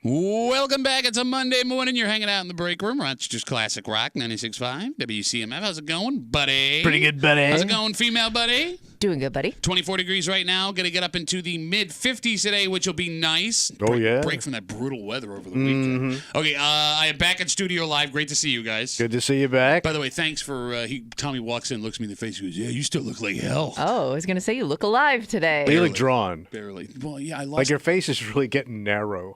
Welcome back. It's a Monday morning. You're hanging out in the break room. Rochester's Classic Rock 96.5 WCMF. How's it going, buddy? Pretty good, buddy. How's it going, female buddy? Doing good, buddy. 24 degrees right now. Going to get up into the mid-50s today, which will be nice. Yeah. Break from that brutal weather over the weekend. Okay, I am back in studio live. Great to see you guys. Good to see you back. By the way, thanks for Tommy walks in, looks me in the face, he goes, "Yeah, you still look like hell." Oh, I was going to say you look alive today. You look drawn. Barely. Well, yeah, I lost. Like your face is really getting narrow.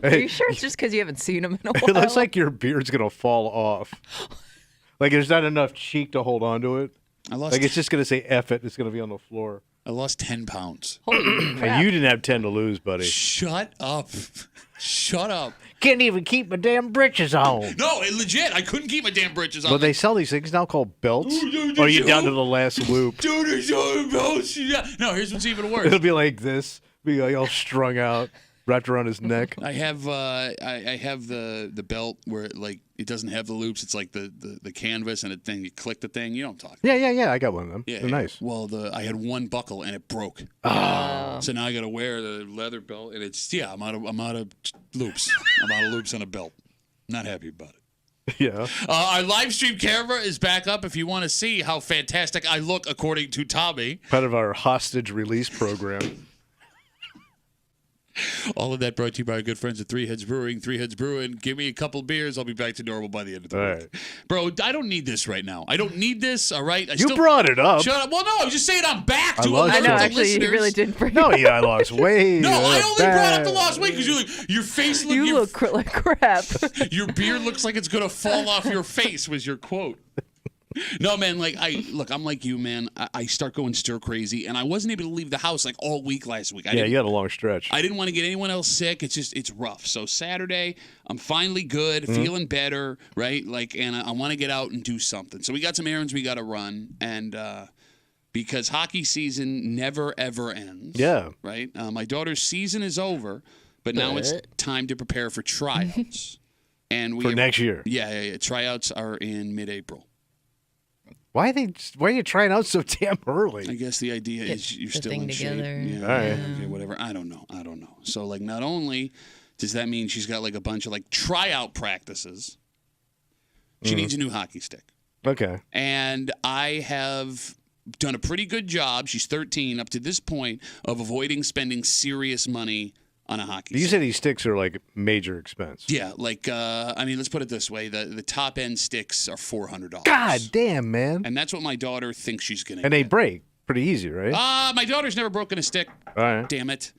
Are you sure it's just because you haven't seen him in a while? It looks like your beard's going to fall off. Like there's not enough cheek to hold on to it. I lost. Like it's just going to say F it. It's going to be on the floor. I lost 10 pounds. Holy crap. And you didn't have 10 to lose, buddy. Shut up. Shut up. Can't even keep my damn britches on. No, legit. I couldn't keep my damn britches on. Well, they sell these things now called belts. Or you down to the last loop. Dude, it's all belts. No, here's what's even worse. It'll be like this. Be like all strung out, wrapped around his neck. I have I have the belt where it doesn't have the loops. It's like the canvas and you click the thing. You know what I'm talking about. Yeah. I got one of them. Yeah, They're nice. Well, I had one buckle and it broke. Oh. So now I got to wear the leather belt, and I'm out of loops. I'm out of loops on a belt. Not happy about it. Yeah. Our live stream camera is back up if you want to see how fantastic I look according to Tommy. Part of our hostage release program. All of that brought to you by our good friends at Three Heads Brewing. Three Heads Brewing. Give me a couple beers. I'll be back to normal by the end of the week. Right. Bro, I don't need this right now. I don't need this, all right? You brought it up. Shut up. Well, no, I was just saying I'm back to lost I know, it. actually, listeners. you really didn't bring No, yeah, I lost weight. No, I only bad. brought up the lost weight because you're like, your face looks... You look like crap. Your beard looks like it's going to fall off your face was your quote. No, man, I'm like you, man. I start going stir crazy, and I wasn't able to leave the house all week last week. Yeah, you had a long stretch. I didn't want to get anyone else sick. It's rough. So Saturday, I'm finally good, feeling better, right? And I want to get out and do something. So we got some errands we got to run, and because hockey season never ever ends. Yeah. Right. My daughter's season is over, but now it's time to prepare for tryouts. And For next year. Yeah. Tryouts are in mid-April. Why are you trying out so damn early? I guess the idea Get is you're the still thing in together. shape. Yeah, All right. Okay, whatever. I don't know. So not only does that mean she's got a bunch of tryout practices, she needs a new hockey stick. Okay. And I have done a pretty good job. She's 13 up to this point of avoiding spending serious money on a hockey You stick. say these sticks are major expense. Yeah, let's put it this way. The top end sticks are $400. God damn, man. And that's what my daughter thinks she's going to And get. they break pretty easy, right? My daughter's never broken a stick. All right. Damn it.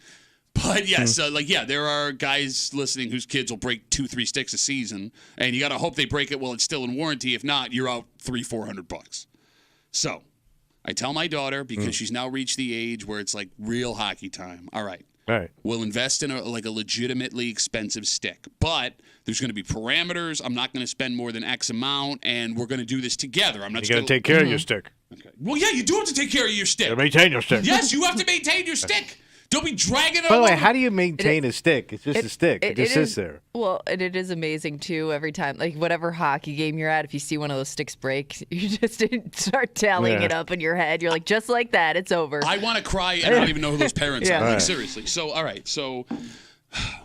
But yes, there are guys listening whose kids will break 2-3 sticks a season, and you got to hope they break it while it's still in warranty. If not, you're out $300-400. So I tell my daughter, because she's now reached the age where it's real hockey time. All right. We'll invest in a legitimately expensive stick, but there's going to be parameters. I'm not going to spend more than X amount, and we're going to do this together. I'm not. You got to take care of your stick. Okay. Well, yeah, you do have to take care of your stick. You maintain your stick. Yes, you have to maintain your stick. Don't be dragging it. By the way, over. how do you maintain a stick? It's just a stick. It just sits there. Well, and it is amazing, too, every time. Whatever hockey game you're at, if you see one of those sticks break, you just start tallying it up in your head. You're like, just like that, it's over. I want to cry, and I don't even know who those parents Yeah. are. Right. Seriously. So, all right. So,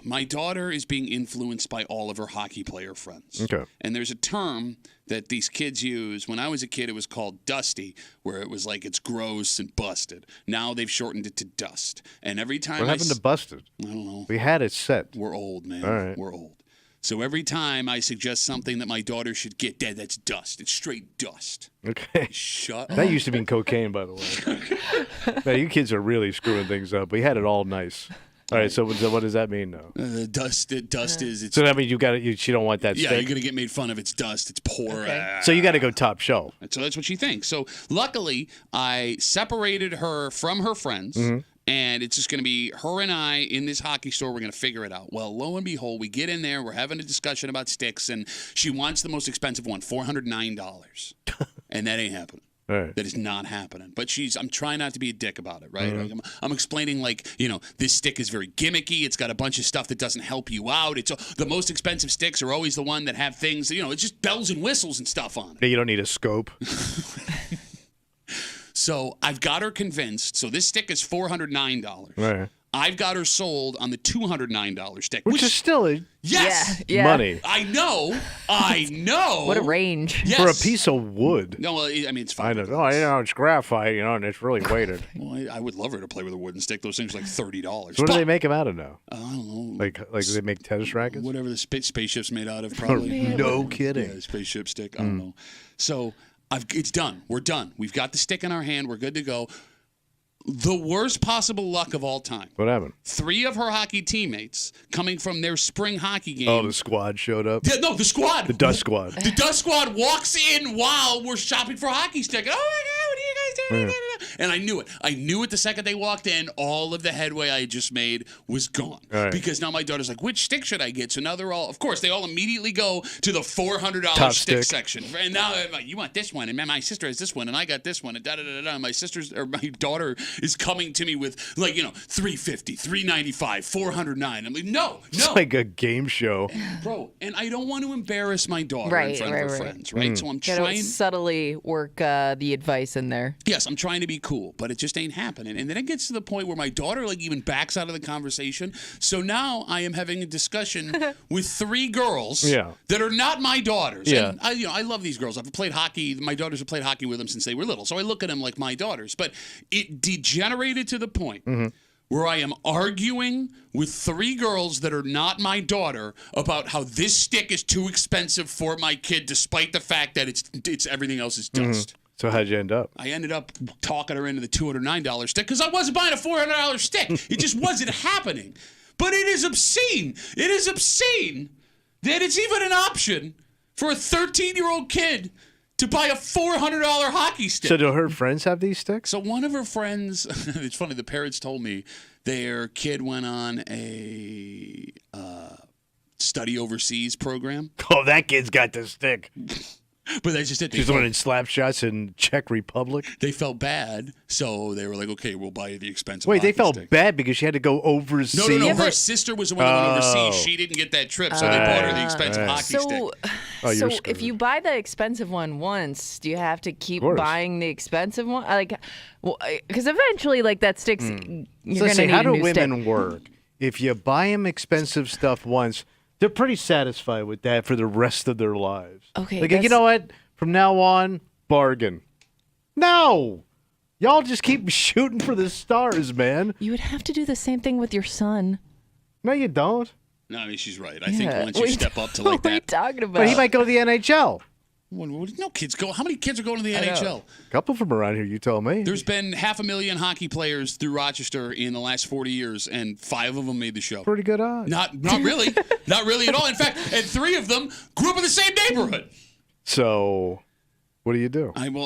my daughter is being influenced by all of her hockey player friends. Okay. And there's a term that these kids use. When I was a kid, it was called dusty, where it was it's gross and busted. Now they've shortened it to dust. And every time What happened to busted? I don't know. We had it set. We're old, man. All right. We're old. So every time I suggest something that my daughter should get, Dad, that's dust. It's straight dust. Okay. Shut up. That used to mean cocaine, by the way. Now, you kids are really screwing things up. We had it all nice. All right, so what does that mean now? Dust is. It's, So that means you don't want that yeah, stick? you're gonna get made fun of. It's dust. It's poor. Okay. So you got to go top shelf. So that's what she thinks. So luckily, I separated her from her friends. And it's just going to be her and I in this hockey store. We're going to figure it out. Well, lo and behold, we get in there. We're having a discussion about sticks. And she wants the most expensive one, $409. And that ain't happening. Right. That is not happening. But I'm trying not to be a dick about it, right? I'm explaining this stick is very gimmicky. It's got a bunch of stuff that doesn't help you out. It's the most expensive sticks are always the one that have things, it's just bells and whistles and stuff on it. You don't need a scope. So I've got her convinced. So this stick is $409. Right. I've got her sold on the $209 stick, Which is still yes, Yeah. money I know. What a range. Yes. for a piece of wood. No, well, I mean it's I fine. know. Oh, it's graphite, and it's really weighted. Well, I would love her to play with a wooden stick. Those things are like $30. So what do they make them out of now? I don't know. Like do they make tennis rackets? Whatever the spaceship's made out of, probably. No kidding. Yeah, spaceship stick. I don't know. So it's done. We're done. We've got the stick in our hand. We're good to go. The worst possible luck of all time. What happened? 3 of her hockey teammates coming from their spring hockey game. Oh, the squad showed up. Yeah, no, the squad. The dust squad. The dust squad walks in while we're shopping for a hockey stick. Oh my God, what are you guys doing? And I knew it. I knew it the second they walked in. All of the headway I had just made was gone. Right. Because now my daughter's like, which stick should I get? So now they're all, of course, they all immediately go to the $400 Top stick stick. section. And now you want this one, and my sister has this one, and I got this one, and da-da-da-da. My daughter is coming to me with $350, $395, $409. I'm like, no. It's like a game show. Bro, and I don't want to embarrass my daughter in front of her friends, right? So I'm Gotta trying. subtly work the advice in there. Yes, I'm trying to be cool, but it just ain't happening. And then it gets to the point where my daughter even backs out of the conversation. So now I am having a discussion with 3 girls that are not my daughters. Yeah. And I love these girls. I've played hockey. My daughters have played hockey with them since they were little. So I look at them like my daughters. But it degenerated to the point where I am arguing with 3 girls that are not my daughter about how this stick is too expensive for my kid, despite the fact that it's everything else is dust. So how'd you end up? I ended up talking her into the $209 stick because I wasn't buying a $400 stick. It just wasn't happening. But it is obscene. It is obscene that it's even an option for a 13-year-old kid to buy a $400 hockey stick. So do her friends have these sticks? So one of her friends, it's funny, the parents told me their kid went on a study overseas program. Oh, that kid's got the stick. But that's just it. She's learning slap shots in Czech Republic. They felt bad, so they were like, okay, we'll buy you the expensive Wait, they hockey felt stick. bad because she had to go overseas? No. Yeah, Her but- sister was the one that went overseas. She didn't get that trip, so they bought her the expensive hockey stick. So, Oh, you're so screwed. if you buy the expensive one once, do you have to keep course. buying the expensive one? Because eventually, that sticks. You're So gonna let's say, need how a do new women stick. work? If you buy them expensive stuff once, they're pretty satisfied with that for the rest of their lives. Okay, Like, you that's- know what? From now on, bargain. No! Y'all just keep shooting for the stars, man. You would have to do the same thing with your son. No, you don't. No, I mean, she's right. I think Yeah. once you step up to what like are you that. talking about? But he might go to the NHL. No kids go. How many kids are going to the know. NHL? A couple from around here, you told me. There's been 500,000 hockey players through Rochester in the last 40 years, and 5 of them made the show. Pretty good odds. Not really. Not really at all. In fact, and 3 of them grew up in the same neighborhood. So, what do you do? I buy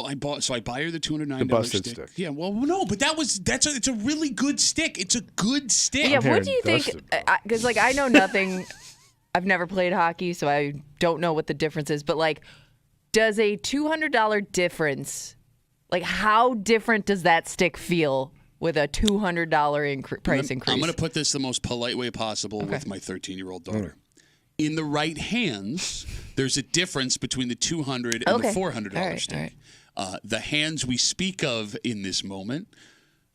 her the $209 The busted stick. stick. Yeah, well, no, but it's a really good stick. It's a good stick. Yeah, what hearing do you think? dusted, Because I know nothing. I've never played hockey, so I don't know what the difference is. But does a $200 difference? How different does that stick feel with a $200 price increase? I'm going to put this the most polite way possible with my 13-year-old daughter. In the right hands, there's a difference between the $200 and the $400 All right, stick. The hands we speak of in this moment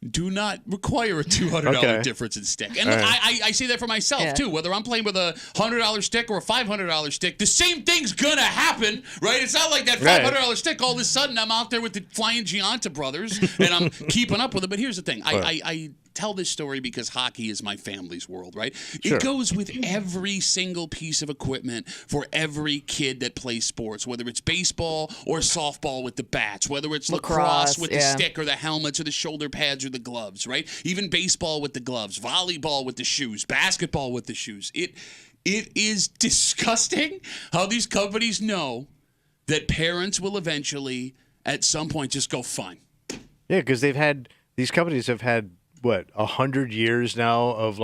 do not require a $200 difference in stick. And look, I say that for myself, too. Whether I'm playing with a $100 stick or a $500 stick, the same thing's going to happen, right? It's not like that $500 stick, all of a sudden I'm out there with the Flying Gianta brothers and I'm keeping up with it. But here's the thing. I tell this story because hockey is my family's world, right? Sure. It goes with every single piece of equipment for every kid that plays sports, whether it's baseball or softball with the bats, whether it's lacrosse with the stick or the helmets or the shoulder pads or the gloves, right? Even baseball with the gloves, volleyball with the shoes, basketball with the shoes. It is disgusting how these companies know that parents will eventually, at some point, just go, fine. Yeah, because these companies have had, 100 years now of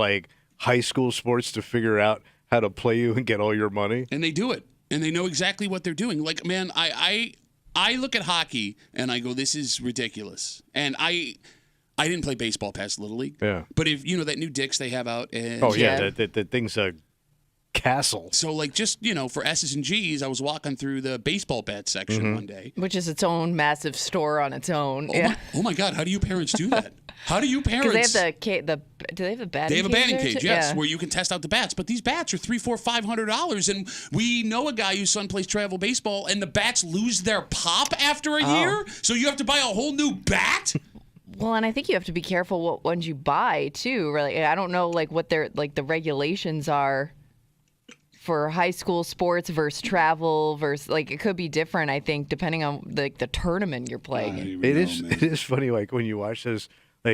high school sports to figure out how to play you and get all your money. And they do it. And they know exactly what they're doing. Man, I look at hockey and I go, this is ridiculous. And I didn't play baseball past Little League. Yeah. But if that new Dix they have out. And Oh, yeah, the thing's a castle. So, like, just, for S's and G's, I was walking through the baseball bat section one day. Which is its own massive store on its own. Oh my God, how do you parents do that? How do you parents? Because they have do they have a batting cage? They have a batting cage, yes, Yeah. where you can test out the bats. But these bats are $300, $400, $500, and we know a guy whose son plays travel baseball, and the bats lose their pop after a year. So you have to buy a whole new bat. Well, and I think you have to be careful what ones you buy too. Really, I don't know what their the regulations are for high school sports versus travel versus it could be different. I think depending on the tournament you're playing. It is funny when you watch those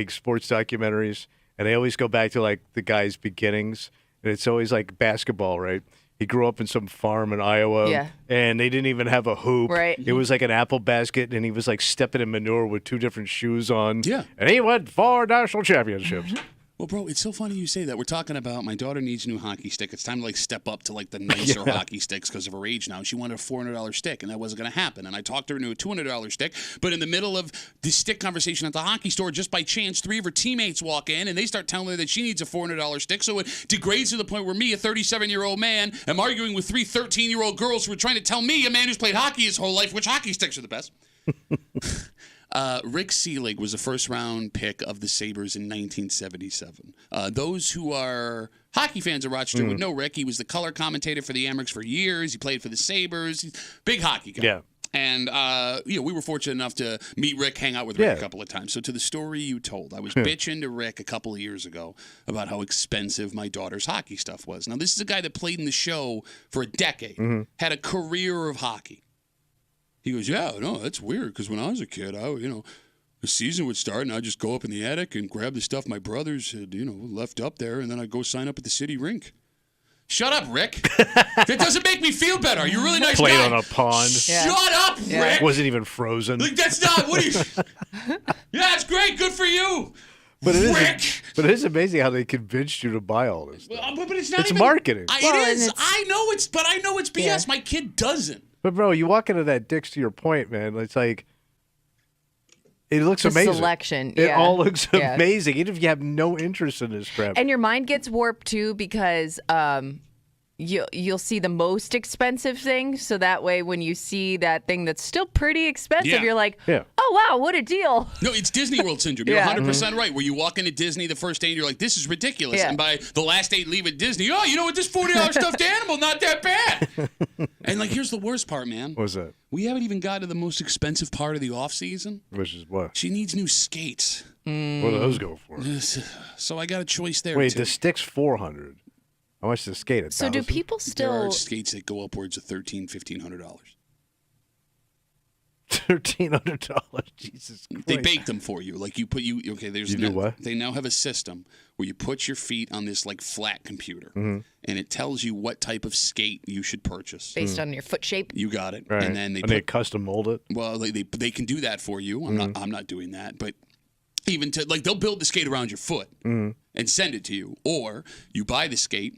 sports documentaries, and they always go back to the guy's beginnings, and it's always basketball, right? He grew up in some farm in Iowa, and they didn't even have a hoop. Right. It was like an apple basket, and he was stepping in manure with 2 different shoes on. Yeah. And he won 4 national championships. Well, bro, it's so funny you say that. We're talking about my daughter needs a new hockey stick. It's time to step up to the nicer hockey sticks because of her age now. She wanted a $400 stick, and that wasn't going to happen. And I talked her into a $200 stick. But in the middle of this stick conversation at the hockey store, just by chance, 3 of her teammates walk in, and they start telling her that she needs a $400 stick. So it degrades to the point where me, a 37-year-old man, am arguing with 3 13-year-old girls who are trying to tell me, a man who's played hockey his whole life, which hockey sticks are the best. Rick Seelig was a first-round pick of the Sabres in 1977. Those who are hockey fans of Rochester would know Rick. He was the color commentator for the Amerks for years. He played for the Sabres. He's a big hockey guy. Yeah. And, we were fortunate enough to meet Rick, hang out with Rick a couple of times. So to the story you told, I was bitching to Rick a couple of years ago about how expensive my daughter's hockey stuff was. Now, this is a guy that played in the show for a decade, had a career of hockey. He goes, yeah, no, that's weird, because when I was a kid, the season would start, and I'd just go up in the attic and grab the stuff my brothers had, left up there, and then I'd go sign up at the city rink. Shut up, Rick. That doesn't make me feel better. You're a really nice guy. Played on a pond. Shut up, Rick. Wasn't even frozen. That's not, what are you... Yeah, it's great. Good for you. But Rick. But it is amazing how they convinced you to buy all this stuff. But it's not It's even... marketing. It is. I know it's BS. Yeah. My kid doesn't. But, bro, you walk into that Dick's, to your point, man, it's it looks The amazing. selection, It yeah. all looks Yeah. amazing, even if you have no interest in this crap. And your mind gets warped too because you'll see the most expensive thing. So that way, when you see that thing that's still pretty expensive, you're like, oh, wow, what a deal. No, it's Disney World syndrome. You're 100% right. Where you walk into Disney the first day and you're like, this is ridiculous. Yeah. And by the last day leave at Disney, oh, you know what? This $40 stuffed animal, not that bad. And here's the worst part, man. What's that? We haven't even got to the most expensive part of the off season. Which is what? She needs new skates. What do those go for? So I got a choice there. Wait, too. the stick's $400. How much does the skate? So do people There are still? skates that go upwards of $1,300, $1,500. $1,300. Jesus Christ. They bake them for you. There's You do what? They now have a system where you put your feet on this flat computer, and it tells you what type of skate you should purchase Based on your foot shape. You got it. Right. And then they custom mold it. well, they can do that for you. I'm not doing that, but even to they'll build the skate around your foot and send it to you, or you buy the skate.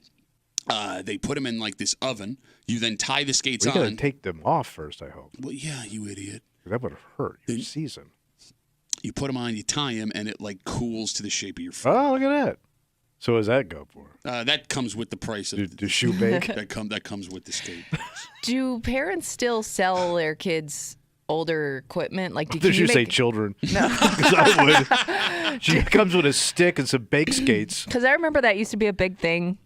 They put them in this oven. You then tie the skates We on. gotta take them off first, I hope. Well, yeah, you idiot. That would hurt your season. You put them on, you tie them, and it cools to the shape of your foot. Oh, look at that. So what does that go for? That comes with the price of Do shoe bake? that comes with the skate. Do parents still sell their kids older equipment? Did you say children? No. Because I would. She comes with a stick and some bake skates. Because I remember that used to be a big thing.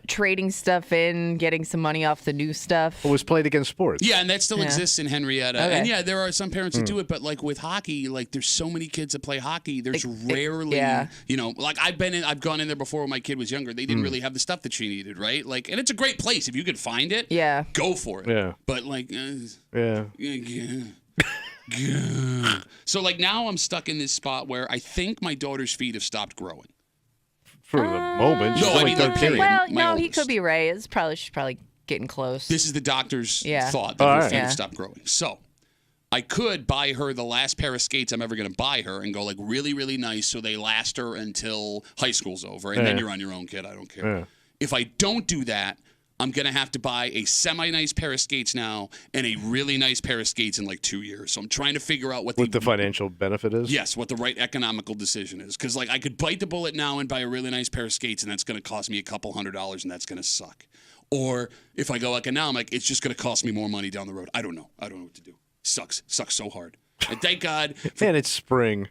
Trading stuff in, getting some money off the new stuff. It was played against sports. Yeah, and that still exists in Henrietta. Okay. And yeah, there are some parents that do it, but with hockey, there's so many kids that play hockey. There's rarely, I've gone in there before when my kid was younger. They didn't really have the stuff that she needed, right? And it's a great place if you could find it. Yeah. Go for it. Yeah. But So now I'm stuck in this spot where I think my daughter's feet have stopped growing. For the moment. No, She's I only mean, they're 13. period. Well, My no, he oldest. could be right. She's probably getting close. This is the doctor's thought that All her right. feet have Yeah. stopped growing. So I could buy her the last pair of skates I'm ever going to buy her and go really, really nice so they last her until high school's over. And then you're on your own, kid. I don't care. Yeah. If I don't do that, I'm going to have to buy a semi-nice pair of skates now and a really nice pair of skates in like 2 years. So I'm trying to figure out what the financial benefit is? Yes, what the right economical decision is. Because like I could bite the bullet now and buy a really nice pair of skates, and that's going to cost me a couple $100, and that's going to suck. Or if I go economic, it's just going to cost me more money down the road. I don't know. I don't know what to do. Sucks so hard. And thank God. Man, it's spring.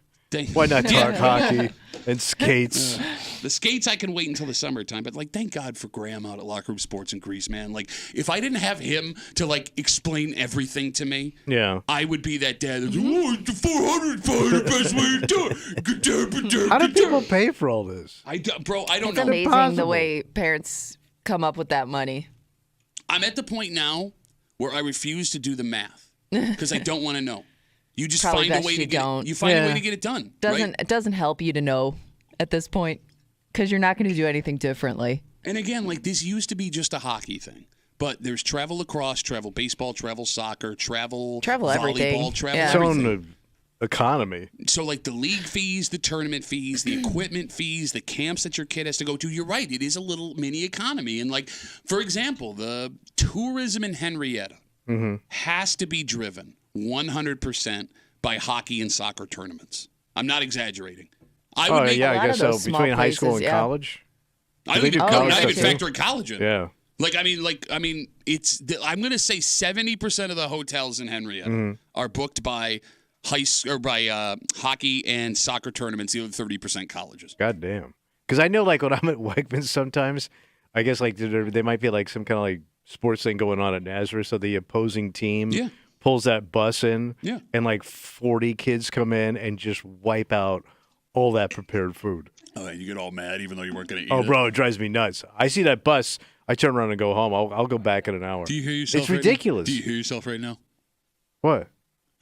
Why not talk hockey and skates? The skates I can wait until the summertime, but like thank God for Graham out at Locker Room Sports in Greece, man. Like if I didn't have him to like explain everything to me, I would be that dad that's, the 400 the best way to do it. How do people pay for all this? I don't know. It's amazing the way parents come up with that money. I'm at the point now where I refuse to do the math because I don't want to know. You just Probably find a way to get it. You find a way to get it done. It doesn't help you to know at this point because you're not going to do anything differently. And again, like this used to be just a hockey thing, but there's travel lacrosse, travel baseball, travel soccer, travel volleyball, everything. travel Its everything. own economy. So like the league fees, the tournament fees, the equipment fees, the camps that your kid has to go to. You're right. It is a little mini economy. And like, for example, the tourism in Henrietta has to be driven 100% by hockey and soccer tournaments. I'm not exaggerating. I guess so. Between high school and college. I think not even factoring college in. Yeah. I mean, it's. I'm going to say 70% of the hotels in Henrietta are booked by hockey and soccer tournaments. The other 30% colleges. God damn. Because I know, like when I'm at Wegmans, sometimes I guess like they might be like some kind of like sports thing going on at Nazareth, so the opposing team pulls that bus in, and like 40 kids come in and just wipe out all that prepared food. Oh, and you get all mad even though you weren't going to eat it. Oh, bro, it drives me nuts. I see that bus, I turn around and go home. I'll go back in an hour. Do you hear yourself? It's ridiculous. Do you hear yourself right now? What?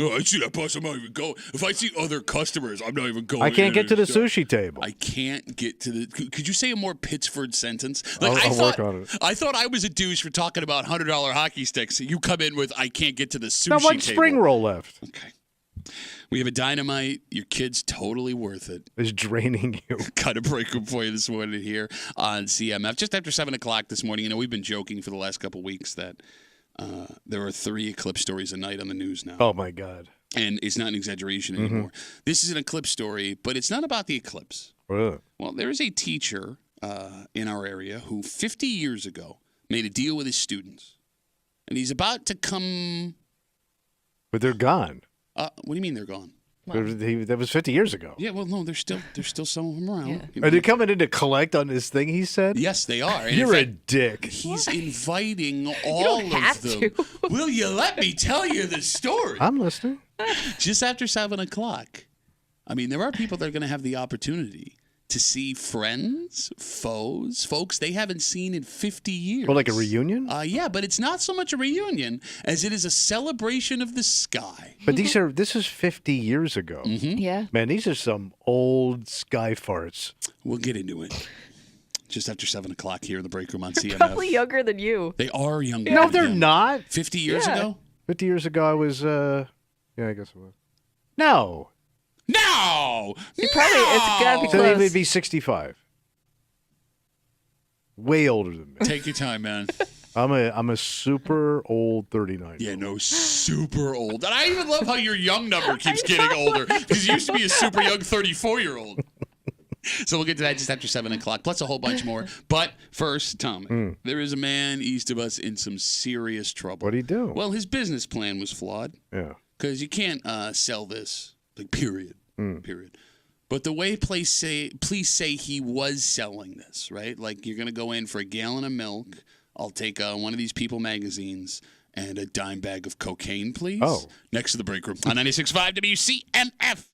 Oh, I see that bus. I'm not even going. If I see other customers, I'm not even going. I can't get to the sushi table. I can't get to the. Could you say a more Pittsford sentence? I'll work on it. I thought I was a douche for talking about $100 hockey sticks. You come in with I can't get to the sushi table. Not one spring roll left. Okay. We have a dynamite. Your kid's totally worth it. It's draining you. Got a break room for you this morning here on CMF. Just after 7 o'clock this morning. You know, we've been joking for the last couple of weeks that there are 3 Eclipse stories a night on the news now. Oh, my God. And it's not an exaggeration anymore. This is an Eclipse story, but it's not about the eclipse. Really? Well, there is a teacher in our area who 50 years ago made a deal with his students. And he's about to come... But they're gone. What do you mean they're gone? Wow. That was 50 years ago. Yeah, well, no, there's still some of them around. Yeah. Are they coming in to collect on this thing he said? Yes, they are. And You're a dick. He's inviting all of them. Will you let me tell you the story? I'm listening. Just after 7 o'clock. I mean, there are people that are going to have the opportunity to see friends, foes, folks they haven't seen in 50 years. Well, like a reunion? Yeah, but it's not so much a reunion as it is a celebration of the sky. But this is 50 years ago. Mm-hmm. Yeah. Man, these are some old sky farts. We'll get into it. Just after 7 o'clock here in the break room on CMF. Probably younger than you. They are younger. No, they're not. 50 years ago? 50 years ago, I was, I guess it was. No. No! It's got to be So close. they would be 65. Way older than me. Take your time, man. I'm a super old 39. Yeah, no, super old. And I even love how your young number keeps getting older because you used to be a super young 34-year-old. So we'll get to that just after 7 o'clock, plus a whole bunch more. But first, Tommy, there is a man east of us in some serious trouble. What'd he do? Well, his business plan was flawed. Yeah. Because you can't sell this, like, period. Period. But the way please say he was selling this, right? Like, you're going to go in for a gallon of milk. I'll take one of these People magazines and a dime bag of cocaine, please. Oh. Next to the break room on 96.5 WCMF.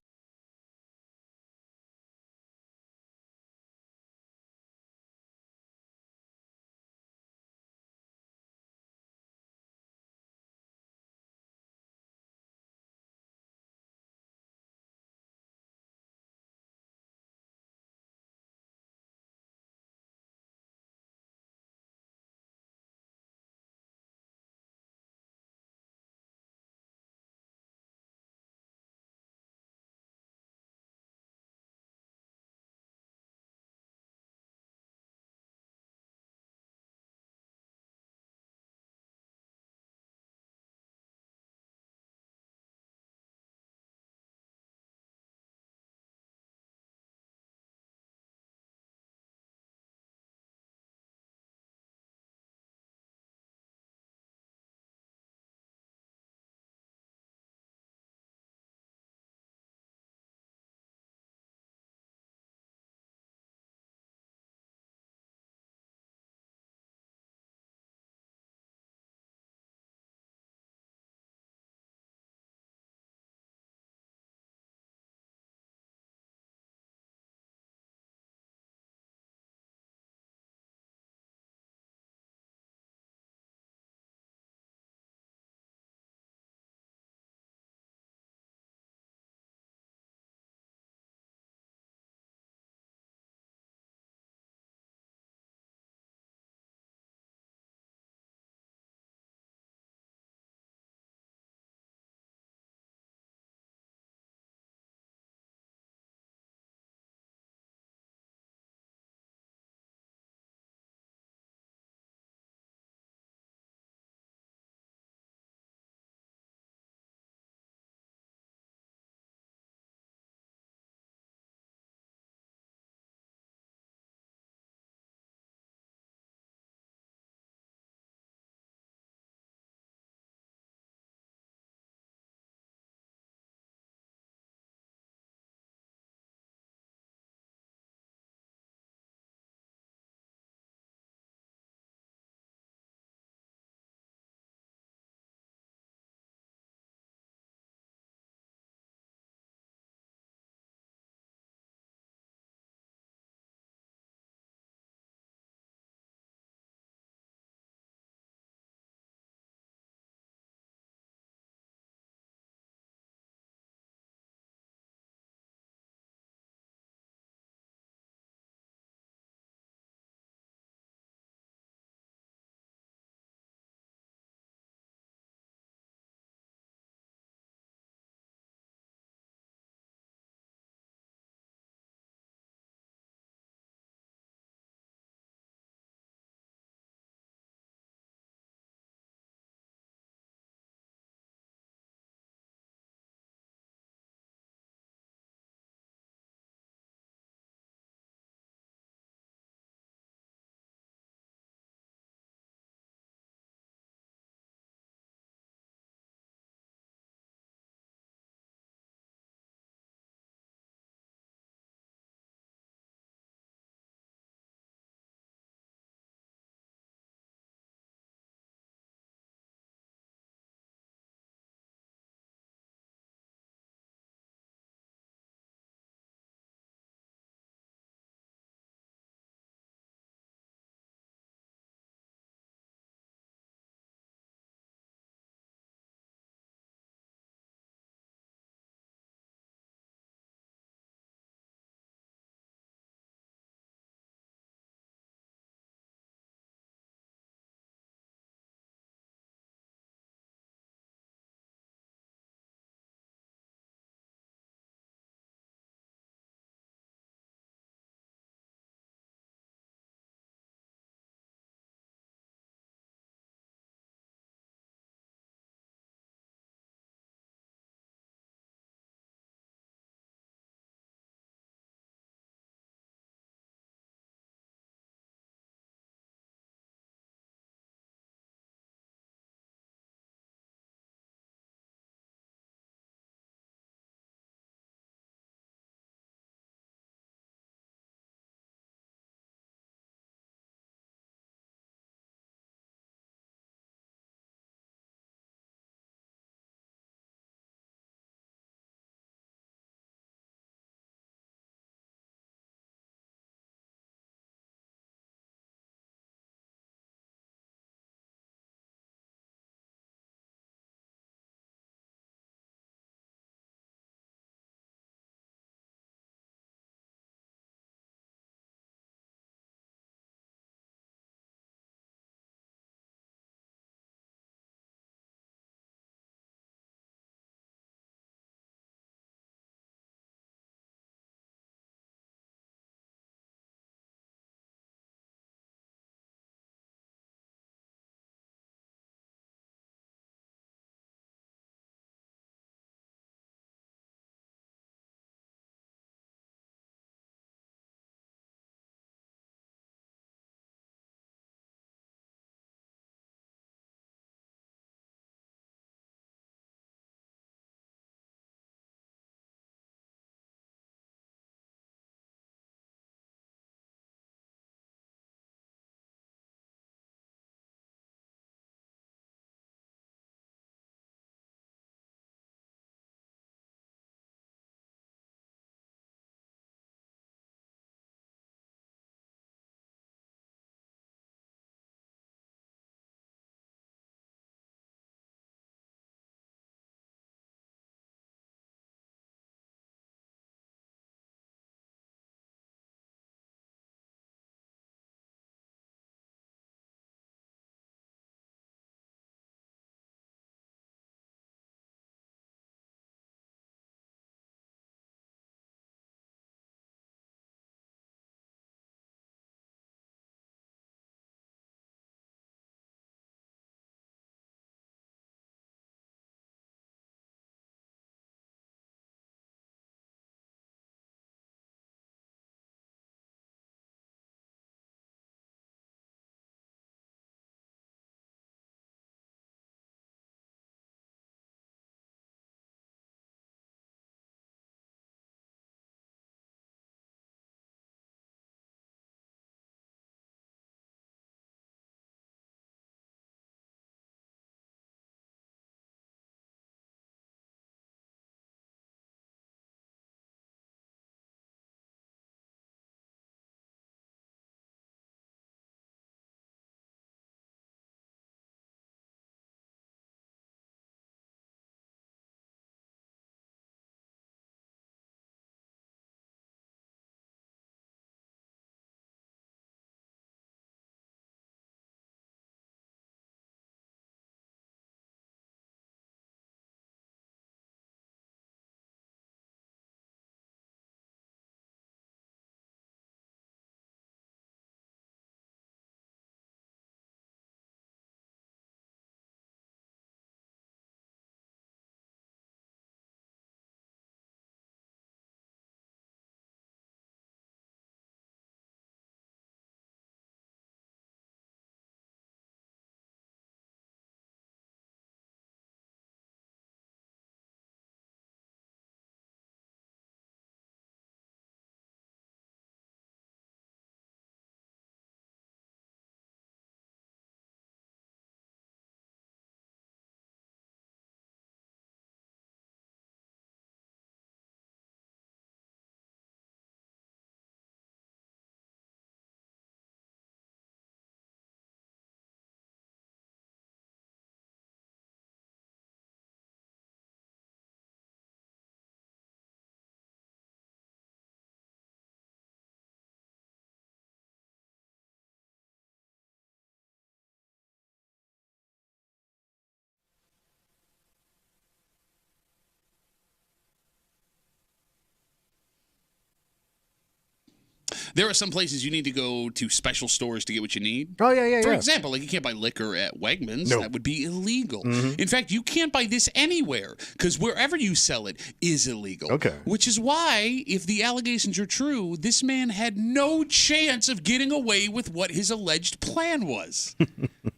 there are some places you need to go to special stores to get what you need. Oh, yeah. For example, like you can't buy liquor at Wegmans. No. That would be illegal. In fact, you can't buy this anywhere because wherever you sell it is illegal. Okay. Which is why, if the allegations are true, this man had no chance of getting away with what his alleged plan was.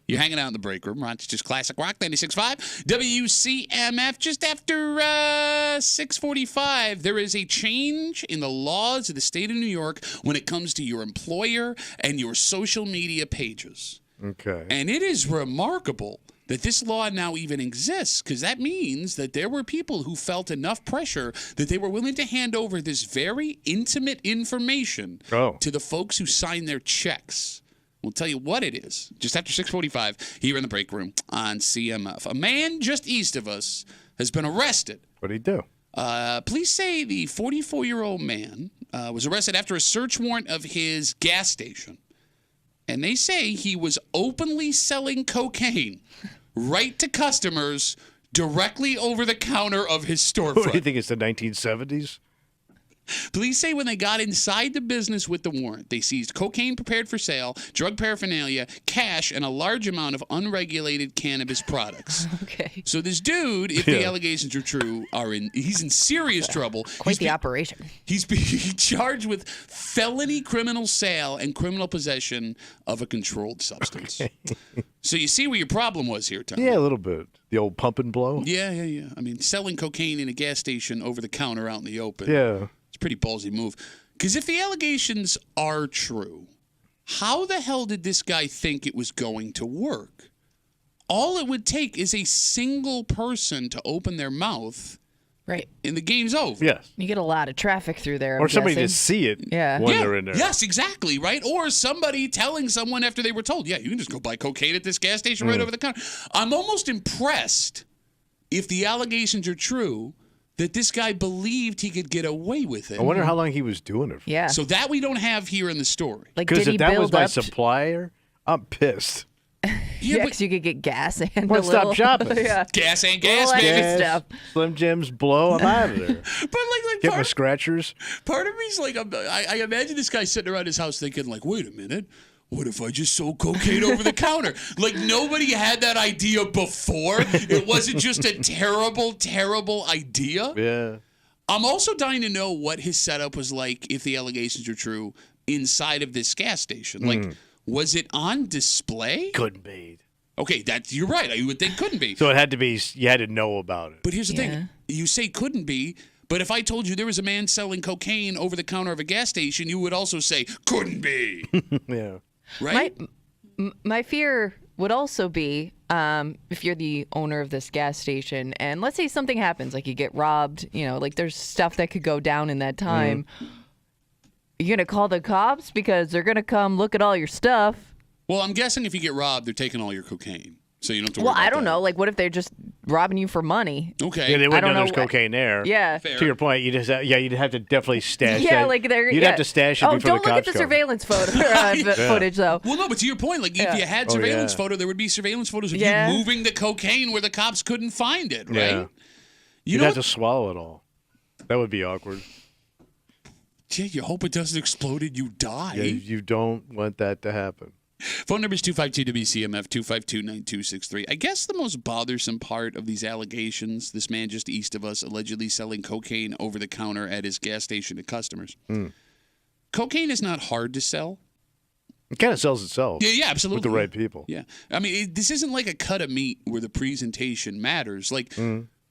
You're hanging out in the break room. Rochester's Classic Rock 96.5. WCMF just after 6:45. There is a change in the laws of the state of New York when it comes to your employer and your social media pages. Okay. And it is remarkable that this law now even exists, because that means that there were people who felt enough pressure that they were willing to hand over this very intimate information to the folks who sign their checks. We'll tell you what it is just after 6:45 here in the break room on CMF. A man just east of us has been arrested. What did he do? Police say the 44-year-old man was arrested after a search warrant of his gas station. And they say he was openly selling cocaine right to customers directly over the counter of his storefront. What do you think, it's the 1970s? Police say when they got inside the business with the warrant, they seized cocaine prepared for sale, drug paraphernalia, cash, and a large amount of unregulated cannabis products. Okay. So this dude, if the allegations are true, he's in serious trouble. Quite the operation. He's being charged with felony criminal sale and criminal possession of a controlled substance. So you see where your problem was here, Tom. Yeah, a little bit. The old pump and blow. Yeah. I mean, selling cocaine in a gas station over the counter out in the open. Yeah. It's a pretty ballsy move. Because if the allegations are true, how the hell did this guy think it was going to work? All it would take is a single person to open their mouth. Right. And the game's over. Yes. You get a lot of traffic through there. Or somebody to see it when they're in there. Yes, exactly, right? Or somebody telling someone after they were told, you can just go buy cocaine at this gas station right over the counter. I'm almost impressed, if the allegations are true, that this guy believed he could get away with it. I wonder how long he was doing it for. Yeah. So that we don't have here in the story. Like, because did he if that was build my up supplier, I'm pissed. Yeah, because you could get gas and One-stop shopping. Gas and gas, Little baby. extra stuff. Slim Jims, blow, I'm out of there. But like Get my scratchers. part of me's like, I imagine this guy sitting around his house thinking, like, wait a minute. What if I just sold cocaine over the counter? Like, nobody had that idea before. It wasn't just a terrible, terrible idea. Yeah. I'm also dying to know what his setup was like, if the allegations are true, inside of this gas station. Like, was it on display? Couldn't be. Okay, you're right. You would think couldn't be. So it had to be, you had to know about it. But here's the thing. You say couldn't be, but if I told you there was a man selling cocaine over the counter of a gas station, you would also say couldn't be. Yeah. Right? My fear would also be, if you're the owner of this gas station and let's say something happens, like you get robbed, like there's stuff that could go down in that time. You're going to call the cops because they're going to come look at all your stuff. Well, I'm guessing if you get robbed, they're taking all your cocaine. So you don't have to worry about I don't that. know. Like, what if they're just robbing you for money? Okay. Yeah, they wouldn't don't know there's know. cocaine there. Yeah. Fair. To your point, you'd have to definitely stash Yeah, that. like they're. You'd have to stash it before the don't look at cops the come. surveillance footage, though. Well, no, but to your point, like if you had surveillance photo, there would be surveillance photos of you moving the cocaine where the cops couldn't find it, right? Yeah. You'd have to swallow it all. That would be awkward. Yeah, you hope it doesn't explode and you die. Yeah, you don't want that to happen. Phone number is 252-WCMF, 252-9263. I guess the most bothersome part of these allegations, this man just east of us allegedly selling cocaine over the counter at his gas station to customers. Cocaine is not hard to sell. It kind of sells itself. Yeah, absolutely. With the right people. Yeah. I mean, this isn't like a cut of meat where the presentation matters. Like,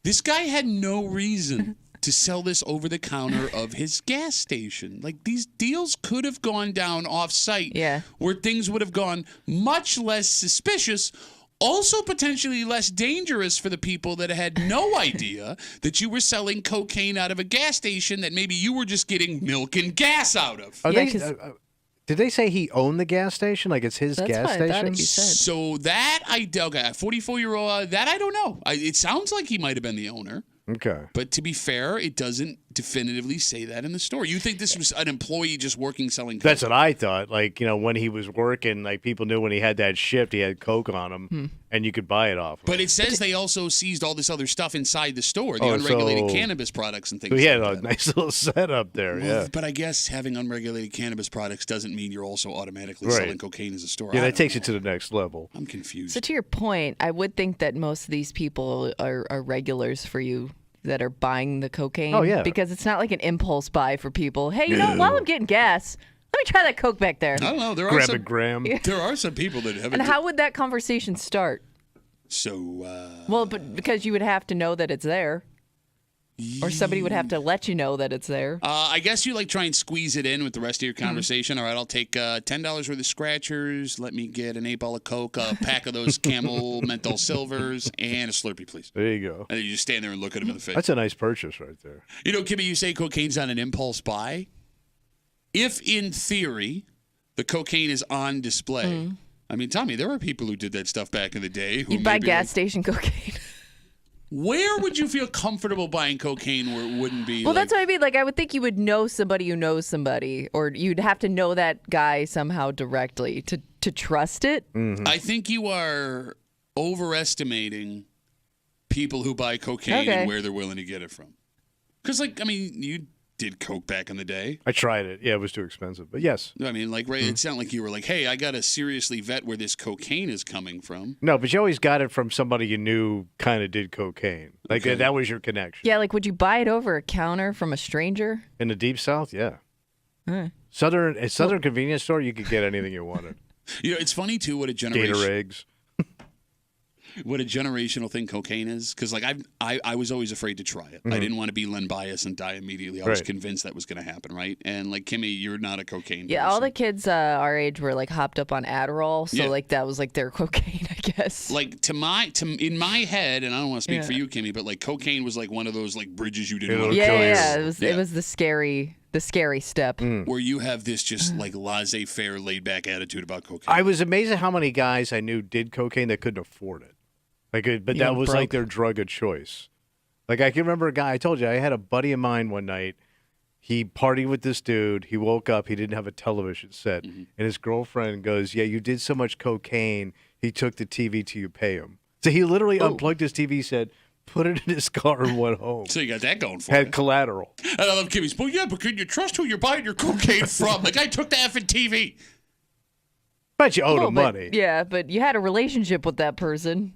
this guy had no reason to sell this over the counter of his gas station. Like, these deals could have gone down off-site where things would have gone much less suspicious, also potentially less dangerous for the people that had no idea that you were selling cocaine out of a gas station that maybe you were just getting milk and gas out of. Did they say he owned the gas station? Like it's his gas station? That's what I thought you said. So that, a 44-year-old, that I don't know. It sounds like he might have been the owner. Okay. But to be fair, it doesn't definitively say that in the store. You think this was an employee just working selling coke? That's what I thought. Like, when he was working, like people knew when he had that shift, he had coke on him, and you could buy it off him. But it says they also seized all this other stuff inside the store, the unregulated cannabis products and things like that. So he had a nice little setup there, yeah. But I guess having unregulated cannabis products doesn't mean you're also automatically selling cocaine as a store. Yeah, that takes it to the next level. I'm confused. So to your point, I would think that most of these people are regulars for you that are buying the cocaine. Oh, yeah. Because it's not like an impulse buy for people. Hey, while I'm getting gas, let me try that coke back there. I don't know. Grab a gram. There are some people that have. And how would that conversation start? So. Well, but because you would have to know that it's there. Or somebody would have to let you know that it's there. I guess you try and squeeze it in with the rest of your conversation. All right, I'll take $10 worth of scratchers. Let me get an 8-ball of Coke, a pack of those Camel Menthol Silvers, and a Slurpee, please. There you go. And then you just stand there and look at him in the face. That's a nice purchase right there. Kimmy, you say cocaine's not an impulse buy. If, in theory, the cocaine is on display, I mean, Tommy, there were people who did that stuff back in the day. You'd buy gas station cocaine. Where would you feel comfortable buying cocaine where it wouldn't be? Well, that's what I mean. I would think you would know somebody who knows somebody, or you'd have to know that guy somehow directly to trust it. Mm-hmm. I think you are overestimating people who buy cocaine and where they're willing to get it from. Because, you did coke back in the day. I tried it. Yeah, it was too expensive. But yes. I mean, it sounded like you were like, hey, I got to seriously vet where this cocaine is coming from. No, but you always got it from somebody you knew kind of did cocaine. That was your connection. Yeah, would you buy it over a counter from a stranger? In the Deep South, yeah. Southern convenience store, you could get anything you wanted. It's funny, too, what a generation... Gator eggs. What a generational thing cocaine is, because I was always afraid to try it. I didn't want to be Len Bias and die immediately. I was convinced that was going to happen, right? And Kimmy, you're not a cocaine person. All the kids our age were hopped up on Adderall, so that was their cocaine, I guess. In my head, and I don't want to speak for you, Kimmy, but cocaine was one of those bridges you didn't want to cross. Yeah, it was the scary step where you have this just laissez-faire, laid-back attitude about cocaine. I was amazed at how many guys I knew did cocaine that couldn't afford it. But that was their drug of choice. I can remember a guy, I told you, I had a buddy of mine one night. He partied with this dude. He woke up. He didn't have a television set. And his girlfriend goes, yeah, you did so much cocaine, he took the TV till you pay him. So he literally unplugged his TV, said, put it in his car and went home. So you got that going for Had collateral. And I love Kimmy's, but can you trust who you're buying your cocaine from? The guy took the effing TV. But you owed him money. Yeah, but you had a relationship with that person.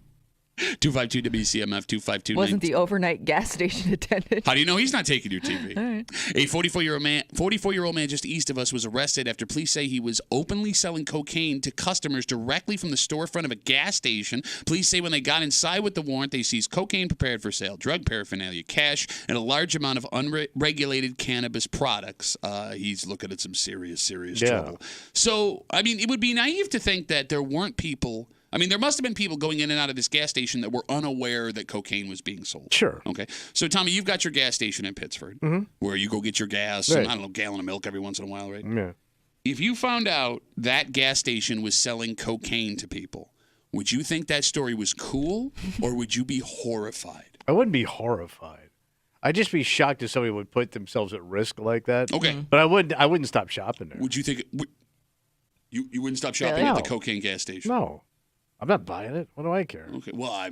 252 WCMF 252. Wasn't the overnight gas station attendant. How do you know he's not taking your TV? All right. A 44-year-old man just east of us was arrested after police say he was openly selling cocaine to customers directly from the storefront of a gas station. Police say when they got inside with the warrant, they seized cocaine prepared for sale, drug paraphernalia, cash, and a large amount of unregulated cannabis products. He's looking at some serious trouble. So, it would be naive to think that there weren't people... there must have been people going in and out of this gas station that were unaware that cocaine was being sold. Sure. Okay. So, Tommy, you've got your gas station in Pittsford where you go get your gas and, a gallon of milk every once in a while, right? Yeah. If you found out that gas station was selling cocaine to people, would you think that story was cool or would you be horrified? I wouldn't be horrified. I'd just be shocked if somebody would put themselves at risk like that. Okay. But I wouldn't stop shopping there. Would you think you wouldn't stop shopping at the cocaine gas station? No. I'm not buying it. What do I care? Okay. Well,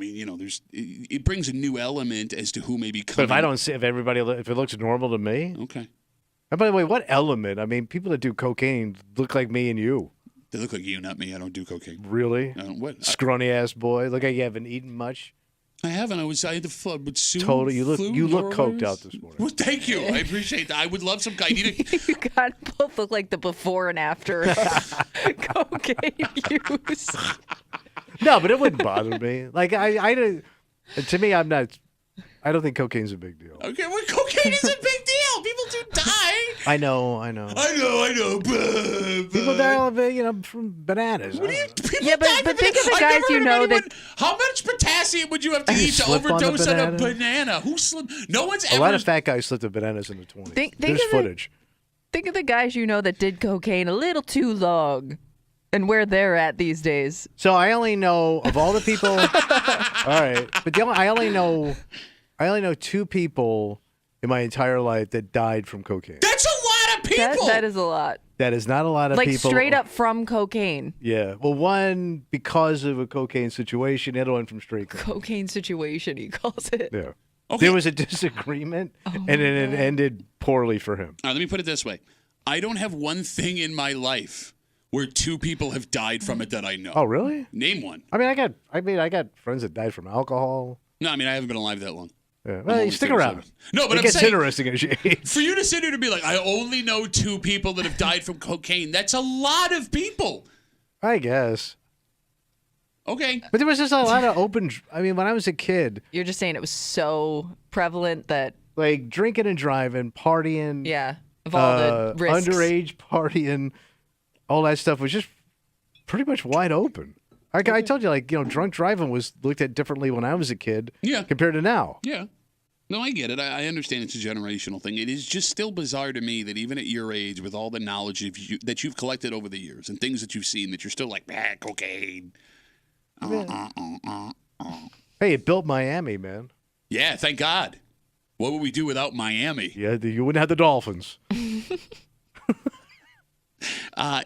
it brings a new element as to who may be coming. But if I don't see, if it looks normal to me. Okay. And by the way, what element? people that do cocaine look like me and you. They look like you, not me. I don't do cocaine. Really? I don't, what? Scrawny ass boy. Look like you haven't eaten much. I haven't. I had the flu. Totally. You look coked out this morning. Well, thank you. I appreciate that. I would love some guy. You got both look like the before and after cocaine use. No, but it wouldn't bother me. To me, I'm not. I don't think cocaine's a big deal. Okay, well, cocaine is a big deal. People do die. I know. People die, from bananas. What do you? But think of the guys you know that. How much potassium would you have to eat to overdose on a banana? Who slipped? No one's ever. A lot of fat guys slipped the bananas in the 20s. There's footage. Think of the guys you know that did cocaine a little too long. And where they're at these days. So I only know of all the people. All right, but I only know two people in my entire life that died from cocaine. That's a lot of people. That is a lot. That is not a lot of Like people. straight up from cocaine. Yeah. Well, one because of a cocaine situation, the other one from straight cocaine situation, he calls it. Yeah. Okay. There was a disagreement, and then it ended poorly for him. All right, let me put it this way. I don't have one thing in my life where 2 people have died from it that I know. Oh, really? Name one. I got friends that died from alcohol. No, I haven't been alive that long. Yeah. Well, you stick around. No, but it I'm gets saying, interesting as you age. for you to sit here to be like, I only know 2 people that have died from cocaine. That's a lot of people. I guess. Okay. But there was just a lot of open. When I was a kid, You're just saying it was so prevalent that, like drinking and driving, partying, yeah, of all the risks. underage partying, all that stuff was just pretty much wide open. I told you, drunk driving was looked at differently when I was a kid compared to now. Yeah. No, I get it. I understand it's a generational thing. It is just still bizarre to me that even at your age, with all the knowledge that you've collected over the years and things that you've seen, that you're still like, cocaine. Hey, it built Miami, man. Yeah, thank God. What would we do without Miami? Yeah, you wouldn't have the Dolphins. It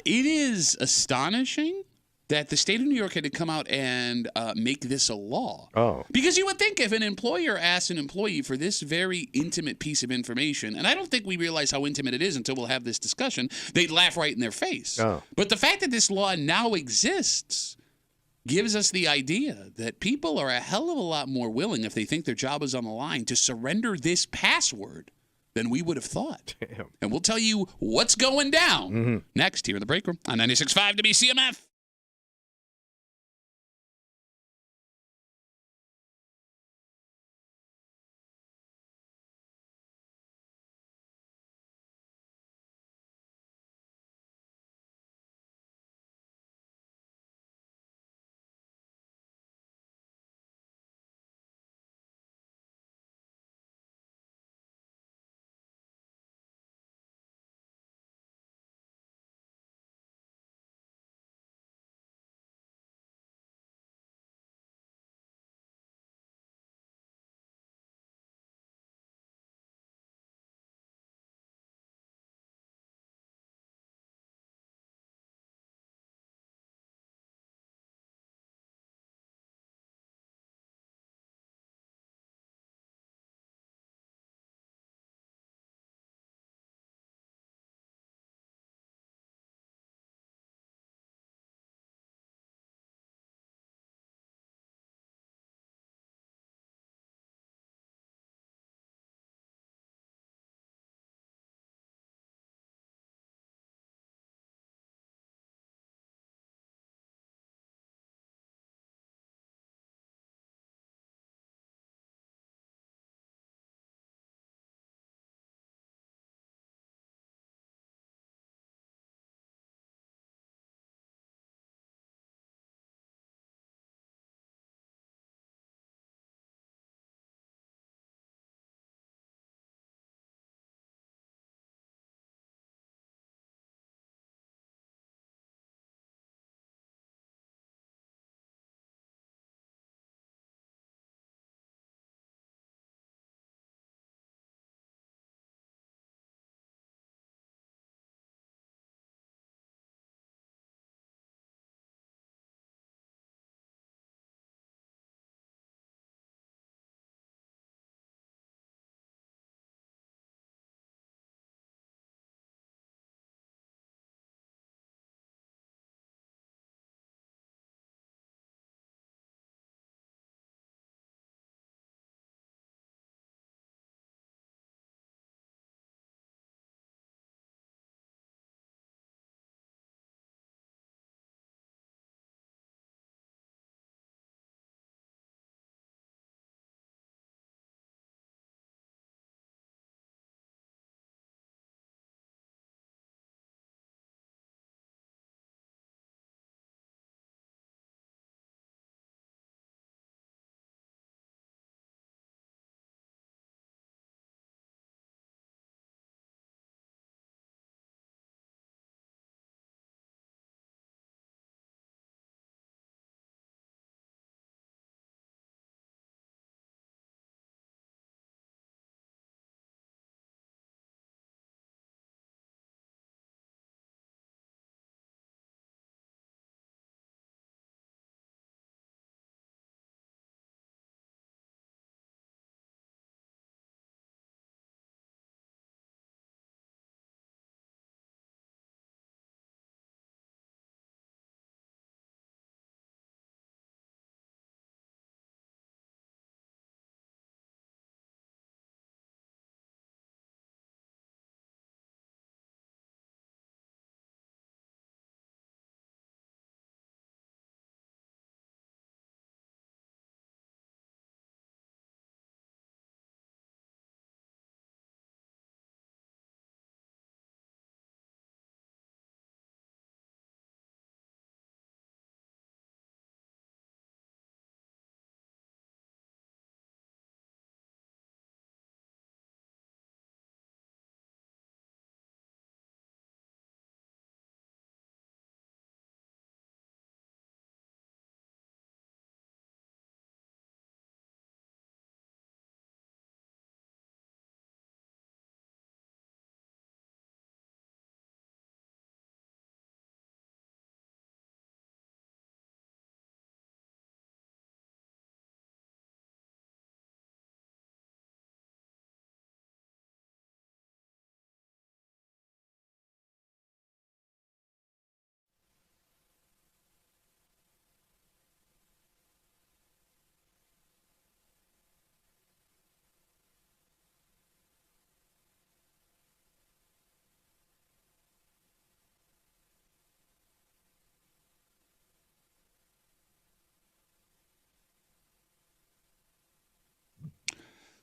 is astonishing that the state of New York had to come out and make this a law. Oh. Because you would think if an employer asks an employee for this very intimate piece of information, and I don't think we realize how intimate it is until we'll have this discussion, they'd laugh right in their face. Oh. But the fact that this law now exists gives us the idea that people are a hell of a lot more willing, if they think their job is on the line, to surrender this password than we would have thought. Damn. And we'll tell you what's going down next here in the break room on 96.5 WCMF.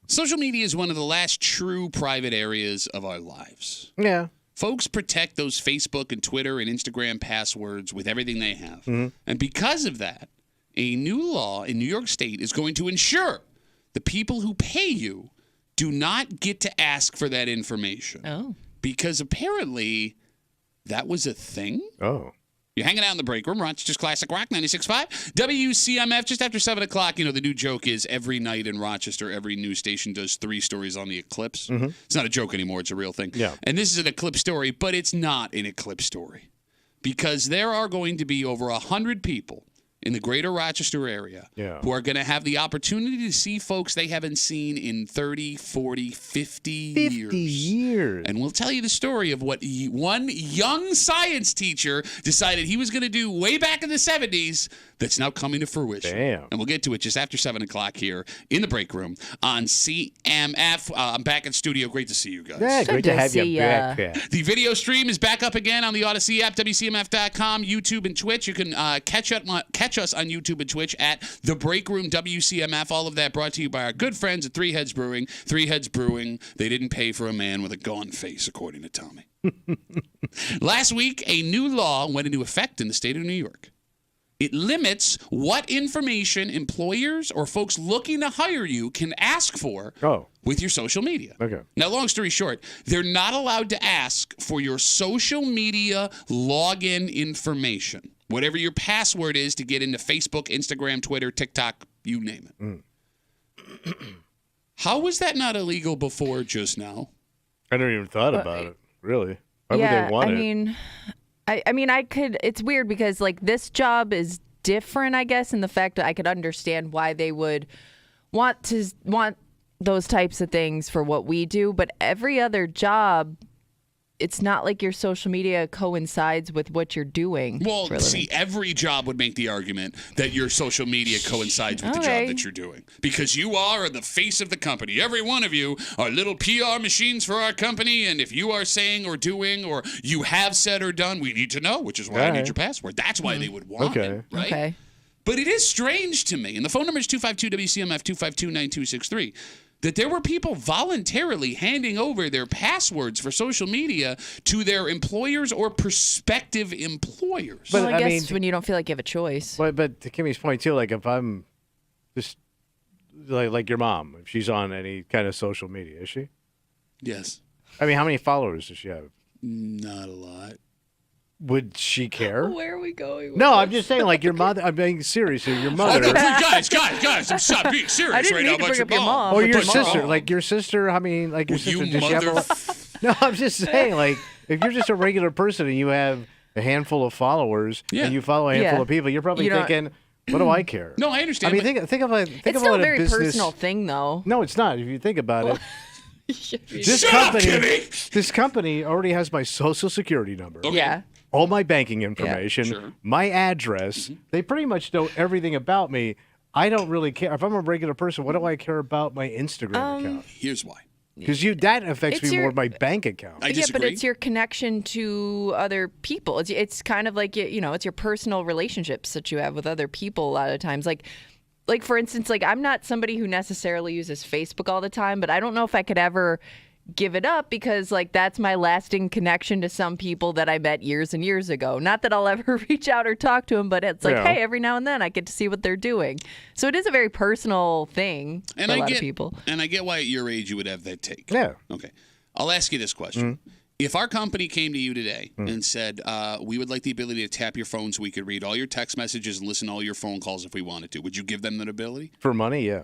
Social media is one of the last true private areas of our lives. Yeah. Folks protect those Facebook and Twitter and Instagram passwords with everything they have. And because of that, a new law in New York State is going to ensure the people who pay you do not get to ask for that information. Oh. Because apparently that was a thing. Oh. You're hanging out in the break room. Rochester's Classic Rock 96.5. WCMF, just after 7 o'clock. You know, the new joke is every night in Rochester, every news station does 3 stories on the Eclipse. It's not a joke anymore. It's a real thing. Yeah. And this is an Eclipse story, but it's not an Eclipse story. Because there are going to be over 100 people in the greater Rochester area who are going to have the opportunity to see folks they haven't seen in 30, 40, 50 years. And we'll tell you the story of what one young science teacher decided he was going to do way back in the 70s that's now coming to fruition. Damn. And we'll get to it just after 7 o'clock here in the break room on CMF. I'm back in studio. Great to see you guys. Yeah, great to have you back. The video stream is back up again on the Odyssey app, WCMF.com, YouTube, and Twitch. You can catch us on YouTube and Twitch at The Break Room WCMF. All of that brought to you by our good friends at Three Heads Brewing. Three Heads Brewing. They didn't pay for a man with a gone face, according to Tommy. Last week, a new law went into effect in the state of New York. It limits what information employers or folks looking to hire you can ask for with your social media. Okay. Now, long story short, they're not allowed to ask for your social media login information, whatever your password is to get into Facebook, Instagram, Twitter, TikTok, you name it. How was that not illegal before just now? I never even thought about it, really. Why would they want it? I mean, I could. It's weird because like this job is different, I guess, in the fact that I could understand why they would want those types of things for what we do. But every other job, it's not like your social media coincides with what you're doing. Well, see, every job would make the argument that your social media coincides with the job that you're doing. Because you are the face of the company. Every one of you are little PR machines for our company. And if you are saying or doing or you have said or done, we need to know, which is why I need your password. That's why they would want it, right? Okay. But it is strange to me, and the phone number is 252-WCMF, 252-9263, that there were people voluntarily handing over their passwords for social media to their employers or prospective employers. But well, I guess when you don't feel like you have a choice. But to Kimmy's point, too, like if I'm just like your mom, if she's on any kind of social media, is she? Yes. I mean, how many followers does she have? Not a lot. Would she care? Where are we going? No, I'm just saying, like your mother. I'm being serious. Your mother. guys, I'm being serious right now about your mom. Or your sister. Like your sister. I mean, like your sister. Does she have no, I'm just saying, like if you're just a regular person and you have a handful of followers and you follow a handful of people, you're probably thinking, "What do I care?" No, I understand. I mean, think of a it's still a very personal thing, though. No, it's not. If you think about it. This company already has my social security number. Okay. Yeah. All my banking information, my address. They pretty much know everything about me. I don't really care. If I'm a regular person, what do I care about my Instagram account? Here's why. Because that affects me more than my bank account. I disagree. But it's your connection to other people. It's kind of like, it's your personal relationships that you have with other people a lot of times. Like for instance, like I'm not somebody who necessarily uses Facebook all the time, but I don't know if I could ever give it up because like that's my lasting connection to some people that I met years and years ago. Not that I'll ever reach out or talk to them, but it's like, hey, every now and then I get to see what they're doing. So it is a very personal thing for a lot of people. And I get why at your age you would have that take. Yeah. Okay. I'll ask you this question. If our company came to you today and said, we would like the ability to tap your phone so we could read all your text messages and listen to all your phone calls if we wanted to, would you give them that ability? For money, yeah.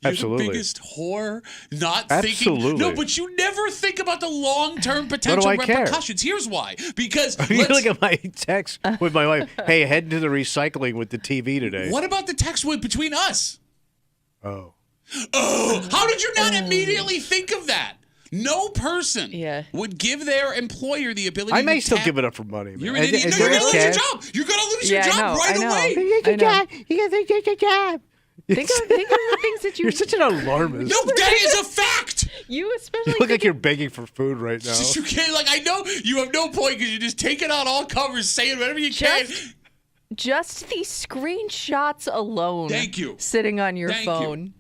You're Absolutely. the biggest whore, thinking. No, but you never think about the long-term potential repercussions. Care? Here's why. Because you look at my text with my wife. Hey, head to the recycling with the TV today. What about the text between us? Oh, how did you not immediately think of that? No person would give their employer the ability to I may still give it up for money. Man. You're going to lose your job. You're going to lose your job right away. You get your job. Think of the things that You're such an alarmist. No, that is a fact. You especially look like you're begging for food right now. You can't, I know you have no point because you're just taking out all covers, saying whatever you can. Just the screenshots alone. Thank you. Sitting on your phone.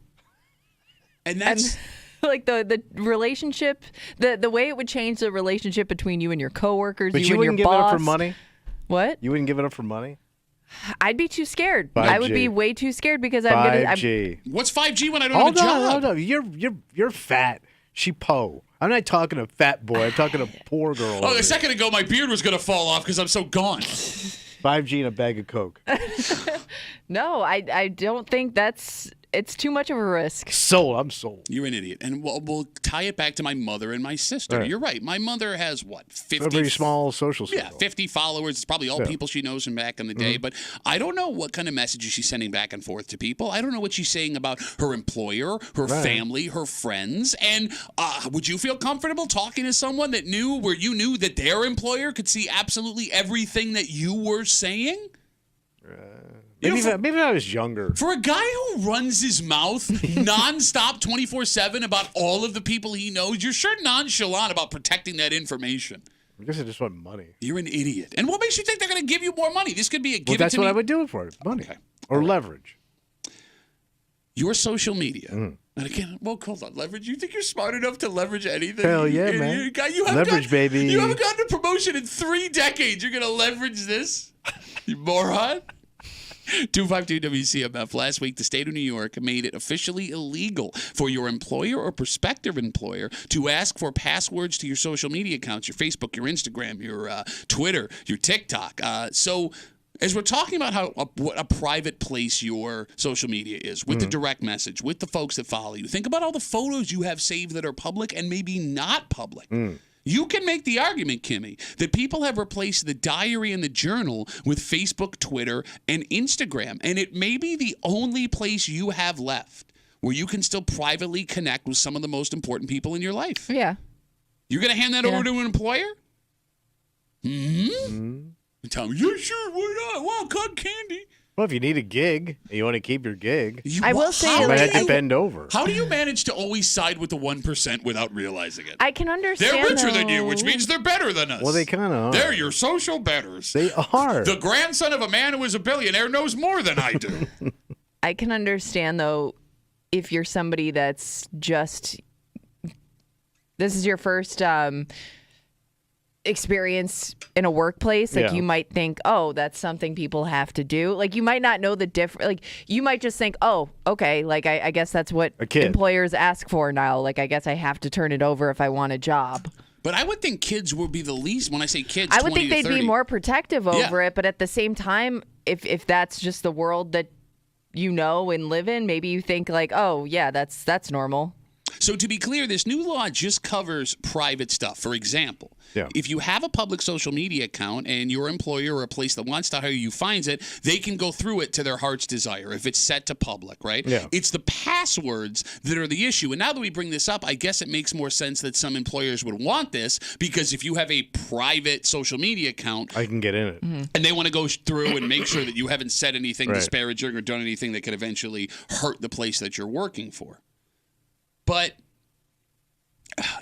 And that's like the relationship, the way it would change the relationship between you and your coworkers, but you you and your wouldn't give boss. it up for money? What? You wouldn't give it up for money? I'd be too scared. 5G. I would be way too scared because I'm gonna. 5G. what's 5G when I don't have a job? Hold on. You're fat. She po. I'm not talking to fat boy. I'm talking to poor girl. Oh, a second ago my beard was gonna fall off because I'm so gone. 5G and a bag of Coke. No, I don't think it's too much of a risk. I'm sold. You're an idiot. And we'll tie it back to my mother and my sister. Right. You're right. My mother has, what, 50? A very small social circle. Yeah, 50 followers. It's probably all people she knows from back in the day. But I don't know what kind of messages she's sending back and forth to people. I don't know what she's saying about her employer, her family, her friends. And would you feel comfortable talking to someone that where you knew that their employer could see absolutely everything that you were saying? Maybe if I was younger. For a guy who runs his mouth nonstop 24/7 about all of the people he knows, you're sure nonchalant about protecting that information. I guess I just want money. You're an idiot. And what makes you think they're going to give you more money? This could be a give it That's to what me. I would do it for. Money. Okay. Or leverage. Your social media. And again, well, hold on. Leverage? You think you're smart enough to leverage anything? Hell yeah, you, man. You haven't Leverage, baby. You haven't gotten a promotion in 3 decades. You're going to leverage this? You moron. 252 WCMF. Last week, the state of New York made it officially illegal for your employer or prospective employer to ask for passwords to your social media accounts, your Facebook, your Instagram, your Twitter, your TikTok. So as we're talking about what a private place your social media is, with the direct message, with the folks that follow you, think about all the photos you have saved that are public and maybe not public. You can make the argument, Kimmy, that people have replaced the diary and the journal with Facebook, Twitter, and Instagram. And it may be the only place you have left where you can still privately connect with some of the most important people in your life. Yeah. You're going to hand that over to an employer? Tell me, yeah, sure, why not? Wow, cotton candy. Well, if you need a gig and you want to keep your gig, I will say, you might have I- to bend over. How do you manage to always side with the 1% without realizing it? I can understand. They're richer than you, which means they're better than us. Well, they kind of are. They're your social betters. They are. The grandson of a man who is a billionaire knows more than I do. I can understand, though, if you're somebody that's just, this is your first experience in a workplace, like you might think, oh, that's something people have to do. Like you might not know the difference. Like you might just think, oh, okay, like I guess that's what employers ask for now. Like I guess I have to turn it over if I want a job. But I would think kids would be the least. When I say kids, I would think they'd 30. be more protective over it. But at the same time, if that's just the world that you know and live in, maybe you think like, oh yeah, that's normal. So to be clear, this new law just covers private stuff. For example, if you have a public social media account and your employer or a place that wants to hire you finds it, they can go through it to their heart's desire if it's set to public, right? Yeah. It's the passwords that are the issue. And now that we bring this up, I guess it makes more sense that some employers would want this because if you have a private social media account, I can get in it. and they want to go through and make sure that you haven't said anything disparaging or done anything that could eventually hurt the place that you're working for. But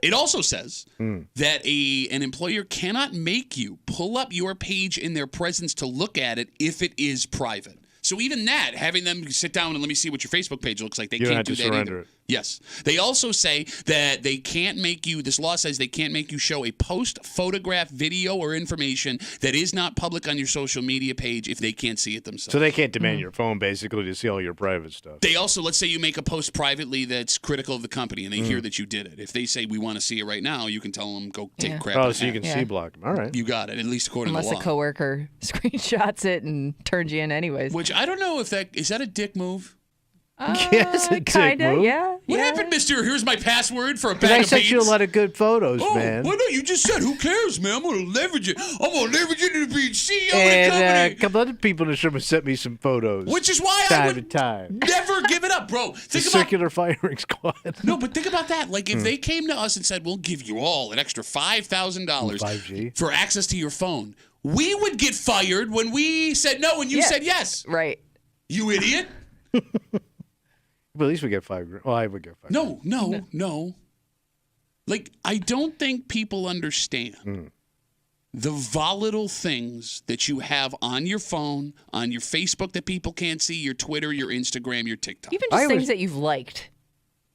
it also says that an employer cannot make you pull up your page in their presence to look at it if it is private. So even that, having them sit down and let me see what your Facebook page looks like, they can't do that either. It. Yes. They also say that they can't make you, this law says they can't make you show a post, photograph, video, or information that is not public on your social media page if they can't see it themselves. So they can't demand your phone basically to see all your private stuff. They also, let's say you make a post privately that's critical of the company and they hear that you did it. If they say we want to see it right now, you can tell them go take crap. Oh, so you can see block them. All right. You got it, at least according Unless to the law. a coworker screenshots it and turns you in anyways. Which I don't know if is that a dick move? Yes, a dick kinda, move. yeah. What happened, mister? Here's my password for a Because bag I of sent you a beans. lot of good photos, man. Well, no, you just said, who cares, man? I'm going to leverage it. I'm going to leverage it to be CEO of the And company. a couple other people in the show have sent me some photos. Which is why I time would to time. never give it up, bro. The Think about circular firing squad. No, but think about that. Like, if they came to us and said, we'll give you all an extra $5,000 5G. for access to your phone, we would get fired when we said no and you said yes. Right. You idiot. But at least we get $5,000. Well, I would get $5,000. No. Like, I don't think people understand the volatile things that you have on your phone, on your Facebook that people can't see, your Twitter, your Instagram, your TikTok. Even just things that you've liked.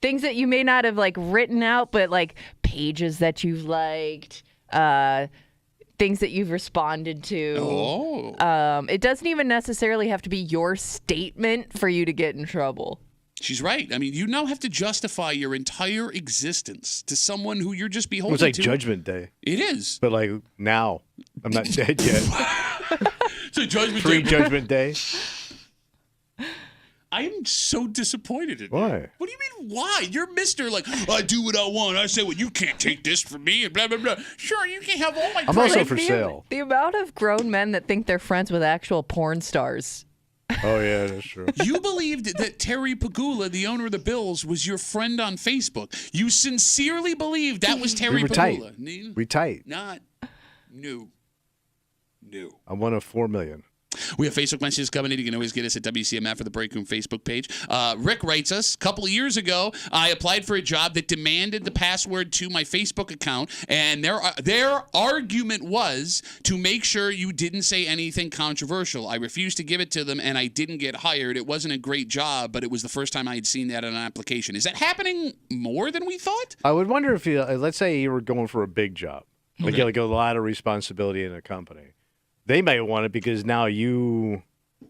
things that you may not have like written out, but like pages that you've liked, things that you've responded to. Oh. It doesn't even necessarily have to be your statement for you to get in trouble. She's right. I mean, you now have to justify your entire existence to someone who you're just beholden It's like to. Judgment Day. It is. But like now, I'm not dead yet. It's a Judgment Day. Pre-Judgment Day. I am so disappointed in you. Why? What do you mean, why? You're Mr. like, I do what I want. I say, well, you can't take this from me, and blah, blah, blah. Sure, you can have all my I'm credit. also for sale. The amount of grown men that think they're friends with actual porn stars. Oh, yeah, that's true. You believed that Terry Pagula, the owner of the Bills, was your friend on Facebook. You sincerely believed that was Terry We were Pagula. tight. We tight. Not. No. I'm one of 4 million. We have Facebook messages coming in. You can always get us at WCMF or the Break Room Facebook page. Rick writes us, a couple of years ago, I applied for a job that demanded the password to my Facebook account, and their argument was to make sure you didn't say anything controversial. I refused to give it to them, and I didn't get hired. It wasn't a great job, but it was the first time I had seen that on an application. Is that happening more than we thought? I would wonder if you, let's say you were going for a big job, like you like a lot of responsibility in a company. They may want it because now we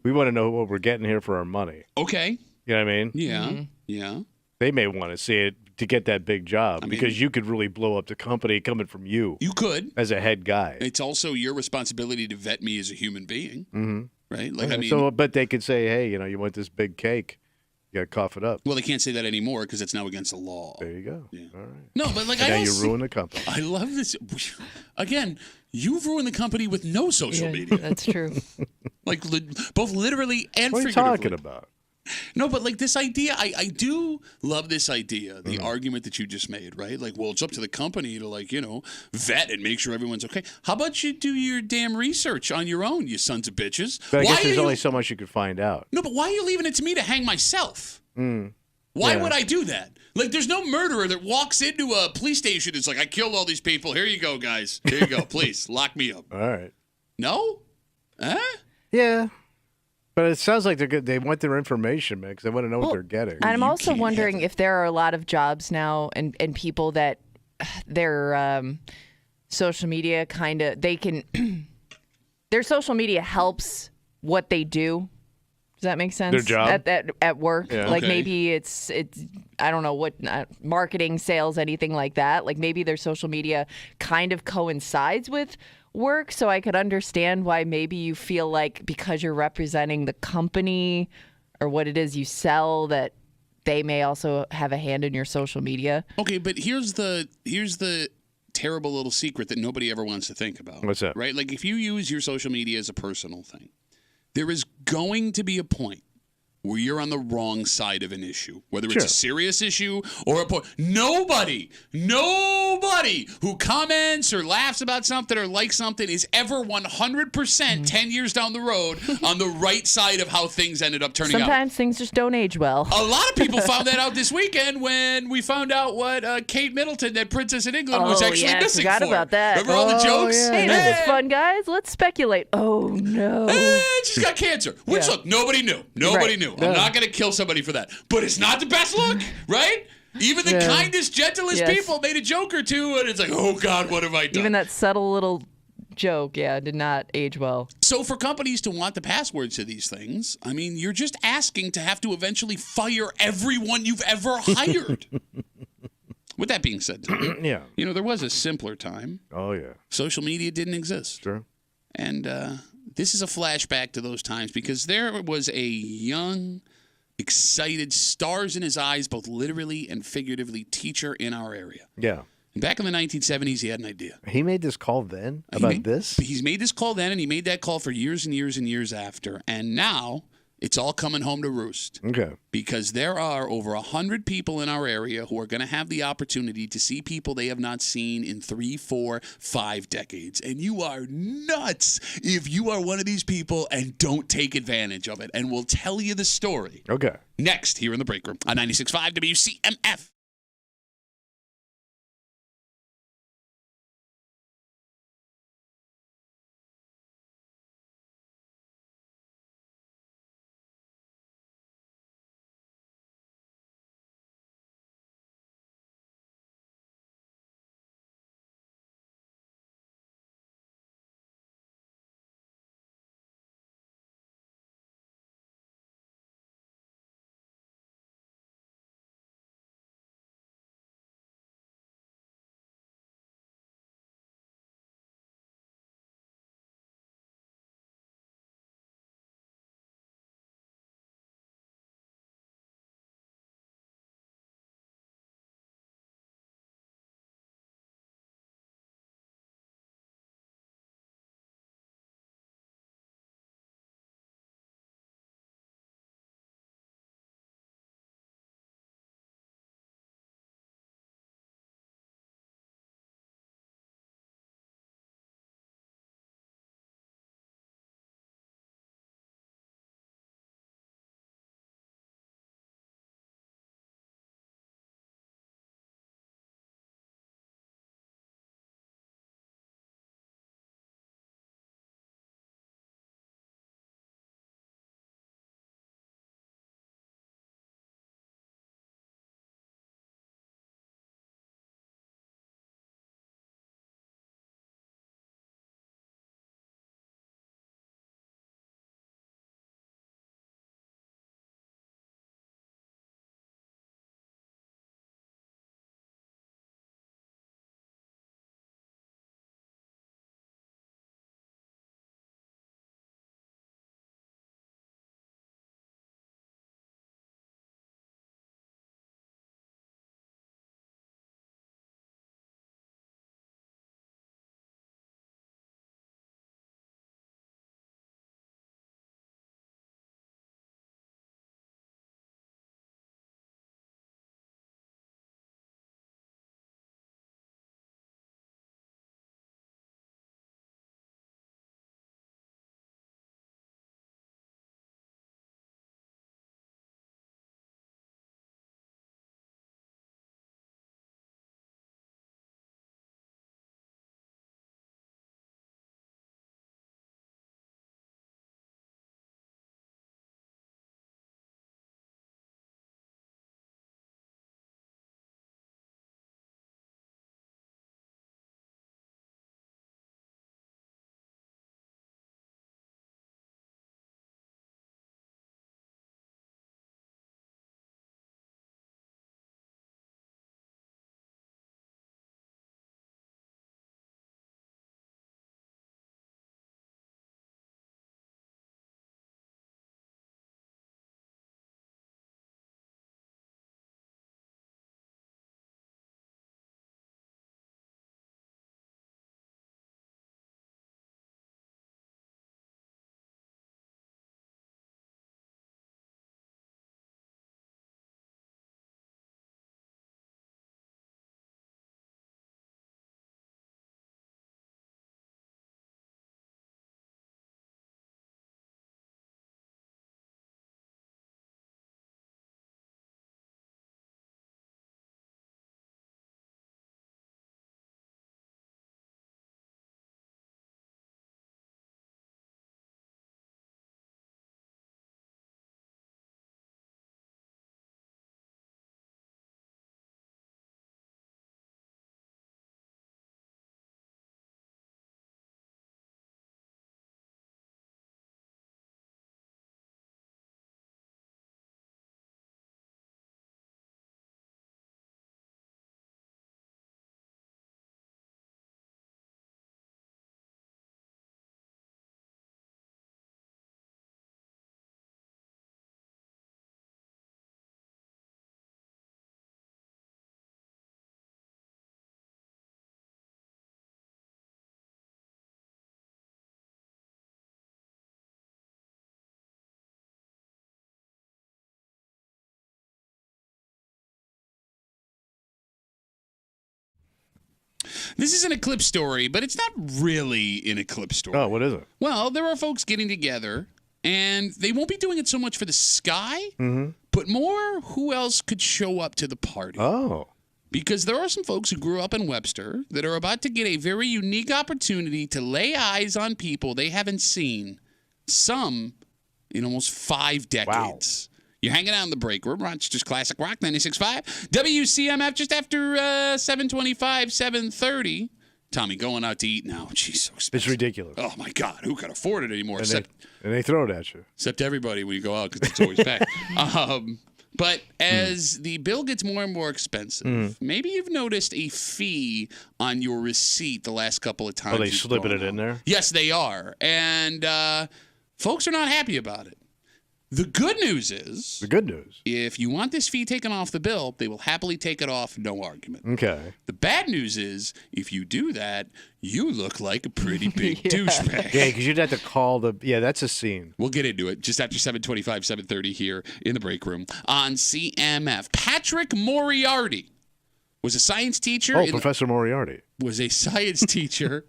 want to know what we're getting here for our money. Okay. You know what I mean? Yeah. Mm-hmm. Yeah. They may want to see it to get that big job because you could really blow up the company coming from you. You could. As a head guy. It's also your responsibility to vet me as a human being. Mm-hmm. Right? Like, I mean. So, but they could say, hey, you want this big cake. You got to cough it up. Well, they can't say that anymore because it's now against the law. There you go. Yeah. All right. No, but like And I now don't you ruin the company. I love this. Again, you've ruined the company with no social media. That's true. Like both literally and What are you figuratively. talking about? No, but like this idea, I do love this idea, the argument that you just made, right? Like, well, it's up to the company to vet and make sure everyone's okay. How about you do your damn research on your own, you sons of bitches? But I guess Why there's are only you... so much you could find out. No, but why are you leaving it to me to hang myself? Why would I do that? Like, there's no murderer that walks into a police station and is like, I killed all these people. Here you go, guys. Here you go. Please, lock me up. All right. No? Huh? Yeah. But it sounds like they're good. They want their information, man, because they want to know what they're getting. And I'm You also can't wondering have if there are a lot of jobs now and people that their social media kind of, they can, their social media helps what they do. Does that make sense? Their job? At work. Yeah. Like Okay. maybe it's I don't know what, marketing, sales, anything like that. Like maybe their social media kind of coincides with work. So I could understand why maybe you feel like because you're representing the company or what it is you sell that they may also have a hand in your social media. Okay, but here's the terrible little secret that nobody ever wants to think about. What's that? Right? Like if you use your social media as a personal thing, there is going to be a point where you're on the wrong side of an issue, whether it's Sure. a serious issue or a point. Nobody who comments or laughs about something or likes something is ever 100% 10 years down the road on the right side of how things ended up turning out. Sometimes things just don't age well. A lot of people found that out this weekend when we found out what Kate Middleton, that Princess in England, was actually missing forgot for. about that. Remember all the jokes? yeah. Hey, this is fun, guys. Let's speculate. Oh, no. She's got cancer. Which, Yeah. look, nobody knew. Nobody Right. knew. I'm not going to kill somebody for that. But it's not the best look, right? Even the kindest, gentlest Yes. people made a joke or two, and it's like, oh, God, what have I done? Even that subtle little joke, did not age well. So for companies to want the passwords to these things, I mean, you're just asking to have to eventually fire everyone you've ever hired. With that being said, Tom, Yeah. there was a simpler time. Oh, yeah. Social media didn't exist. Sure. And this is a flashback to those times because there was a young, excited, stars in his eyes, both literally and figuratively, teacher in our area. Yeah. And back in the 1970s, he had an idea. He made this call then about this? He's made this call then, and he made that call for years and years and years after. And now it's all coming home to roost. Okay. Because there are over 100 people in our area who are going to have the opportunity to see people they have not seen in 3, 4, 5 decades. And you are nuts if you are one of these people and don't take advantage of it. And we'll tell you the story Okay. next here in the break room on 96.5 WCMF. This is an Eclipse story, but it's not really an Eclipse story. Oh, what is it? Well, there are folks getting together, and they won't be doing it so much for the sky, but more who else could show up to the party. Oh. Because there are some folks who grew up in Webster that are about to get a very unique opportunity to lay eyes on people they haven't seen, some in almost 5 decades. Wow. You're hanging out in the break room, Rochester's Classic Rock 96.5. WCMF just after 7:25, 7:30. Tommy, going out to eat now. Jeez, so expensive. It's ridiculous. Oh, my God. Who can afford it anymore? And they throw it at you. Except everybody when you go out because it's always packed. But as the bill gets more and more expensive, maybe you've noticed a fee on your receipt the last couple of times. Oh, they slipping it in there? Yes, they are. And folks are not happy about it. The good news is... The good news? If you want this fee taken off the bill, they will happily take it off, no argument. Okay. The bad news is, if you do that, you look like a pretty big douchebag. Yeah, because you'd have to call the... Yeah, that's a scene. We'll get into it just after 7:25, 7:30 here in the break room on CMF. Patrick Moriarty was a science teacher. Oh, Professor Moriarty. Was a science teacher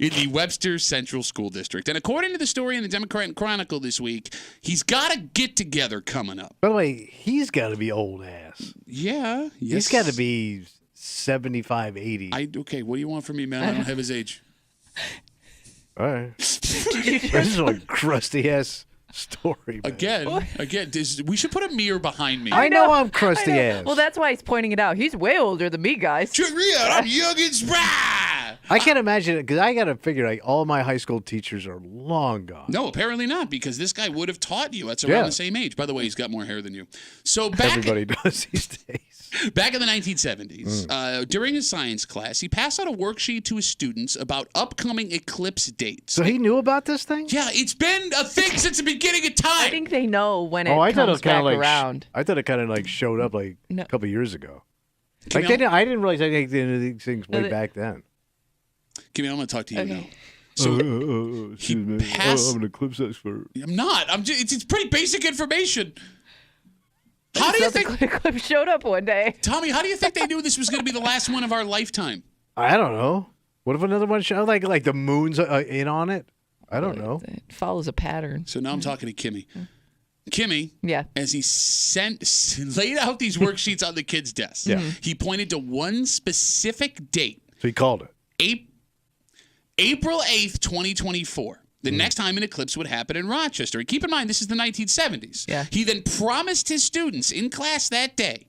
in the Webster Central School District. And according to the story in the Democrat Chronicle this week, he's got a get-together coming up. By the way, he's got to be old ass. Yeah. Yes. He's got to be 75, 80. Okay, what do you want from me, man? I don't have his age. All right. This is like crusty-ass story, man. Again, we should put a mirror behind me. I know I'm crusty ass. Well, that's why he's pointing it out. He's way older than me, guys. Check me out. I'm young and spry. I can't imagine it because I got to figure like all my high school teachers are long gone. No, apparently not, because this guy would have taught you. That's around the same age. By the way, he's got more hair than you. So Everybody does these days. Back in the 1970s, during his science class, he passed out a worksheet to his students about upcoming eclipse dates. So he knew about this thing? Yeah, it's been a thing since the beginning of time. I think they know when it comes back around. I thought it kind of like showed up like a couple of years ago. I didn't realize they did these things way back then. Kimmy, I'm going to talk to you now. So excuse me. I'm an eclipse expert. I'm not. It's pretty basic information. How do you think Eclipse showed up one day? Tommy, how do you think they knew this was going to be the last one of our lifetime? I don't know. What if another one showed like the moon's in on it? I don't know. It follows a pattern. So now I'm talking to Kimmy. Kimmy, yeah, as he laid out these worksheets on the kid's desk, he pointed to one specific date. So he called it. April 8th, 2024. The next time an eclipse would happen in Rochester. And keep in mind, this is the 1970s. Yeah. He then promised his students in class that day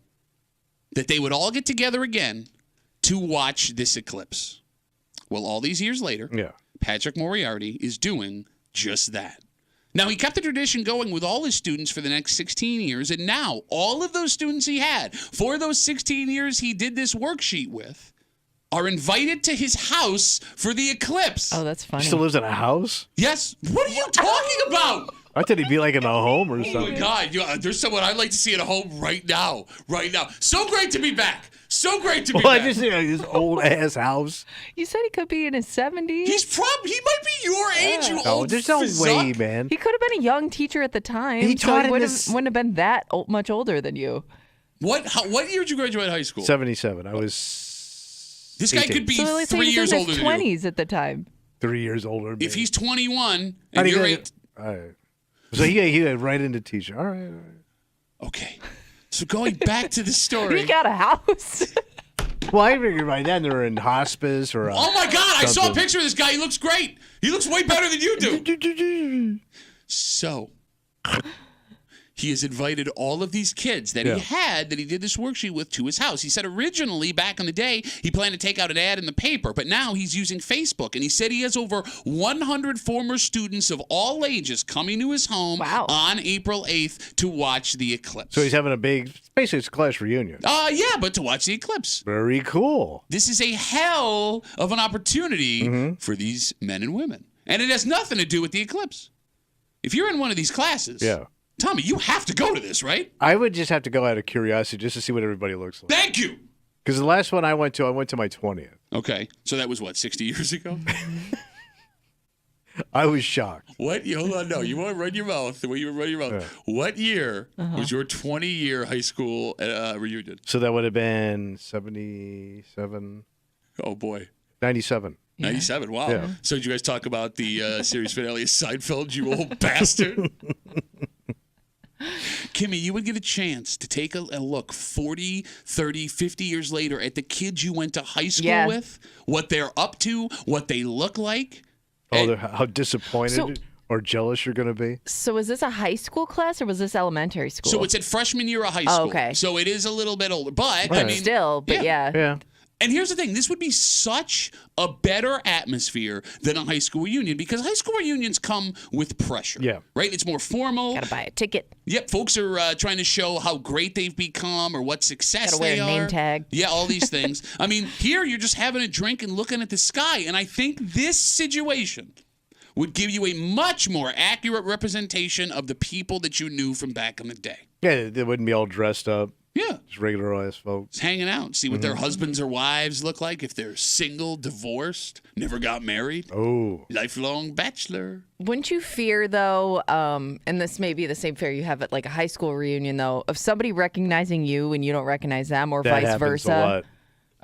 that they would all get together again to watch this eclipse. Well, all these years later, Patrick Moriarty is doing just that. Now, he kept the tradition going with all his students for the next 16 years, and now all of those students he had for those 16 years he did this worksheet with are invited to his house for the eclipse. Oh, that's funny. He still lives in a house? Yes. What are you talking about? I thought he'd be like in a home or something. Oh, my God. There's someone I'd like to see at home right now. Right now. So great to be back. So great to be back. I just his old-ass house. You said he could be in his 70s? He might be your age, you old there's no way, man. He could have been a young teacher at the time. He taught wouldn't have been that much older than you. What year did you graduate high school? 77. I was... This guy 18. could be so 3 years older than you. He was in his 20s at the time. 3 years older. If he's 21 and you're 8. All right. So he went right into teaching. All right. Okay. So going back to the story. He got a house. Well, I figured by then they were in hospice or. Oh my God! I saw a picture of this guy. He looks great. He looks way better than you do. So he has invited all of these kids that he did this worksheet with to his house. He said originally, back in the day, he planned to take out an ad in the paper, but now he's using Facebook. And he said he has over 100 former students of all ages coming to his home on April 8th to watch the eclipse. So he's having basically it's a class reunion. Yeah, but to watch the eclipse. Very cool. This is a hell of an opportunity for these men and women. And it has nothing to do with the eclipse. If you're in one of these classes, Tommy, you have to go to this, right? I would just have to go out of curiosity just to see what everybody looks like. Thank you. Because the last one I went to my 20th. Okay. So that was, 60 years ago? I was shocked. What? Hold on. No, you want to run your mouth the way you run your mouth. Yeah. What year was your 20-year high school reunion? So that would have been 77. Oh, boy. 97. 97. Wow. Yeah. So did you guys talk about the series finale of Seinfeld, you old bastard? Kimmy, you would get a chance to take a look 40, 30, 50 years later at the kids you went to high school with, what they're up to, what they look like. Oh, how disappointed or jealous you're going to be. So is this a high school class or was this elementary school? So it's at freshman year of high school. Oh, okay. So it is a little bit older. But, Right. I mean. Still, but Yeah. And here's the thing. This would be such a better atmosphere than a high school reunion because high school reunions come with pressure. Yeah. Right? It's more formal. Gotta buy a ticket. Yep. Folks are trying to show how great they've become or what success Gotta wear they a are. name tag. Yeah, all these things. I mean, here you're just having a drink and looking at the sky. And I think this situation would give you a much more accurate representation of the people that you knew from back in the day. Yeah, they wouldn't be all dressed up. Yeah. Just regular ass folks. Just hanging out, see what their husbands or wives look like, if they're single, divorced, never got married, Oh. lifelong bachelor. Wouldn't you fear, though, and this may be the same fear you have at like a high school reunion, though, of somebody recognizing you and you don't recognize them or That vice happens versa?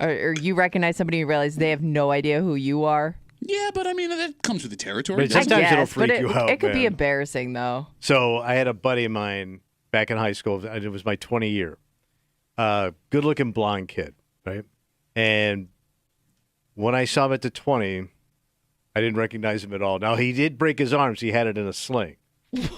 a lot. Or you recognize somebody and you realize they have no idea who you are? Yeah, but I mean, that comes with the territory. But sometimes I it'll guess, freak but you out, it could be man. embarrassing, though. So I had a buddy of mine back in high school. It was my 20 year. Good-looking blonde kid, right? And when I saw him at the 20, I didn't recognize him at all. Now, he did break his arms. He had it in a sling.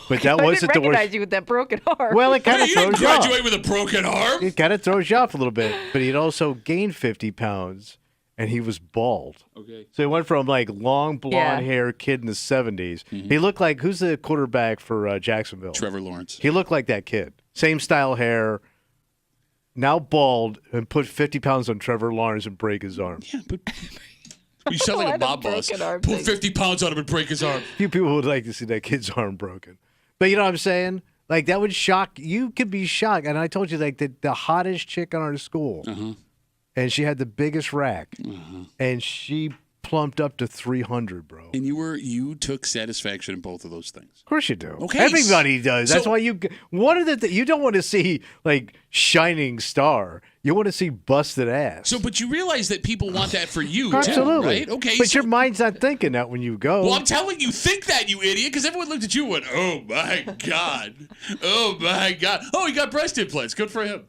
But that I wasn't the didn't recognize worst. you with that broken arm. Well, it kind Hey, of you didn't throws you off. graduate with a broken arm. It kind of throws you off a little bit. But he'd also gained 50 pounds, and he was bald. Okay. So he went from like long blonde hair kid in the 70s. He looked like, who's the quarterback for Jacksonville? Trevor Lawrence. He looked like that kid. Same style hair. Now bald and put 50 pounds on Trevor Lawrence and break his arm. Yeah, but you sound like Why a the mob boss. broken arm Put thing? 50 pounds on him and break his arm. Few people would like to see that kid's arm broken. But you know what I'm saying? Like, that would shock. You could be shocked. And I told you, like, the hottest chick in our school. And she had the biggest rack. And she plumped up to 300, bro. And you took satisfaction in both of those things. Of course you do. Okay, Everybody does. That's so- why you. One of the you don't want to see like shining star. You want to see busted ass. So, but you realize that people want that for you, Absolutely. too, right? Okay. But so, your mind's not thinking that when you go. well, I'm telling you, think that, you idiot, because everyone looked at you and went, oh, my God. Oh, my God. Oh, he got breast implants. Good for him.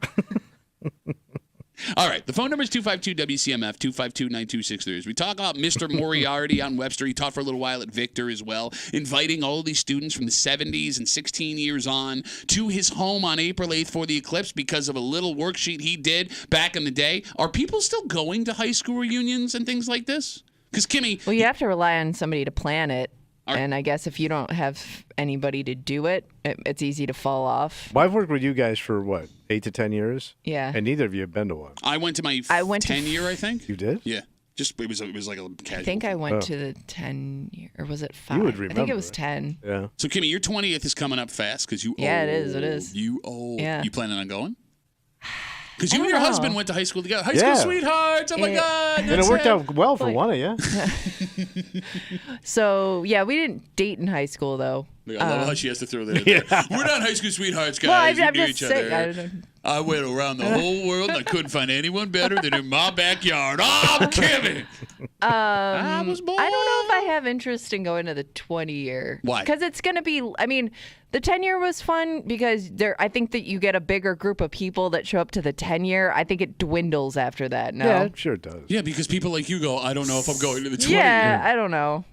All right. The phone number is 252-WCMF, 252-9263. As we talk about Mr. Moriarty on Webster, he taught for a little while at Victor as well, inviting all of these students from the 70s and 16 years on to his home on April 8th for the Eclipse because of a little worksheet he did back in the day. Are people still going to high school reunions and things like this? Because, Kimmy... Well, you have to rely on somebody to plan it. And I guess if you don't have anybody to do it, it's easy to fall off. Well, I've worked with you guys for what, 8 to 10 years? Yeah. And neither of you have been to one. I went to my 10-year, I think. You did? Yeah. Just it was like a casual. I think I went to the 10-year, or was it 5? You would I think remember. it was 10. Yeah. So, Kimmy, your 20th is coming up fast because you Yeah, old. it is, it is. You old. Yeah. You planning on going? Because you I and your don't husband know. went to high school together. High Yeah. school sweethearts. Oh, my Yeah. God. And it that's worked it. out well for Like- one of you. So, yeah, we didn't date in high school, though. I love how she has to throw that in there. We're not high school sweethearts, guys. Well, I'm we knew just each saying. I other. don't know. I went around the whole world and I couldn't find anyone better than in my backyard. Oh, I'm Kimmy. I was born. I don't know if I have interest in going to the 20-year. Why? Because it's going to be, I mean, the 10-year was fun because I think that you get a bigger group of people that show up to the 10-year. I think it dwindles after that. No. Yeah, sure it does. Yeah, because people like you go, I don't know if I'm going to the 20th. Yeah, I don't know.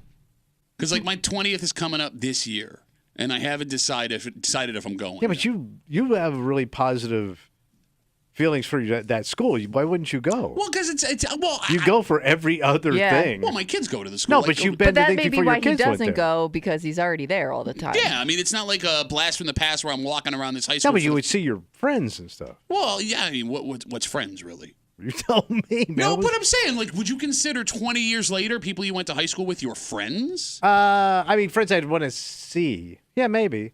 Because like my 20th is coming up this year, and I haven't decided if I'm going. Yeah, but you have really positive feelings for that school. Why wouldn't you go? Well, because You go for every other Yeah. thing. Well, my kids go to the school. No, but you've been But to that things may be before why your he kids went doesn't there. go because he's already there all the time. Yeah, I mean, it's not like a blast from the past where I'm walking around this high No, school. but you would see your friends and stuff. Well, yeah, I mean, what's friends really? You tell me, man. No, but I'm saying, like, would you consider 20 years later people you went to high school with your friends? I mean, friends I'd want to see. Yeah, maybe.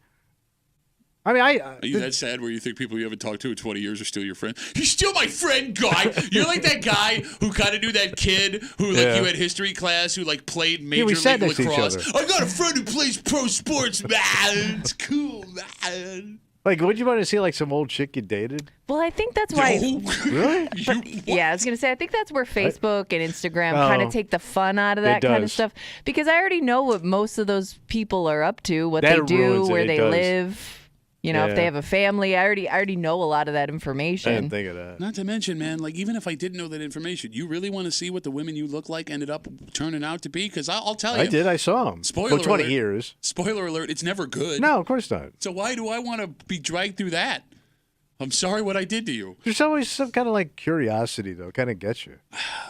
I mean, Are you that sad where you think people you haven't talked to in 20 years are still your friend? He's still my friend, guy. You're like that guy who kind of knew that kid who, like, Yeah. you had history class who, like, played Major we sat League next to each Lacrosse. other. I got a friend who plays pro sports, man. It's cool, man. Like, would you want to see like some old chick you dated? Well, I think that's why. Really? Yeah, I was gonna say I think that's where Facebook and Instagram kind of take the fun out of that kind of stuff, because I already know what most of those people are up to, what they do, where they live. You know, if they have a family, I already know a lot of that information. I didn't think of that. Not to mention, man, like even if I didn't know that information, you really want to see what the women you look like ended up turning out to be? Because I'll tell you. I did. I saw them. Spoiler 20 alert. years. Spoiler alert, it's never good. No, of course not. So why do I want to be dragged through that? I'm sorry what I did to you. There's always some kind of like curiosity, though. Kind of gets you.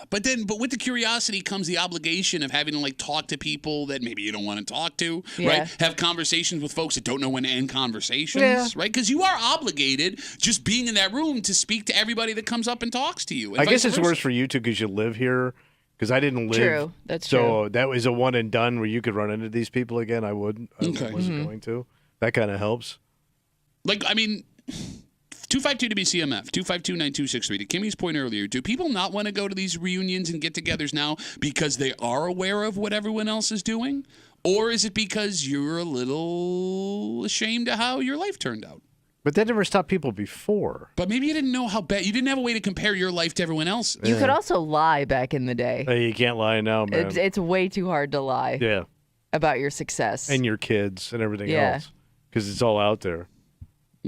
But with the curiosity comes the obligation of having to like talk to people that maybe you don't want to talk to, right? Have conversations with folks that don't know when to end conversations, right? Because you are obligated, just being in that room, to speak to everybody that comes up and talks to you. I guess it's worse for you too because you live here. Because I didn't live. True, that's true. So that was a one and done where you could run into these people again. I wouldn't. I wasn't going to. That kind of helps. Like, I mean. 252 WCMF, 252-9263. To Kimmy's point earlier, do people not want to go to these reunions and get-togethers now because they are aware of what everyone else is doing? Or is it because you're a little ashamed of how your life turned out? But that never stopped people before. But maybe you didn't know how bad. You didn't have a way to compare your life to everyone else's. You could also lie back in the day. You can't lie now, man. It's way too hard to lie about your success. And your kids and everything else. Because it's all out there.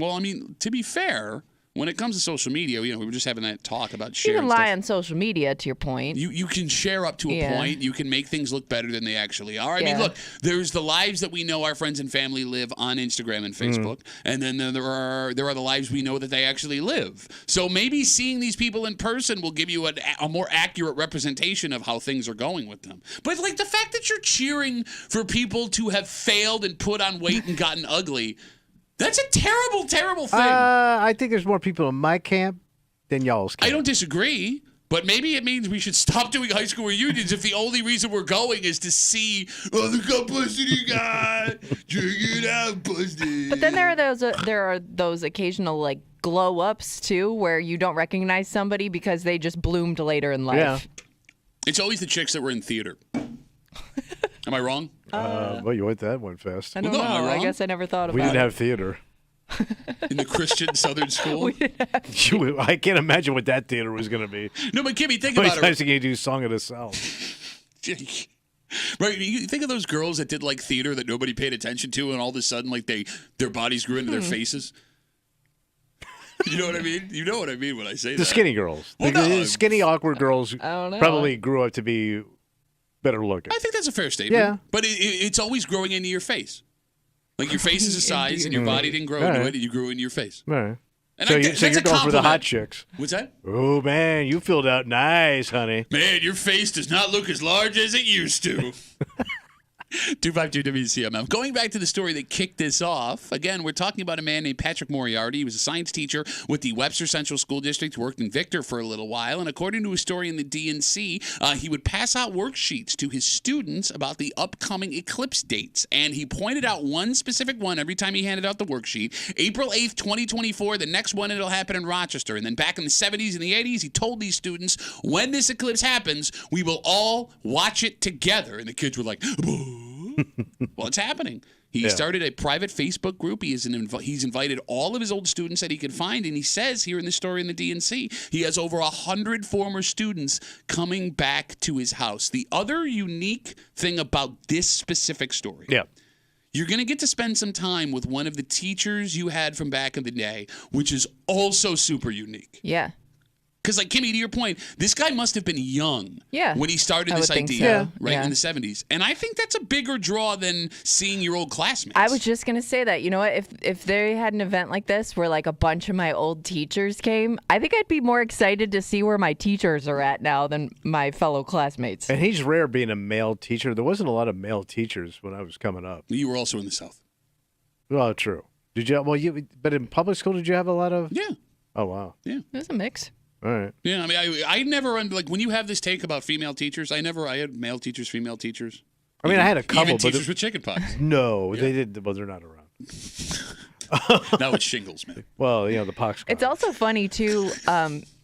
Well, I mean, to be fair, when it comes to social media, you know, we were just having that talk about sharing. You can lie on social media, to your point. You can share up to a point. You can make things look better than they actually are. I mean, look, there's the lives that we know our friends and family live on Instagram and Facebook, and then there are the lives we know that they actually live. So maybe seeing these people in person will give you a more accurate representation of how things are going with them. But like the fact that you're cheering for people to have failed and put on weight and gotten ugly. That's a terrible, terrible thing. I think there's more people in my camp than y'all's camp. I don't disagree, but maybe it means we should stop doing high school reunions if the only reason we're going is to see, look how busted you got. Check it out, busted. But then there are those occasional like glow ups too, where you don't recognize somebody because they just bloomed later in life. Yeah. It's always the chicks that were in theater. Am I wrong? Well, you went that one fast. I don't know. I guess I never thought about it. We didn't have theater. In the Christian Southern School? I can't imagine what that theater was going to be. No, but Kimmy, think about it. Nice to do Song of the South. Right, you think of those girls that did like theater that nobody paid attention to, and all of a sudden, like their bodies grew into their faces. You know what I mean? You know what I mean when I say that. The skinny girls. Well, the skinny, awkward girls I don't know. probably grew up to be better looking. I think that's a fair statement. Yeah. But it's always growing into your face. Like your face is a size and your body didn't grow into it, and you grew into your face. All right. And So that's you're a going for the compliment. hot chicks. What's that? Oh, man, you filled out nice, honey. Man, your face does not look as large as it used to. 252 WCMF. Going back to the story that kicked this off, again, we're talking about a man named Patrick Moriarty. He was a science teacher with the Webster Central School District, worked in Victor for a little while, and according to a story in the DNC, he would pass out worksheets to his students about the upcoming eclipse dates, and he pointed out one specific one every time he handed out the worksheet. April 8th, 2024, the next one, it'll happen in Rochester. And then back in the 70s and the 80s, he told these students, when this eclipse happens, we will all watch it together. And the kids were like, well, it's happening. He started a private Facebook group. He's invited all of his old students that he could find, and he says here in the story in the DNC, he has over 100 former students coming back to his house. The other unique thing about this specific story, you're going to get to spend some time with one of the teachers you had from back in the day, which is also super unique. Yeah. Because, like, Kimmy, to your point, this guy must have been young when he started this idea, right, in the 70s. And I think that's a bigger draw than seeing your old classmates. I was just going to say that. You know what? If they had an event like this where, like, a bunch of my old teachers came, I think I'd be more excited to see where my teachers are at now than my fellow classmates. And he's rare being a male teacher. There wasn't a lot of male teachers when I was coming up. You were also in the South. Well, true. Did you? Well, but in public school, did you have a lot of? Yeah. Oh, wow. Yeah. It was a mix. All right. Yeah, I mean, I never, like, when you have this take about female teachers, I had male teachers, female teachers. I mean, I had a couple. Even teachers with chicken pox. No, they did. Well, they're not around. Now it's shingles, man. Well, the pox. It's also funny, too,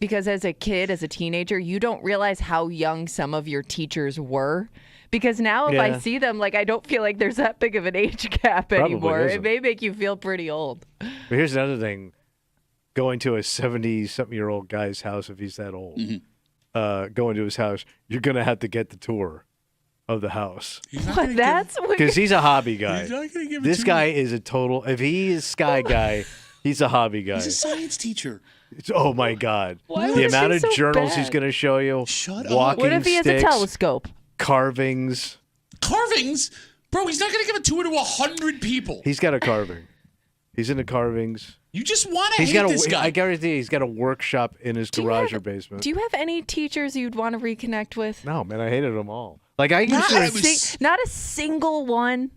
because as a kid, as a teenager, you don't realize how young some of your teachers were. Because now if I see them, like I don't feel like there's that big of an age gap anymore. Isn't. It may make you feel pretty old. But here's another thing. Going to a 70-something-year-old guy's house, if he's that old, going to his house, you're going to have to get the tour of the house. What? That's weird. Because he's a hobby guy. He's not gonna give it This to guy you. is a total, if he is Sky Guy, he's a hobby guy. He's a science teacher. Oh, my God. Why would the it amount be of so journals he's bad? going to show you. Shut up. Walking What if he has a sticks, telescope? carvings. Carvings? Bro, he's not going to give a tour to 100 people. He's got a carving. He's into carvings. You just want to He's hate got this guy. I guarantee he's got a workshop in his garage or basement. Do you have any teachers you'd want to reconnect with? No, man, I hated them all. Like I used Not, to. not a single one.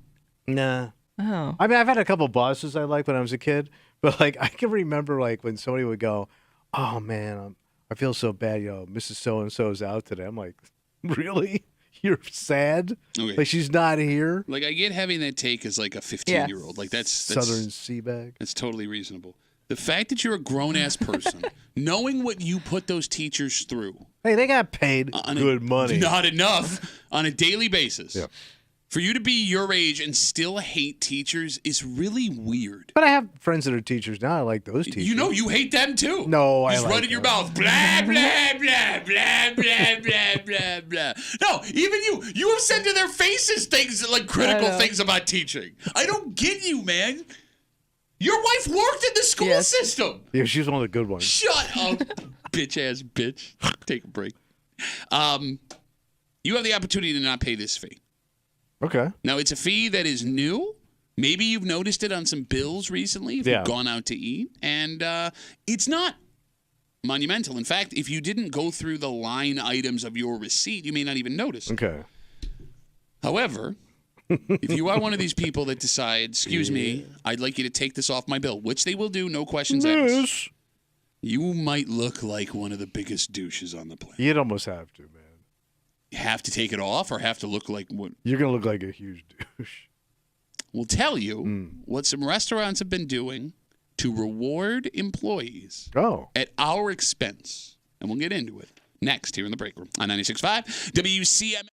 Nah. Oh. I mean, I've had a couple bosses I liked when I was a kid, but like I can remember like when somebody would go, "Oh man, I feel so bad, Mrs. So and So's out today." I'm like, really? You're sad? Okay. Like she's not here? Like I get having that take as like a 15-year-old. Like that's Southern Seabag. That's totally reasonable. The fact that you're a grown-ass person, knowing what you put those teachers through. Hey, they got paid good money. Not enough on a daily basis. Yeah. For you to be your age and still hate teachers is really weird. But I have friends that are teachers now. I like those teachers. You know you hate them too. No, I just like running your them. mouth. Blah, blah, blah, blah, blah, blah, blah, blah. No, even you. You have said to their faces things like critical things about teaching. I don't get you, man. Your wife worked in the school system. Yeah, she's one of the good ones. Shut up, bitch-ass bitch. Take a break. You have the opportunity to not pay this fee. Okay. Now, it's a fee that is new. Maybe you've noticed it on some bills recently if you've gone out to eat. And it's not monumental. In fact, if you didn't go through the line items of your receipt, you may not even notice. Okay. However, if you are one of these people that decide, excuse me, I'd like you to take this off my bill, which they will do, no questions asked, you might look like one of the biggest douches on the planet. You'd almost have to, man. You have to take it off or have to look like what? You're going to look like a huge douche. We'll tell you what some restaurants have been doing to reward employees at our expense. And we'll get into it next here in the break room on 96.5 WCMF.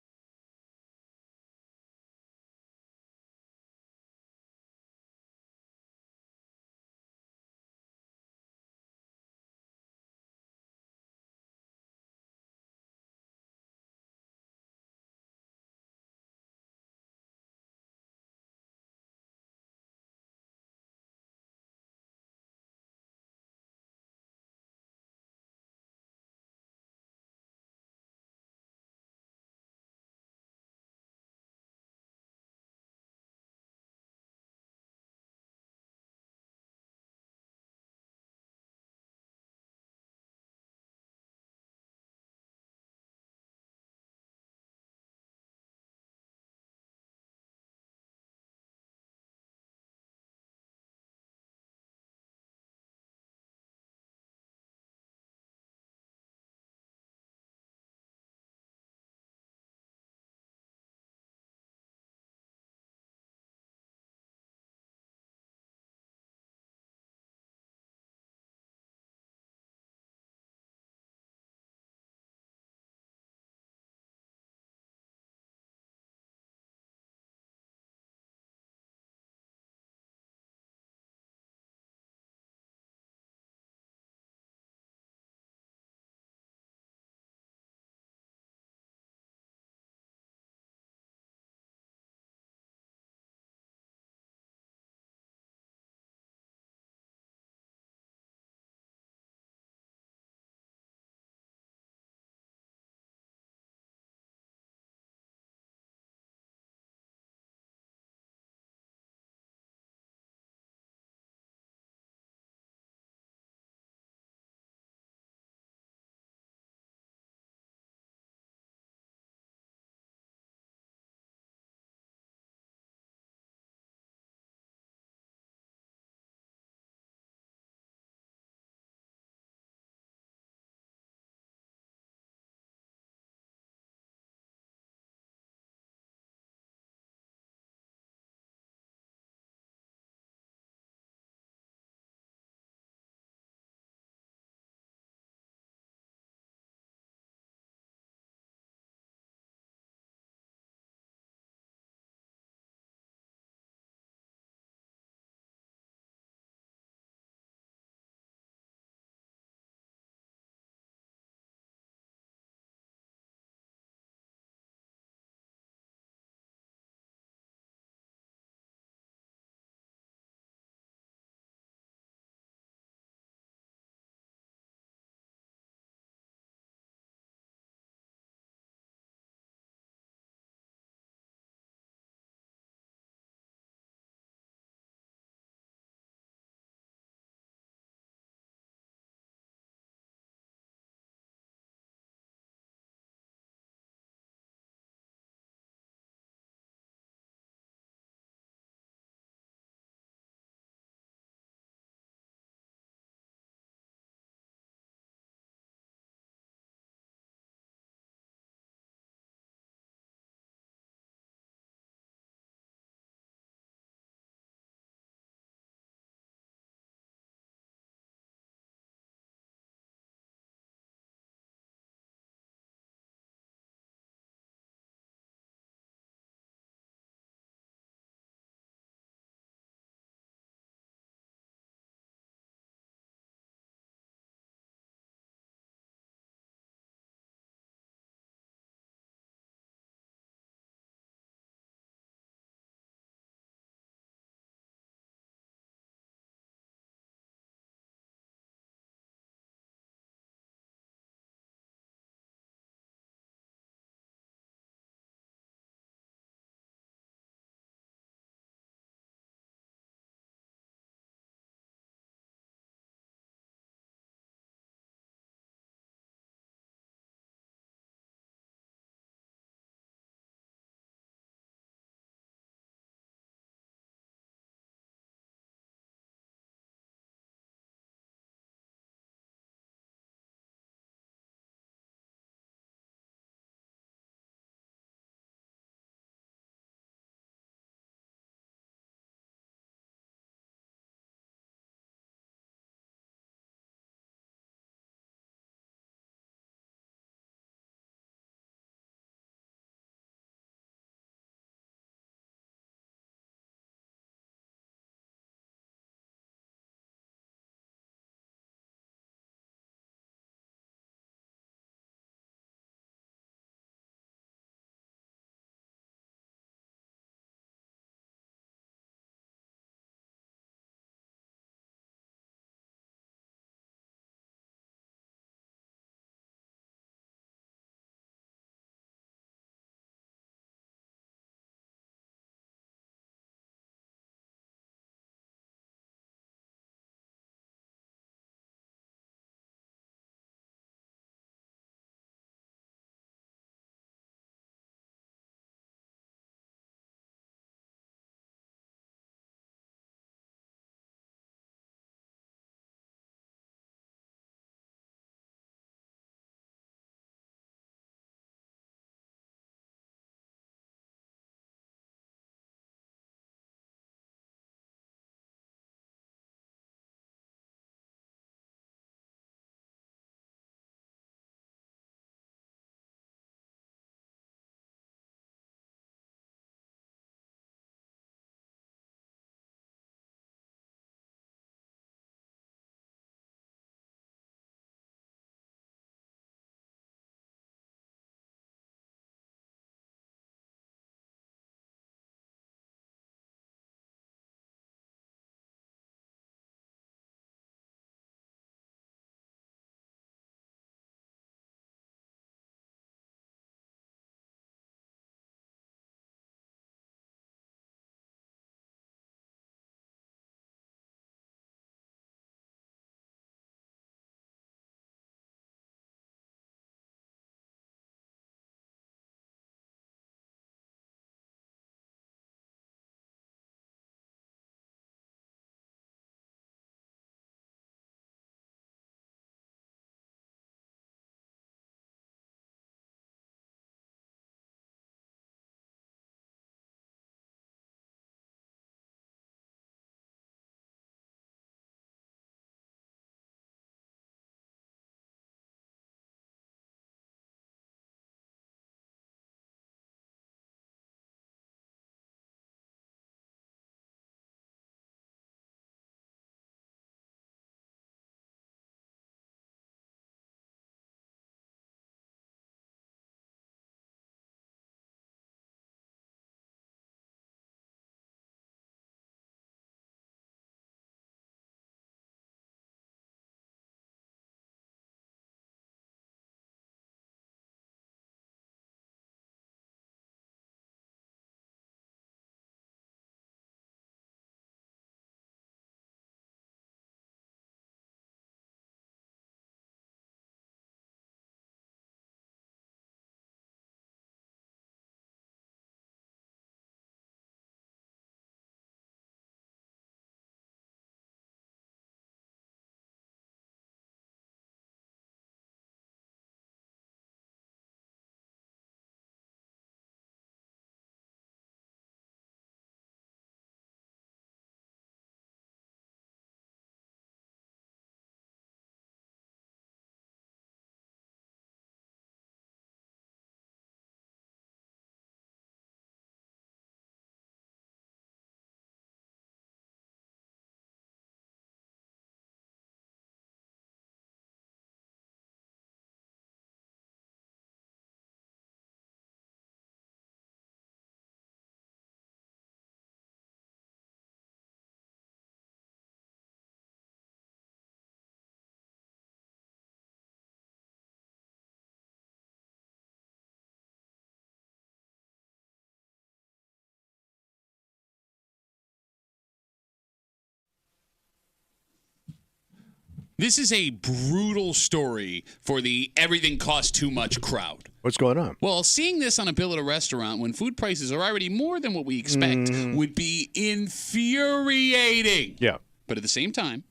This is a brutal story for the everything costs too much crowd. What's going on? Well, seeing this on a bill at a restaurant when food prices are already more than what we expect would be infuriating. Yeah. But at the same time,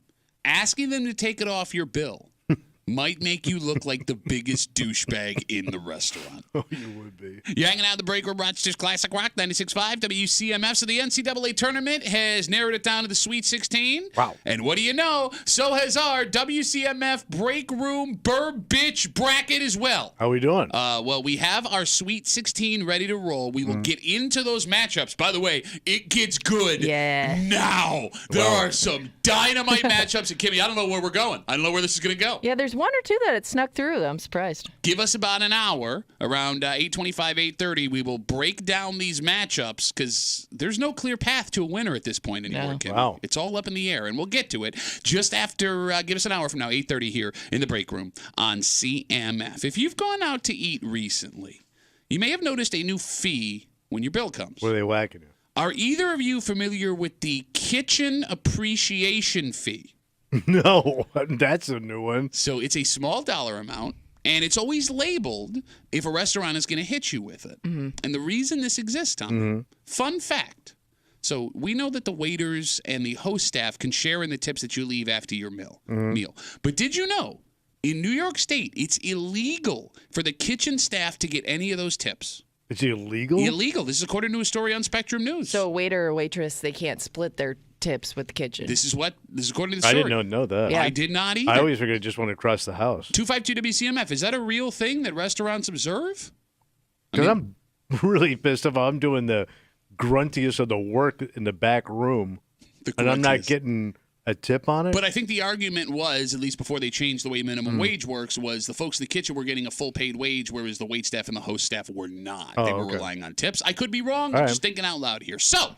asking them to take it off your bill might make you look like the biggest douchebag in the restaurant. Oh, you would be. You're hanging out in the break room, Rochester's Classic Rock, 96.5 WCMF. So the NCAA tournament has narrowed it down to the Sweet 16. Wow. And what do you know? So has our WCMF break room bitch bracket as well. How are we doing? Well, we have our Sweet 16 ready to roll. We will get into those matchups. By the way, it gets good now. There are some dynamite matchups. And Kimmy, I don't know where we're going. I don't know where this is going to go. Yeah, there's one or two that it snuck through. I'm surprised. Give us about an hour. Around 8:25, 8:30, we will break down these matchups because there's no clear path to a winner at this point anymore, No. Kimmy. Wow. It's all up in the air, and we'll get to it just after, give us an hour from now, 8:30 here in the break room on CMF. If you've gone out to eat recently, you may have noticed a new fee when your bill comes. What are they whacking you? Are either of you familiar with the kitchen appreciation fee? No, that's a new one. So it's a small dollar amount, and it's always labeled if a restaurant is going to hit you with it. And the reason this exists, Tom, fun fact. So we know that the waiters and the host staff can share in the tips that you leave after your meal. But did you know, in New York State, it's illegal for the kitchen staff to get any of those tips? It's illegal? Illegal. This is according to a story on Spectrum News. So a waiter or waitress, they can't split their tips with the kitchen. This is according to the I story. didn't know that. Yeah. I did not either. I always figured it just went across the house. 252 WCMF. Is that a real thing that restaurants observe? Because I'm really pissed off. I'm doing the gruntiest of the work in the back room, and I'm not getting a tip on it. But I think the argument was, at least before they changed the way minimum wage works, was the folks in the kitchen were getting a full paid wage, whereas the wait staff and the host staff were not. They were relying on tips. I could be wrong. I'm just thinking out loud here. So,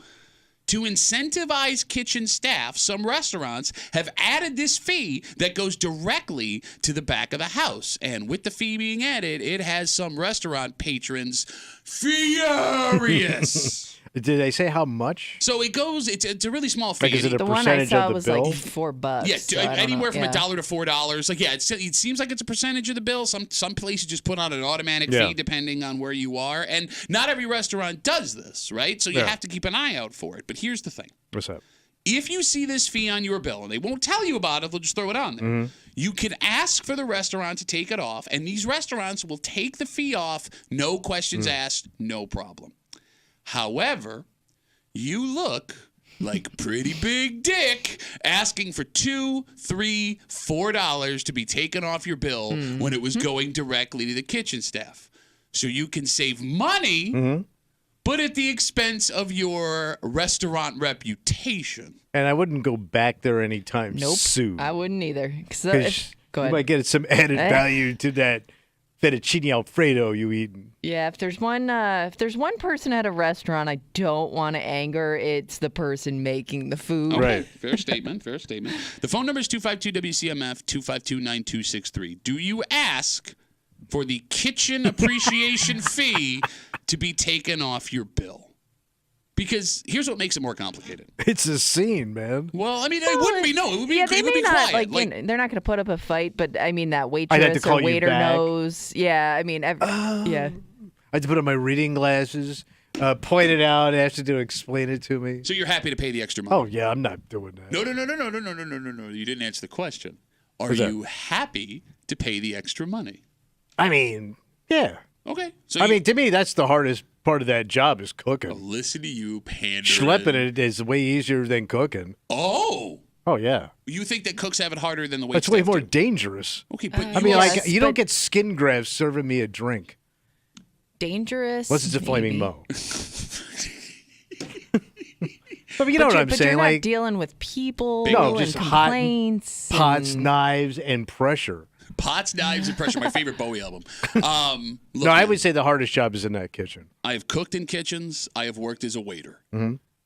to incentivize kitchen staff, some restaurants have added this fee that goes directly to the back of the house. And with the fee being added, it has some restaurant patrons furious. Did they say how much? So it goes, it's a really small fee. Like, is it a the one I percentage saw of the was bill? like $4. Yeah, so I don't anywhere know. from $1 to $4. Like, yeah, it seems like it's a percentage of the bill. Some places just put on an automatic fee depending on where you are, and not every restaurant does this, right? So you have to keep an eye out for it. But here's the thing: What's up? if you see this fee on your bill, and they won't tell you about it, they'll just throw it on there. You can ask for the restaurant to take it off, and these restaurants will take the fee off, no questions asked, no problem. However, you look like pretty big dick asking for $2, $3, $4 to be taken off your bill when it was going directly to the kitchen staff. So you can save money, but at the expense of your restaurant reputation. And I wouldn't go back there anytime soon. I wouldn't either. Go ahead. You might get some added value to that fettuccine Alfredo you eating. Yeah, if there's one person at a restaurant I don't want to anger, it's the person making the food. Okay. Right. Fair statement. Fair statement. The phone number is 252-WCMF, 252-9263. Do you ask for the kitchen appreciation fee to be taken off your bill? Because here's what makes it more complicated. It's a scene, man. Well, I mean, it wouldn't be. No, it would be. They it would may be not, quiet. they're not going to put up a fight, but I mean that I'd have waitress to call or you waiter back. knows. Yeah, I mean, yeah. I had to put on my reading glasses, point it out, ask you to explain it to me. So you're happy to pay the extra money? Oh yeah, I'm not doing that. No. You didn't answer the question. Are you happy to pay the extra money? I mean, yeah. Okay. So I mean, to me, that's the hardest part of that job is cooking. listen to you pandering. Schlepping it is way easier than cooking. Oh, yeah. you think that cooks have it harder than the wait That's way staff more do? dangerous. Okay, but I mean, Yes, you don't get skin grafts serving me a drink. Dangerous. Unless it's a flaming maybe. mo. But you know what I'm but saying? You're not Like dealing with people No, and just hot complaints. pots, and- knives, and pressure. Pots, Knives, and Pressure, my favorite Bowie album. Look, No, I man, would say the hardest job is in that kitchen. I have cooked in kitchens. I have worked as a waiter.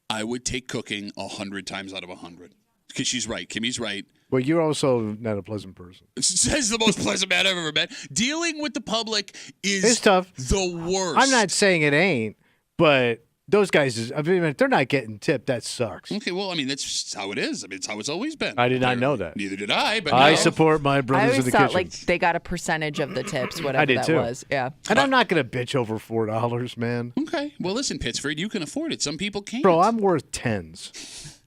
I would take cooking 100 times out of 100. Because she's right. Kimmy's right. Well, you're also not a pleasant person. Says the most pleasant man I've ever met. Dealing with the public is It's tough. the worst. I'm not saying it ain't, but those guys, I mean, if they're not getting tipped, that sucks. Okay, well, I mean, that's just how it is. I mean, it's how it's always been. I did not know that. Neither did I, but I no. support my I brothers in always the thought kitchen. like they got a percentage of the tips, whatever I did that too. was. Yeah. And I'm not going to bitch over $4, man. Okay, well, listen, Pittsford, you can afford it. Some people can't. Bro, I'm worth tens.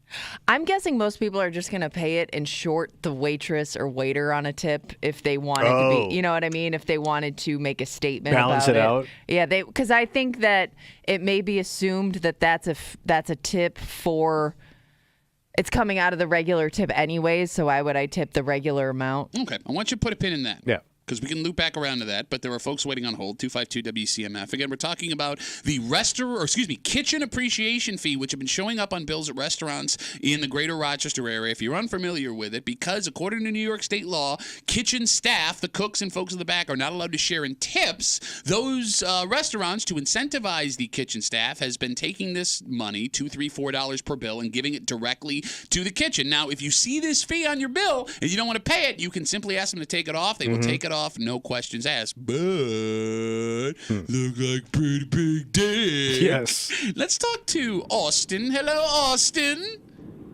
I'm guessing most people are just going to pay it and short the waitress or waiter on a tip if they wanted to be, you know what I mean? If they wanted to make a statement Balance about it out. Yeah, because I think that it may be assumed that that's a tip for, it's coming out of the regular tip anyways, so why would I tip the regular amount? Okay, I want you to put a pin in that. Yeah. Because we can loop back around to that, but there are folks waiting on hold, 252 WCMF. Again, we're talking about the kitchen appreciation fee, which have been showing up on bills at restaurants in the greater Rochester area. If you're unfamiliar with it, because according to New York state law, kitchen staff, the cooks and folks in the back, are not allowed to share in tips. Those restaurants, to incentivize the kitchen staff, has been taking this money, $2, $3, $4 per bill, and giving it directly to the kitchen. Now, if you see this fee on your bill and you don't want to pay it, you can simply ask them to take it off. They will take it off, no questions asked, but look like pretty big dick. Yes. Let's talk to Austin. Hello, Austin.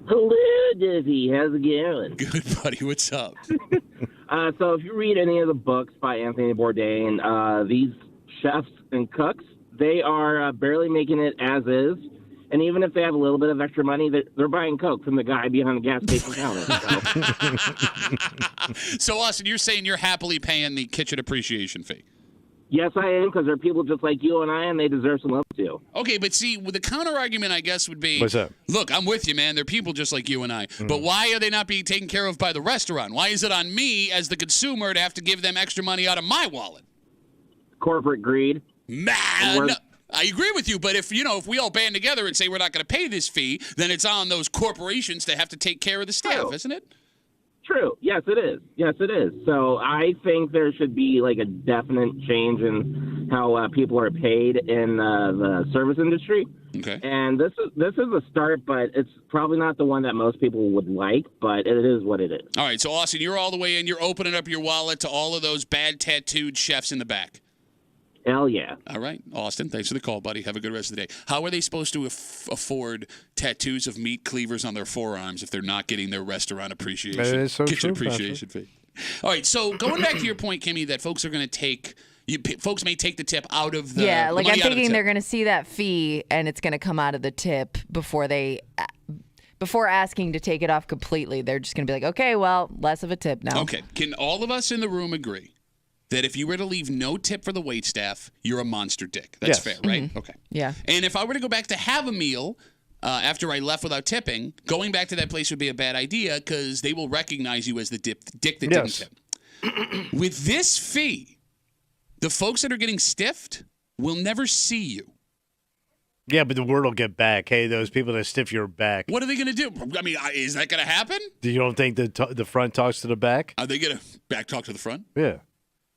Hello, Dizzy. How's it going? Good, buddy. What's up? So if you read any of the books by Anthony Bourdain, these chefs and cooks, they are barely making it as is. And even if they have a little bit of extra money, they're buying Coke from the guy behind the gas station counter. So, Austin, you're saying you're happily paying the kitchen appreciation fee? Yes, I am, because there are people just like you and I, and they deserve some love, too. Okay, but see, with the counter-argument, I guess, would be... What's that? Look, I'm with you, man. They're people just like you and I. But why are they not being taken care of by the restaurant? Why is it on me, as the consumer, to have to give them extra money out of my wallet? Corporate greed. Man! I agree with you, but if we all band together and say we're not going to pay this fee, then it's on those corporations to have to take care of the staff, True. isn't it? True. Yes, it is. Yes, it is. So I think there should be like a definite change in how people are paid in the service industry. Okay. And this is a start, but it's probably not the one that most people would like, but it is what it is. All right, so Austin, you're all the way in. You're opening up your wallet to all of those bad tattooed chefs in the back. Hell yeah. All right, Austin, thanks for the call, buddy. Have a good rest of the day. How are they supposed to afford tattoos of meat cleavers on their forearms if they're not getting their restaurant appreciation, That is so kitchen true, appreciation fee? All right, so going back to your point, Kimmy, that folks are going to take folks may take the tip out of the Yeah, like the money I'm out of the thinking tip. they're going to see that fee and it's going to come out of the tip before asking to take it off completely. They're just going to be like, okay, well, less of a tip now. Okay, can all of us in the room agree that if you were to leave no tip for the waitstaff, you're a monster dick? That's Yes. fair, right? Okay. Yeah. And if I were to go back to have a meal after I left without tipping, going back to that place would be a bad idea because they will recognize you as the dick that Yes. didn't tip. With this fee, the folks that are getting stiffed will never see you. Yeah, but the word will get back. Hey, those people that stiff your back. What are they going to do? I mean, is that going to happen? You don't think the front talks to the back? Are they going to back talk to the front? Yeah.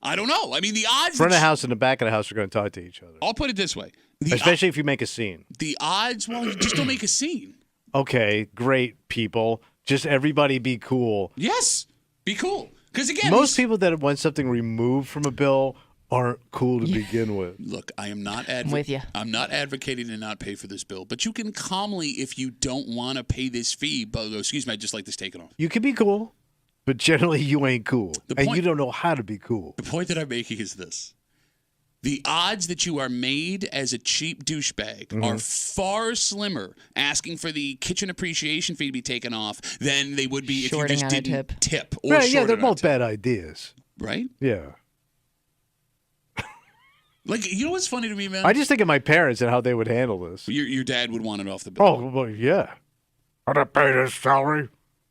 I don't know. I mean, the odds. Front of the house and the back of the house are going to talk to each other. I'll put it this way. Especially if you make a scene. The odds, well, you just don't make a scene. Okay, great, people. Just everybody be cool. Yes. Be cool. Because, again, Most people that want something removed from a bill aren't cool to begin with. Look, I am not with you. I'm not advocating to not pay for this bill, but you can calmly, if you don't want to pay this fee, excuse me, I'd just like this taken off. You can be cool, but generally you ain't cool. And point- you don't know how to be cool. The point that I'm making is this. The odds that you are made as a cheap douchebag are far slimmer asking for the kitchen appreciation fee to be taken off than they would be if you Shorting just on a didn't tip. Or Right, yeah, shorted they're on a both tip, bad ideas. right? Yeah. Like, you know what's funny to me, man? I just think of my parents and how they would handle this. Your dad would want it off the bill. Oh, well, yeah. I don't pay this salary.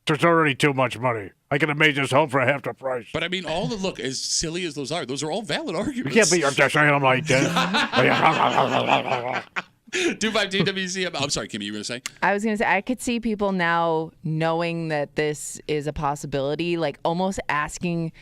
There's already too much money. I could have made this home for half the price. But I mean, look, as silly as those are all valid arguments. You can't be just saying them like that. 252 WCMF. I'm sorry, Kimmy, you were going to say? I was going to say, I could see people now knowing that this is a possibility, like almost asking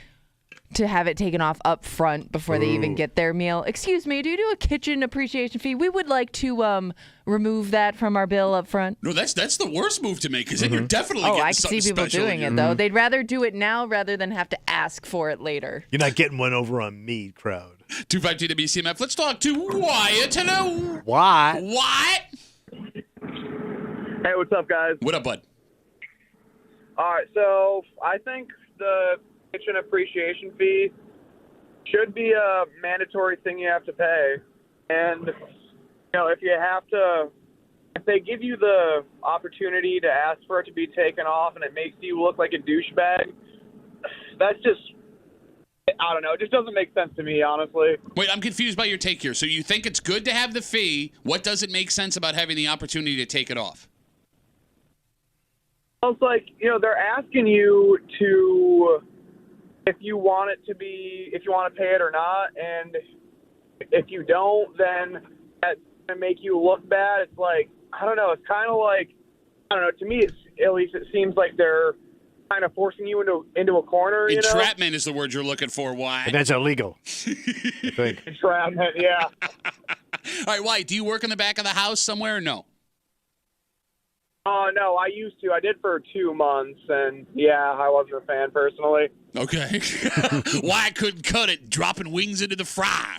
to have it taken off up front before they even get their meal. Excuse me, do you do a kitchen appreciation fee? We would like to remove that from our bill up front. No, that's the worst move to make because then you're definitely Oh, getting I can something see people special doing in it, your- though. They'd rather do it now rather than have to ask for it later. You're not getting one over on me, crowd. 252 WCMF. Let's talk to Wyatt. Hello. What? What? Hey, what's up, guys? What up, bud? All right, so I think the kitchen appreciation fee should be a mandatory thing you have to pay. And, if they give you the opportunity to ask for it to be taken off and it makes you look like a douchebag, that's just, I don't know, it just doesn't make sense to me, honestly. Wait, I'm confused by your take here. So you think it's good to have the fee. What does it make sense about having the opportunity to take it off? Well, it's like, they're asking you to, if you want to pay it or not, and if you don't, then that's going to make you look bad. It's like, I don't know, it's kind of like, I don't know, to me, at least it seems like they're kind of forcing you into a corner, Entrapment is the word you're looking for, Why? And that's illegal, I think. Entrapment, yeah. All right, Wyatt, do you work in the back of the house somewhere or no? Oh, no, I used to. I did for 2 months, and, yeah, I wasn't a fan personally. Okay. Wyatt couldn't cut it, dropping wings into the fry.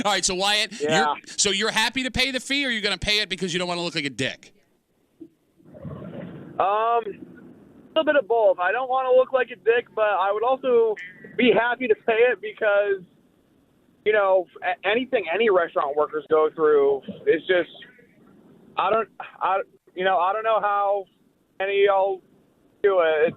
All right, so Wyatt, Yeah. you're happy to pay the fee, or you're going to pay it because you don't want to look like a dick? A little bit of both. I don't want to look like a dick, but I would also be happy to pay it because, anything any restaurant workers go through is just, I don't know how any of y'all do it.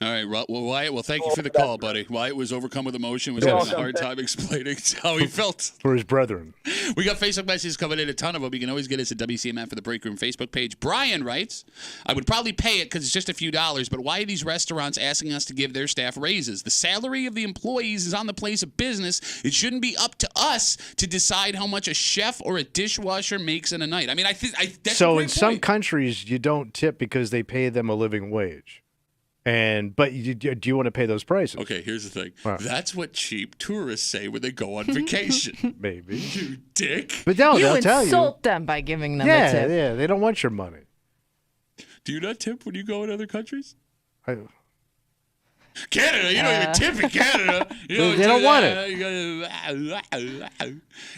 All right, well, Wyatt, thank you for the call, buddy. Wyatt was overcome with emotion, was having a hard time explaining how he felt. For his brethren. We got Facebook messages coming in, a ton of them. You can always get us at WCMF for the Break Room Facebook page. Brian writes, I would probably pay it because it's just a few dollars, but why are these restaurants asking us to give their staff raises? The salary of the employees is on the place of business. It shouldn't be up to us to decide how much a chef or a dishwasher makes in a night. I mean, that's so a great in some point. countries, you don't tip because they pay them a living wage. But do you want to pay those prices? Okay, here's the thing. Wow. That's what cheap tourists say when they go on vacation. Maybe. You dick. But no, You they'll tell you. insult them by giving them a Yeah, tip. yeah. They don't want your money. Do you not tip when you go in other countries? I, Canada, you don't even tip in Canada. You They don't want it.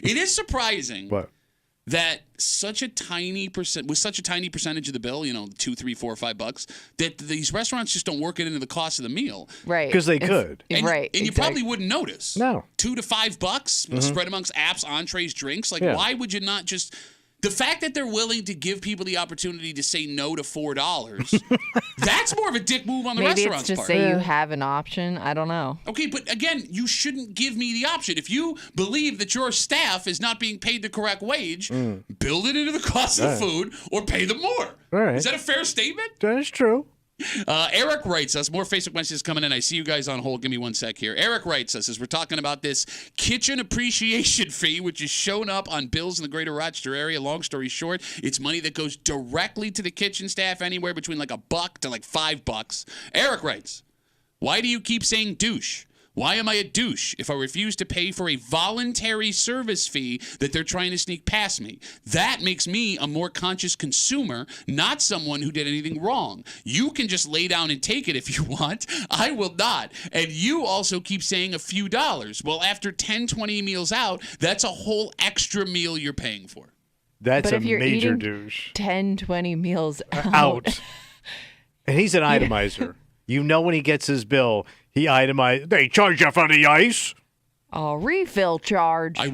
It is surprising what? that such a tiny percentage of the bill, $2, $3, $4, $5, that these restaurants just don't work it into the cost of the meal. Right. Because they could. And, right. And you probably wouldn't notice. No. $2 to $5 spread amongst apps, entrees, drinks. Like, Yeah. why would you not just? The fact that they're willing to give people the opportunity to say no to $4, that's more of a dick move on the Maybe restaurant's it's to part. say you have an option. I don't know. Okay, but again, you shouldn't give me the option. If you believe that your staff is not being paid the correct wage, build it into the cost of the food or pay them more. All right. Is that a fair statement? That is true. Eric writes us, more Facebook messages coming in. I see you guys on hold. Give me 1 sec here. Eric writes us as we're talking about this kitchen appreciation fee, which is shown up on bills in the greater Rochester area. Long story short, it's money that goes directly to the kitchen staff, anywhere between like $1 to like $5. Eric writes, why do you keep saying douche? Why am I a douche if I refuse to pay for a voluntary service fee that they're trying to sneak past me? That makes me a more conscious consumer, not someone who did anything wrong. You can just lay down and take it if you want. I will not. And you also keep saying a few dollars. Well, after 10, 20 meals out, that's a whole extra meal you're paying for. That's But a if you're major eating douche. 10, 20 meals Out. And he's an itemizer. When he gets his bill, he itemized. They charge you for the ice. A refill charge. I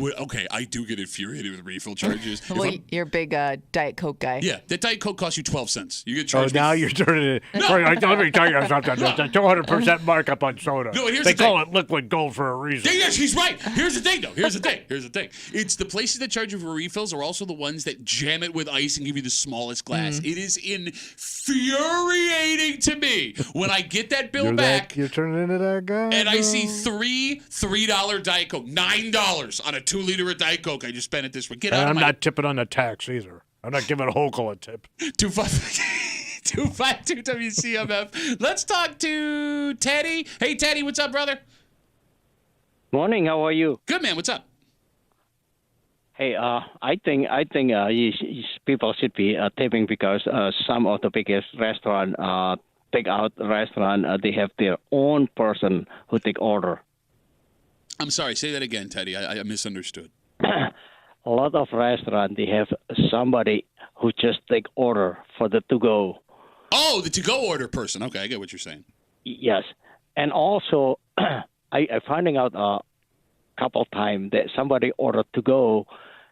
do get infuriated with refill charges. Well, you're a big Diet Coke guy. Yeah, that Diet Coke costs you 12 cents. You get Oh, charged. now you're turning it. Let me tell you something. There's a 200% markup on soda. No, here's they the thing. call it liquid gold for a reason. Yeah, he's right. Here's the thing, though. Here's the thing. It's the places that charge you for refills are also the ones that jam it with ice and give you the smallest glass. It is infuriating to me when I get that bill back You're turning into that guy. and I bro. see $3 Diet Coke, $9 on a 2-liter of Diet Coke. I just spent it this way. Get out And of I'm my not tipping on the tax either. I'm not giving Hochul a tip. 252 WCMF. Let's talk to Teddy. Hey, Teddy, what's up, brother? Morning. How are you? Good, man. What's up? Hey, I think people should be tipping because some of the biggest restaurant, takeout restaurant, they have their own person who take order. I'm sorry. Say that again, Teddy. I misunderstood. A lot of restaurants, they have somebody who just take order for the to-go. Oh, the to-go order person. Okay, I get what you're saying. Yes. And also, I finding out a couple times that somebody ordered to go,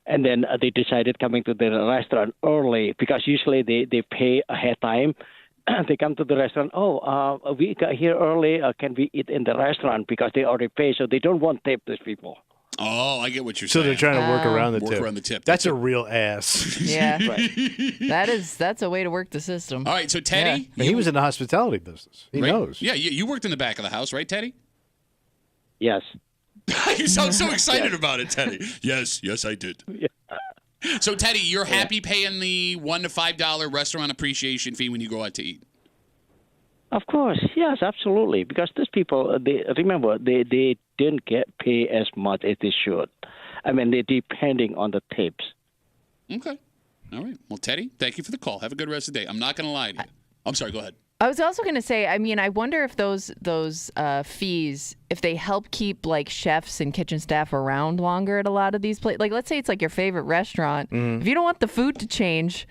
and then they decided coming to the restaurant early because usually they pay ahead time. They come to the restaurant. Oh, we got here early. Can we eat in the restaurant because they already pay? So they don't want tip these people. Oh, I get what you're So saying. they're trying to work around the tip. Work around the tip. That's a real ass. Yeah. Right. That's a way to work the system. All right, so Teddy. But he was in the hospitality business. He knows. Yeah, you worked in the back of the house, right, Teddy? Yes. You sound so excited about it, Teddy. Yes, I did. Yeah. So, Teddy, you're happy paying the $1 to $5 restaurant appreciation fee when you go out to eat? Of course, yes, absolutely. Because these people, they didn't get paid as much as they should. I mean, they're depending on the tips. Okay. All right. Well, Teddy, thank you for the call. Have a good rest of the day. I'm not going to lie to you. I'm sorry. Go ahead. I was also going to say, I mean, I wonder if those fees, if they help keep like chefs and kitchen staff around longer at a lot of these places. Like, let's say it's like your favorite restaurant. If you don't want the food to change,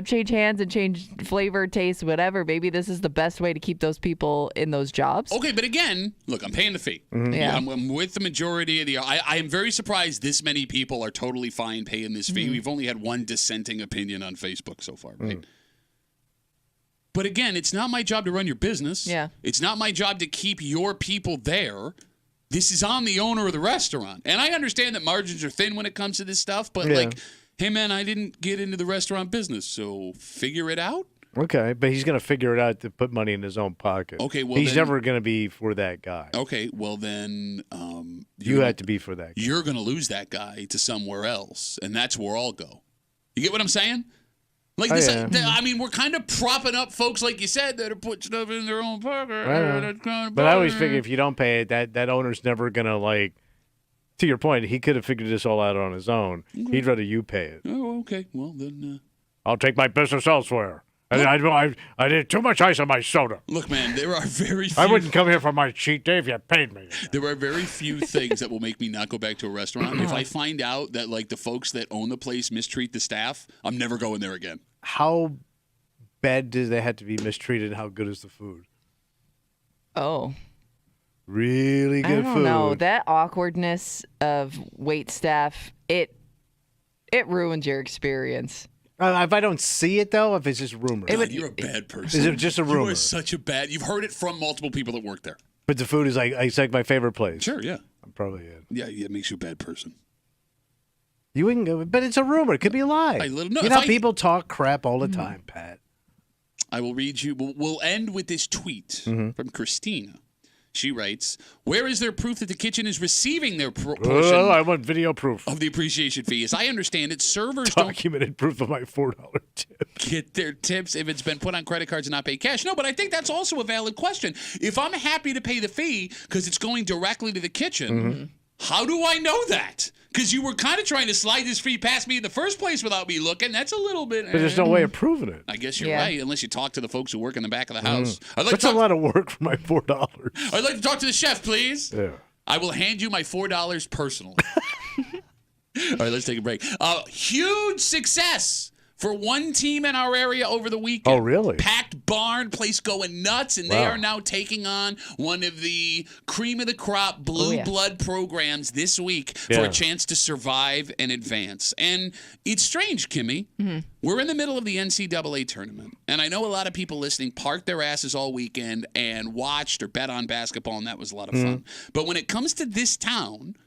change hands and change flavor, taste, whatever, maybe this is the best way to keep those people in those jobs. Okay, but again, look, I'm paying the fee. Yeah. I'm with the majority of the. I am very surprised this many people are totally fine paying this fee. We've only had one dissenting opinion on Facebook so far, right? But again, it's not my job to run your business. Yeah. It's not my job to keep your people there. This is on the owner of the restaurant. And I understand that margins are thin when it comes to this stuff, but hey, man, I didn't get into the restaurant business, so figure it out. Okay, but he's going to figure it out to put money in his own pocket. Okay, well, he's then, never going to be for that guy. Okay, well then, you had to be for that guy. You're going to lose that guy to somewhere else, and that's where I'll go. You get what I'm saying? Like this, I mean, we're kind of propping up folks, like you said, that are putting stuff in their own pocket. But I always figure if you don't pay it, that owner's never going to, like, to your point, he could have figured this all out on his own. Okay. He'd rather you pay it. Oh, okay. Well, then. I'll take my business elsewhere. I did too much ice on my soda. Look, man, there are very few. I wouldn't come here for my cheat day if you paid me. There are very few things that will make me not go back to a restaurant. If I find out that, like, the folks that own the place mistreat the staff, I'm never going there again. How bad do they have to be mistreated, and how good is the food? Oh. Really good food. I don't know. That awkwardness of wait staff, it ruins your experience. If I don't see it, though, if it's just rumor. God, you're a bad person. Is it just a rumor? You are such a bad. You've heard it from multiple people that work there. But the food is it's like my favorite place. Sure, yeah. I'm probably it. Yeah, it makes you a bad person. You wouldn't go, but it's a rumor. It could be a lie. People talk crap all the time, Pat. I will read you. We'll end with this tweet from Christina. She writes, "Where is there proof that the kitchen is receiving their portion?" I want video proof of the appreciation fee. As I understand it, servers documented proof of my $4 tip. Get their tips if it's been put on credit cards and not paid cash. No, but I think that's also a valid question. If I'm happy to pay the fee because it's going directly to the kitchen, how do I know that? Because you were kind of trying to slide this fee past me in the first place without me looking. That's a little bit. But there's no way of proving it. I guess you're right, unless you talk to the folks who work in the back of the house. That's a lot of work for my $4. I'd like to talk to the chef, please. Yeah. I will hand you my $4 personally. All right, let's take a break. Huge success for one team in our area over the weekend. Oh, really? Packed barn, place going nuts, and they are now taking on one of the cream of the crop blue blood programs this week for a chance to survive and advance. And it's strange, Kimmy. We're in the middle of the NCAA tournament, and I know a lot of people listening parked their asses all weekend and watched or bet on basketball, and that was a lot of fun. But when it comes to this town,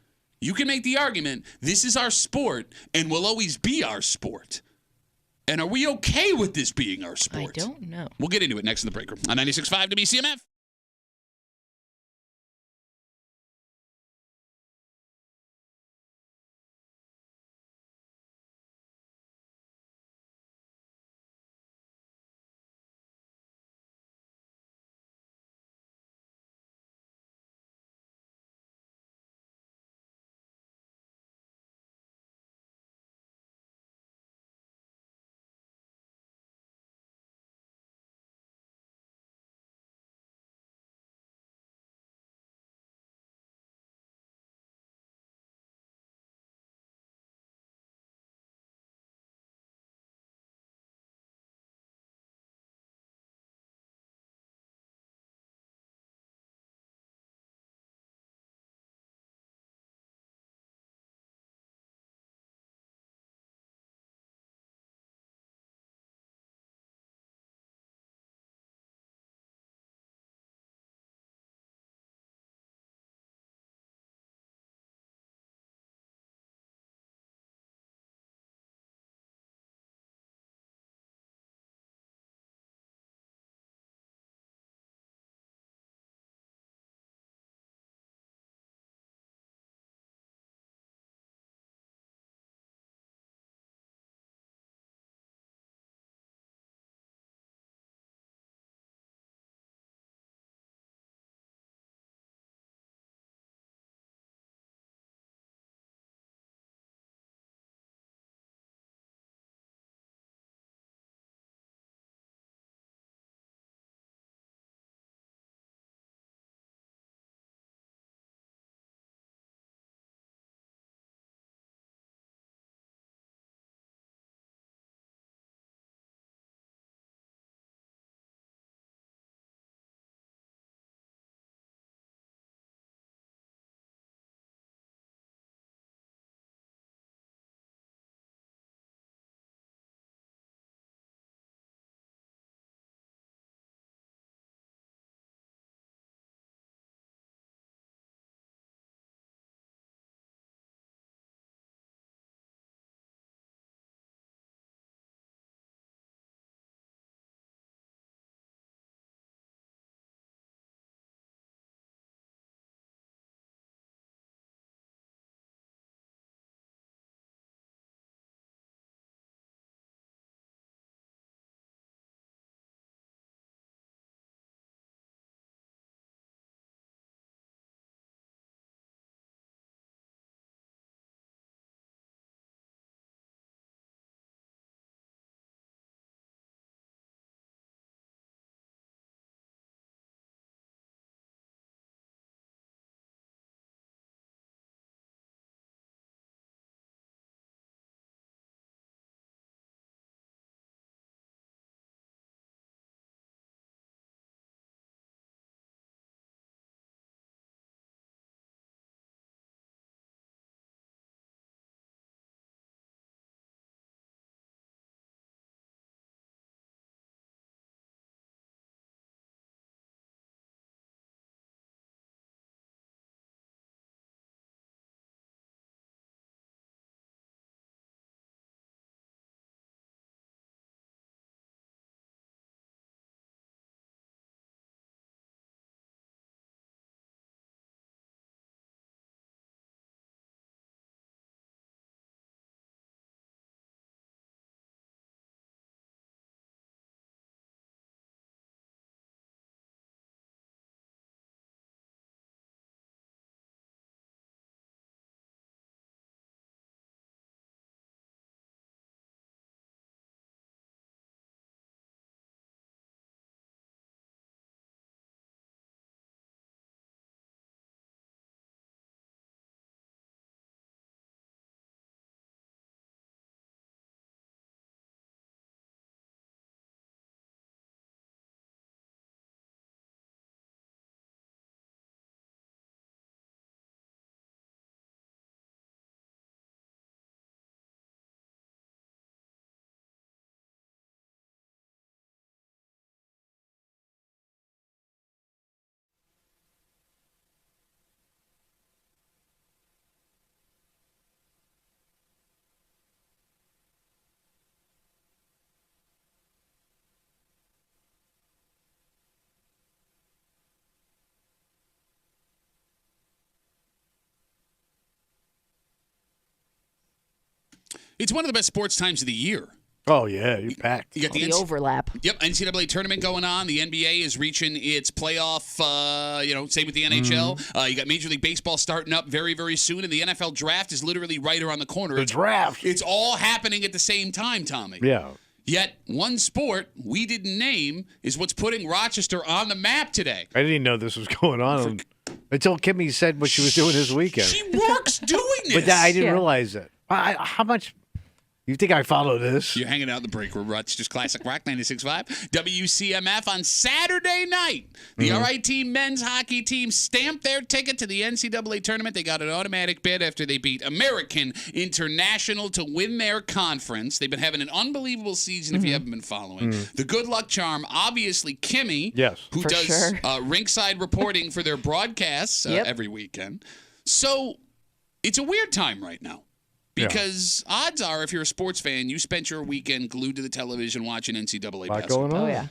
you can make the argument, this is our sport and will always be our sport. And are we okay with this being our sport? I don't know. We'll get into it next in the break room on 96.5 WCMF. It's one of the best sports times of the year. Oh, yeah, you're packed. You got the overlap. Yep, NCAA tournament going on. The NBA is reaching its playoff, same with the NHL. You got Major League Baseball starting up very, very soon, and the NFL draft is literally right around the corner. The draft. It's all happening at the same time, Tommy. Yeah. Yet, one sport we didn't name is what's putting Rochester on the map today. I didn't even know this was going on until Kimmy said what she was doing this weekend. She works doing this. But I didn't realize it. How much... You think I follow this? You're hanging out in the break room. Rochester's Classic Rock 96.5. WCMF on Saturday night. The RIT men's hockey team stamped their ticket to the NCAA tournament. They got an automatic bid after they beat American International to win their conference. They've been having an unbelievable season if you haven't been following. The good luck charm, obviously, Kimmy, who does rinkside reporting for their broadcasts every weekend. So it's a weird time right now. Because odds are, if you're a sports fan, you spent your weekend glued to the television watching NCAA basketball. Going on. Oh, yeah.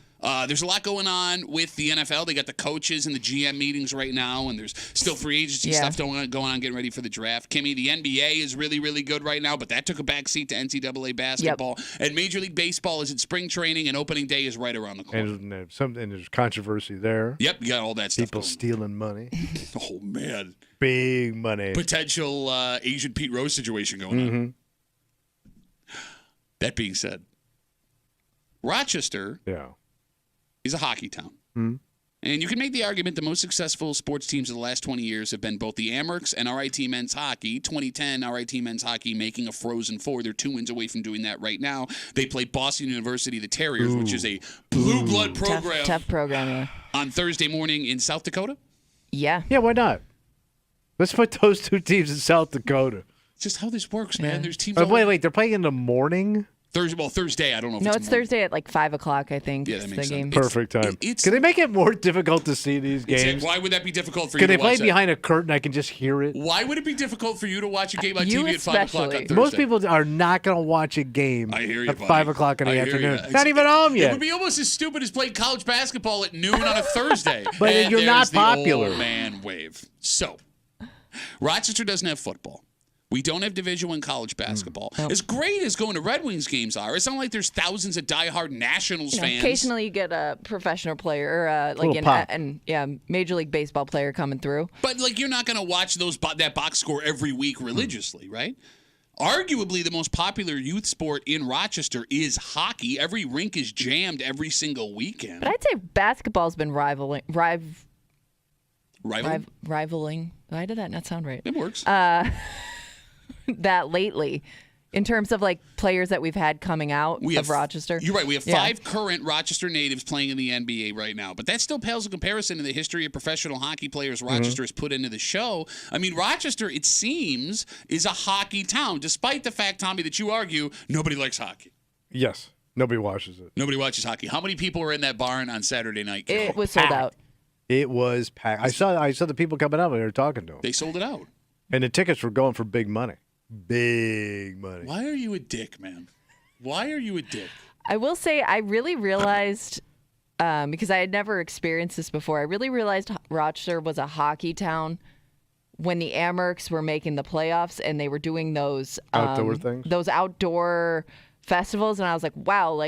There's a lot going on with the NFL. They got the coaches and the GM meetings right now, and there's still free agency stuff going on, getting ready for the draft. Kimmy, the NBA is really, really good right now, but that took a backseat to NCAA basketball. And Major League Baseball is in spring training, and opening day is right around the corner. And there's controversy there. Yep, you got all that stuff. People stealing money. Oh, man. Big money. Potential Asian Pete Rose situation going on. That being said, Rochester is a hockey town. And you can make the argument the most successful sports teams of the last 20 years have been both the Amerks and RIT men's hockey. 2010, RIT men's hockey making a Frozen Four. They're 2 wins away from doing that right now. They play Boston University, the Terriers, which is a blue blood program. Tough program, yeah. On Thursday morning in South Dakota? Yeah. Yeah, why not? Let's put those two teams in South Dakota. It's just how this works, man. There's teams. Wait, they're playing in the morning? Thursday. I don't know if it's Thursday at like 5 o'clock, I think. Yeah, that makes sense. Perfect time. Can they make it more difficult to see these games? Why would that be difficult for you Can to they play watch behind a curtain? I can just hear it. Why would it be difficult for you to watch a game on TV at 5 o'clock on Thursday? Most people are not going to watch a game at 5 o'clock in the afternoon. You. Not even home yet. It would be almost as stupid as playing college basketball at noon on a Thursday. But and you're not popular. The old man wave. So, Rochester doesn't have football. We don't have Division I college basketball. As great as going to Red Wings games are, it's not like there's thousands of diehard Nationals fans. Occasionally you get a professional player or Major League Baseball player coming through. But you're not going to watch that box score every week religiously, right? Arguably the most popular youth sport in Rochester is hockey. Every rink is jammed every single weekend. But I'd say basketball's been rivaling. Rivaling? Why did that not sound right? It works. That lately, in terms of players that we've had coming out of Rochester. You're right. We have 5 current Rochester natives playing in the NBA right now, but that still pales in comparison to the history of professional hockey players Rochester has put into the show. I mean, Rochester, it seems, is a hockey town, despite the fact, Tommy, that you argue nobody likes hockey. Yes. Nobody watches it. Nobody watches hockey. How many people were in that barn on Saturday night? It was sold out. It was packed. I saw the people coming up and they were talking to them. They sold it out. And the tickets were going for big money. Big money. Why are you a dick, man? Why are you a dick? I will say I really realized, because I had never experienced this before, I really realized Rochester was a hockey town when the Amerks were making the playoffs and they were doing those outdoor things, those outdoor festivals. And I was like, wow,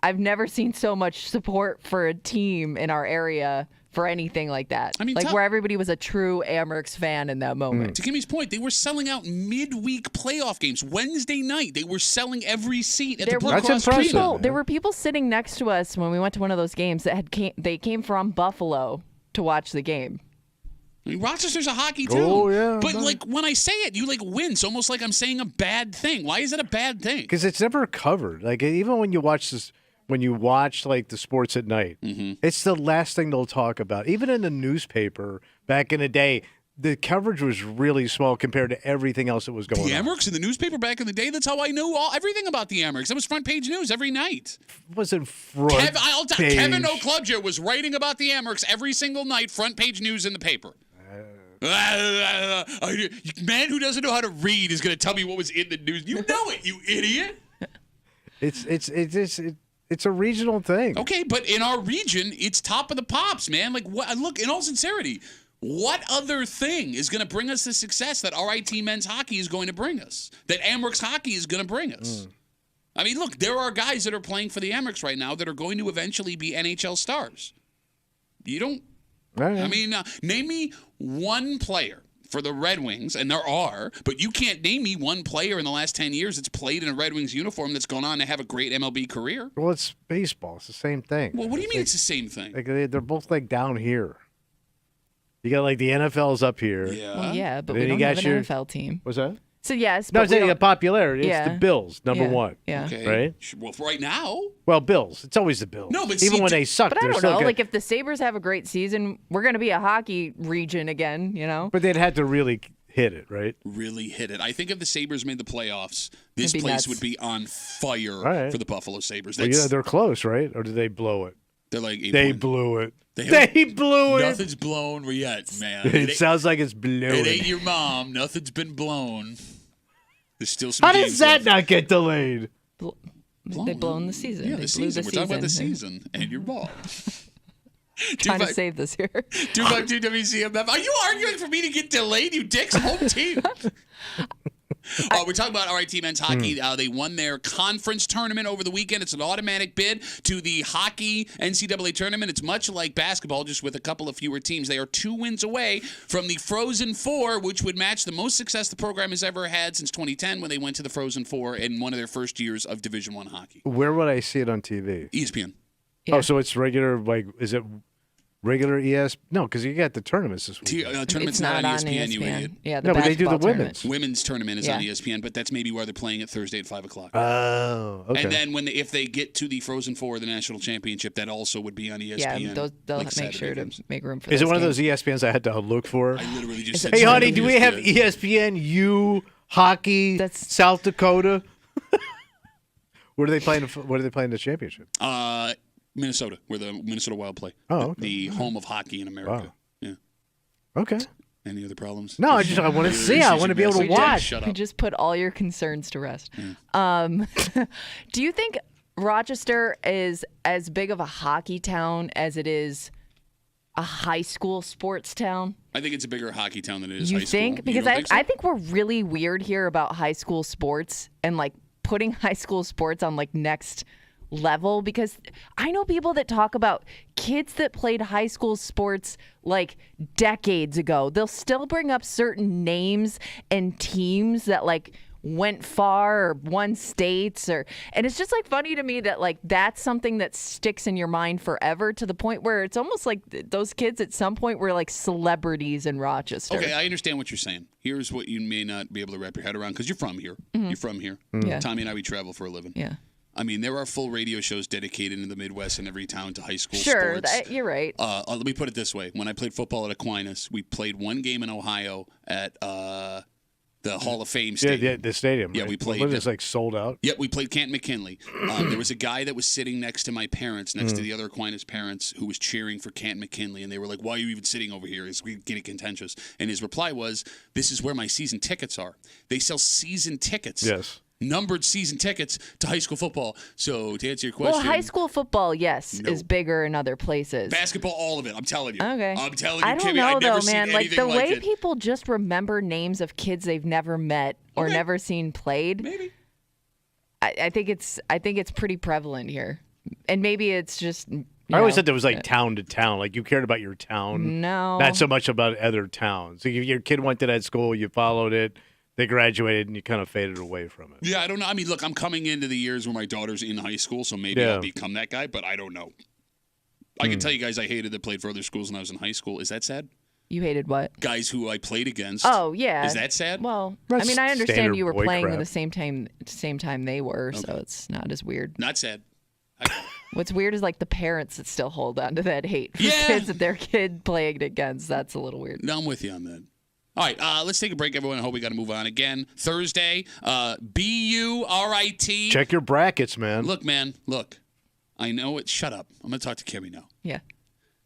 I've never seen so much support for a team in our area for anything like that. I mean, where everybody was a true Amerks fan in that moment. To Kimmy's point, they were selling out midweek playoff games. Wednesday night, they were selling every seat at the Blue Cross. There were people sitting next to us when we went to one of those games that they came from Buffalo to watch the game. I mean, Rochester's a hockey town. Oh, yeah. But when I say it, you wince, almost like I'm saying a bad thing. Why is it a bad thing? Because it's never covered. Even when you watch this. When you watch the sports at night, it's the last thing they'll talk about. Even in the newspaper back in the day, the coverage was really small compared to everything else that was going on. The Amerks in the newspaper back in the day, that's how I knew everything about the Amerks. It was front page news every night. Wasn't front page. Kevin O'Clubjer was writing about the Amerks every single night, front page news in the paper. Man who doesn't know how to read is going to tell me what was in the news. You know it, you idiot. It's a regional thing. Okay, but in our region, it's top of the pops, man. Look, in all sincerity, What other thing is going to bring us the success that RIT men's hockey is going to bring us? That Amherst hockey is going to bring us? I mean, look, there are guys that are playing for the Amherst right now that are going to eventually be NHL stars. You don't. I mean, name me one player for the Red Wings, and there are, but you can't name me one player in the last 10 years that's played in a Red Wings uniform that's gone on to have a great MLB career. Well, it's baseball. It's the same thing. Well, what do you mean it's the same thing? Like they're both like down here. You got like the NFL's up here. Yeah. Well, yeah, but Then we you don't got have an your- NFL team. What's that? So yes, No, but I'm saying we the don't- popularity. Yeah. It's the Bills, number one. Yeah. Okay. Right? Well, right now. Well, Bills. It's always the Bills. No, but even see, when they suck, But I they're don't still know. good. Like if the Sabres have a great season, we're going to be a hockey region again, you know? But they'd have to really hit it, right? Really hit it. I think if the Sabres made the playoffs, this It'd be place nuts. would be on fire right. for the Buffalo Sabres. Well, yeah, they're close, right? Or did they blow it? They're like 8 They points. blew it. They blew it. Nothing's blown yet, man. It sounds like it's blown. It ain't your mom. Nothing's been blown. There's still some How games does that left. not get delayed? They blown the season. Yeah, They the blew season. the We're talking about the season. season and your ball. Trying to save this here. 252 WCMF. Are you arguing for me to get delayed, you dicks? Home team. We're talking about RIT men's hockey. They won their conference tournament over the weekend. It's an automatic bid to the hockey NCAA tournament. It's much like basketball, just with a couple of fewer teams. They are 2 wins away from the Frozen Four, which would match the most success the program has ever had since 2010 when they went to the Frozen Four in one of their first years of Division I hockey. Where would I see it on TV? ESPN. Yeah. Oh, so it's regular, like, is it regular ES? No, because you got the tournaments this week. Tournament's It's not on ESPN. you idiot. Yeah, the No, but they do the basketball tournament. Women's tournament is on Yeah. ESPN, but that's maybe where they're playing it Thursday at 5 o'clock. Oh, okay. And then if they get to the Frozen Four, the national championship, that also would be on ESPN. Yeah, they'll like make Saturday sure to games. make room for Is it those one of games. those ESPNs I had to look for? I literally just Is said, it- Hey, It's honey, on do we have ESPN U hockey? That's- South Dakota. Where are they playing? Where are they playing the championship? Minnesota, where the Minnesota Wild play. Oh, okay. The home of hockey in America. Wow. Yeah. Okay. Any other problems? No, I want to see. I want to be able to watch. Shut You up. just put all your concerns to rest. Do you think Rochester is as big of a hockey town as it is a high school sports town? I think it's a bigger hockey town than it is You high school. think? You Because don't think so? I think we're really weird here about high school sports and like putting high school sports on like next level, because I know people that talk about kids that played high school sports like decades ago. They'll still bring up certain names and teams that like went far or won states, and it's just like funny to me that like that's something that sticks in your mind forever, to the point where it's almost like those kids at some point were like celebrities in Rochester. Okay, I understand what you're saying. Here's what you may not be able to wrap your head around, because you're from here. You're from here. Yeah. Tommy and I, we travel for a living. Yeah. I mean, there are full radio shows dedicated in the Midwest in every town to high school Sure, sports. you're right. Let me put it this way. When I played football at Aquinas, we played one game in Ohio at the Hall of Fame Stadium. Yeah, the stadium. Yeah, right? we played. What is it, like sold out? Yep, we played Canton McKinley. There was a guy that was sitting next to my parents, next to the other Aquinas parents, who was cheering for Canton McKinley, and they were like, "Why are you even sitting over here?" It's getting contentious. And his reply was, "This is where my season tickets are. They sell season tickets." Yes. Numbered season tickets to high school football. So to answer your question, Well, high school football, yes, is bigger in other places. basketball, all of it. I'm telling you. Okay. I'm telling you, I don't Kimmy, know I've never though, man. seen Like anything the way it. people just remember names of kids they've never met or Okay. never seen played. Maybe. I think it's pretty prevalent here, and maybe it's just. I always said there was like town to town. Like you cared about your town. No. Not so much about other towns. Like if your kid went to that school, you followed it. They graduated, and you kind of faded away from it. Yeah, I don't know. I mean, look, I'm coming into the years where my daughter's in high school, so maybe Yeah. I'll become that guy, but I don't know. I can tell you guys I hated that played for other schools when I was in high school. Is that sad? You hated what? Guys who I played against. Oh yeah. Is that sad? Well, That's I mean, I understand standard you were boy playing crap. at the same time they were, so it's not as weird. Not sad. What's weird is like the parents that still hold on to that hate for Yeah. kids that their kid played against. That's a little weird. No, I'm with you on that. All right, let's take a break, everyone. I hope we got to move on again. Thursday, BURIT. Check your brackets, man. Look, man, look. I know it. Shut up. I'm going to talk to Kimmy now. Yeah.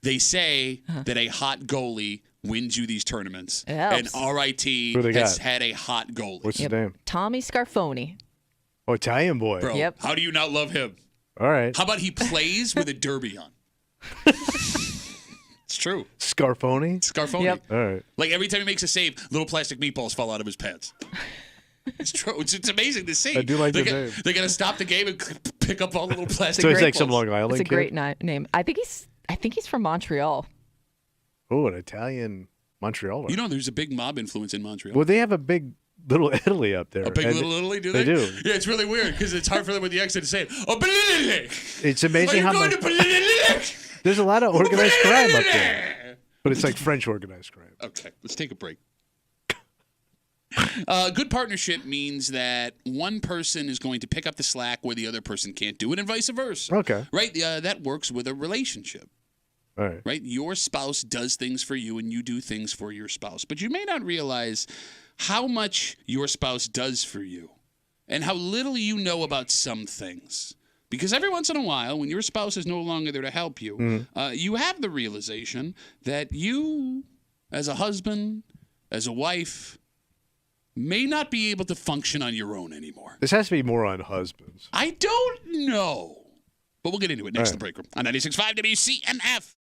They say that a hot goalie wins you these tournaments. It And helps. RIT Who they has got? had a hot goalie. What's his name? Tommy Scarfoni. Oh, Italian boy. Bro, Yep. how do you not love him? All right. How about he plays with a derby on? It's True. Scarfoni? Scarfoni. Yep. All right. Like every time he makes a save, little plastic meatballs fall out of his pants. It's true. It's amazing to see. I do like the name. They got to stop the game and pick up all the little plastic. So he's meatballs. like some Long Island It's a kid? great name. I think he's from Montreal. Oh, an Italian Montrealer. You know, there's a big mob influence in Montreal. Well, they have a big Little Italy up there. A big And Little Italy, do they? They do. Yeah, it's really weird because it's hard for them with the accent to say it. Oh, Italy. It's amazing how much. much. There's a lot of organized crime up there. But it's like French organized crime. Okay, let's take a break. Good partnership means that one person is going to pick up the slack where the other person can't do it, and vice versa. Okay. Right? That works with a relationship. All right. Right? Your spouse does things for you, and you do things for your spouse. But you may not realize how much your spouse does for you and how little you know about some things. Because every once in a while, when your spouse is no longer there to help you, you have the realization that you, as a husband, as a wife, may not be able to function on your own anymore. This has to be more on husbands. I don't know. But we'll get into it next in the Right. break room on 96.5 WCMF.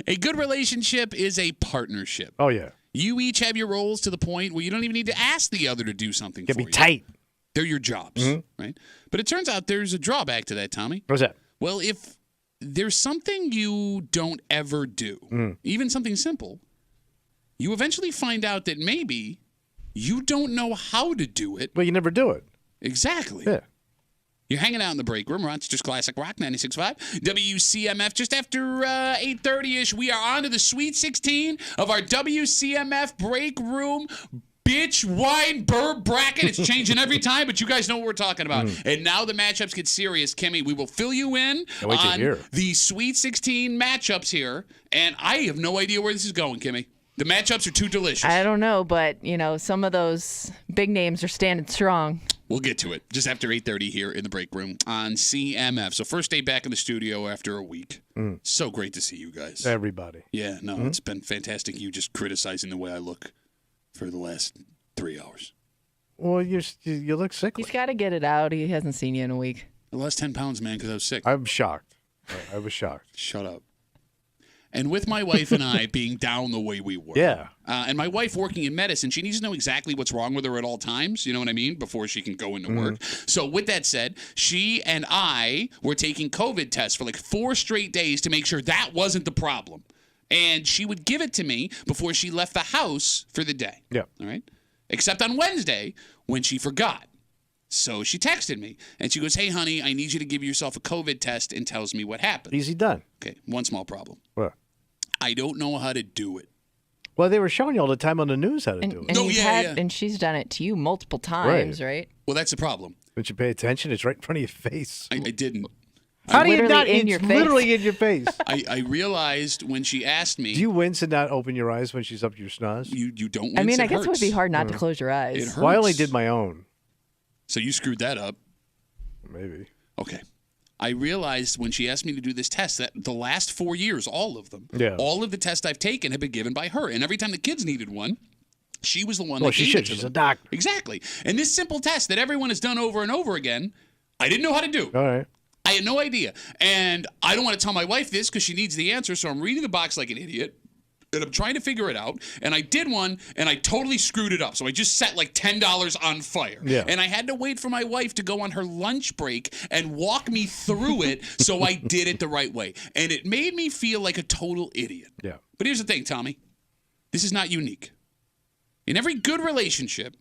A good relationship is a partnership. Oh, yeah. You each have your roles to the point where you don't even need to ask the other to do something for Get you. me tight. They're your jobs, right? But it turns out there's a drawback to that, Tommy. What's that? Well, if there's something you don't ever do, even something simple, you eventually find out that maybe you don't know how to do it. But you never do it. Exactly. Yeah. You're hanging out in the break room. Rochester's Classic Rock 96.5. WCMF. Just after 8:30-ish, we are on to the Sweet 16 of our WCMF break room bitch wine burb bracket. It's changing every time, but you guys know what we're talking about. And now the matchups get serious. Kimmy, we will fill you in on the Sweet 16 matchups here. And I have no idea where this is going, Kimmy. The matchups are too delicious. I don't know, but, some of those big names are standing strong. We'll get to it just after 8:30 here in the break room on CMF. So first day back in the studio after a week. So great to see you guys. Everybody. Yeah, no, it's been fantastic. You just criticizing the way I look for the last 3 hours. Well, you look sickly. He's got to get it out. He hasn't seen you in a week. I lost 10 pounds, man, because I was sick. I'm shocked. I was shocked. Shut up. And with my wife and I being down the way we were. Yeah. And my wife working in medicine, she needs to know exactly what's wrong with her at all times. You know what I mean? Before she can go into work. So with that said, she and I were taking COVID tests for like 4 straight days to make sure that wasn't the problem. And she would give it to me before she left the house for the day. Yeah. All right? Except on Wednesday when she forgot. So she texted me and she goes, "Hey, honey, I need you to give yourself a COVID test," and tells me what happened. Easy done. Okay, one small problem. What? I don't know how to do it. Well, they were showing you all the time on the news how to do it. And and she's done it to you multiple times, right? Well, that's the problem. Don't you pay attention? It's right in front of your face. I didn't. How do you not? In your It's face. literally in your face. I realized when she asked me. Do you wince and not open your eyes when she's up your snaz? You don't wince, I mean, I it guess it would hurts. be hard not to close your It eyes. hurts. Well, I only did my own. So you screwed that up. Maybe. Okay. I realized when she asked me to do this test that the last 4 years, all of them, all of the tests I've taken have been given by her. And every time the kids needed one, she was the one that gave it to She's them. a doctor. Exactly. And this simple test that everyone has done over and over again, I didn't know how to do. All right. I had no idea. And I don't want to tell my wife this because she needs the answer, so I'm reading the box like an idiot. And I'm trying to figure it out. And I did one, and I totally screwed it up. So I just set like $10 on fire. Yeah. And I had to wait for my wife to go on her lunch break and walk me through it so I did it the right way. And it made me feel like a total idiot. Yeah. But here's the thing, Tommy. This is not unique. In every good relationship,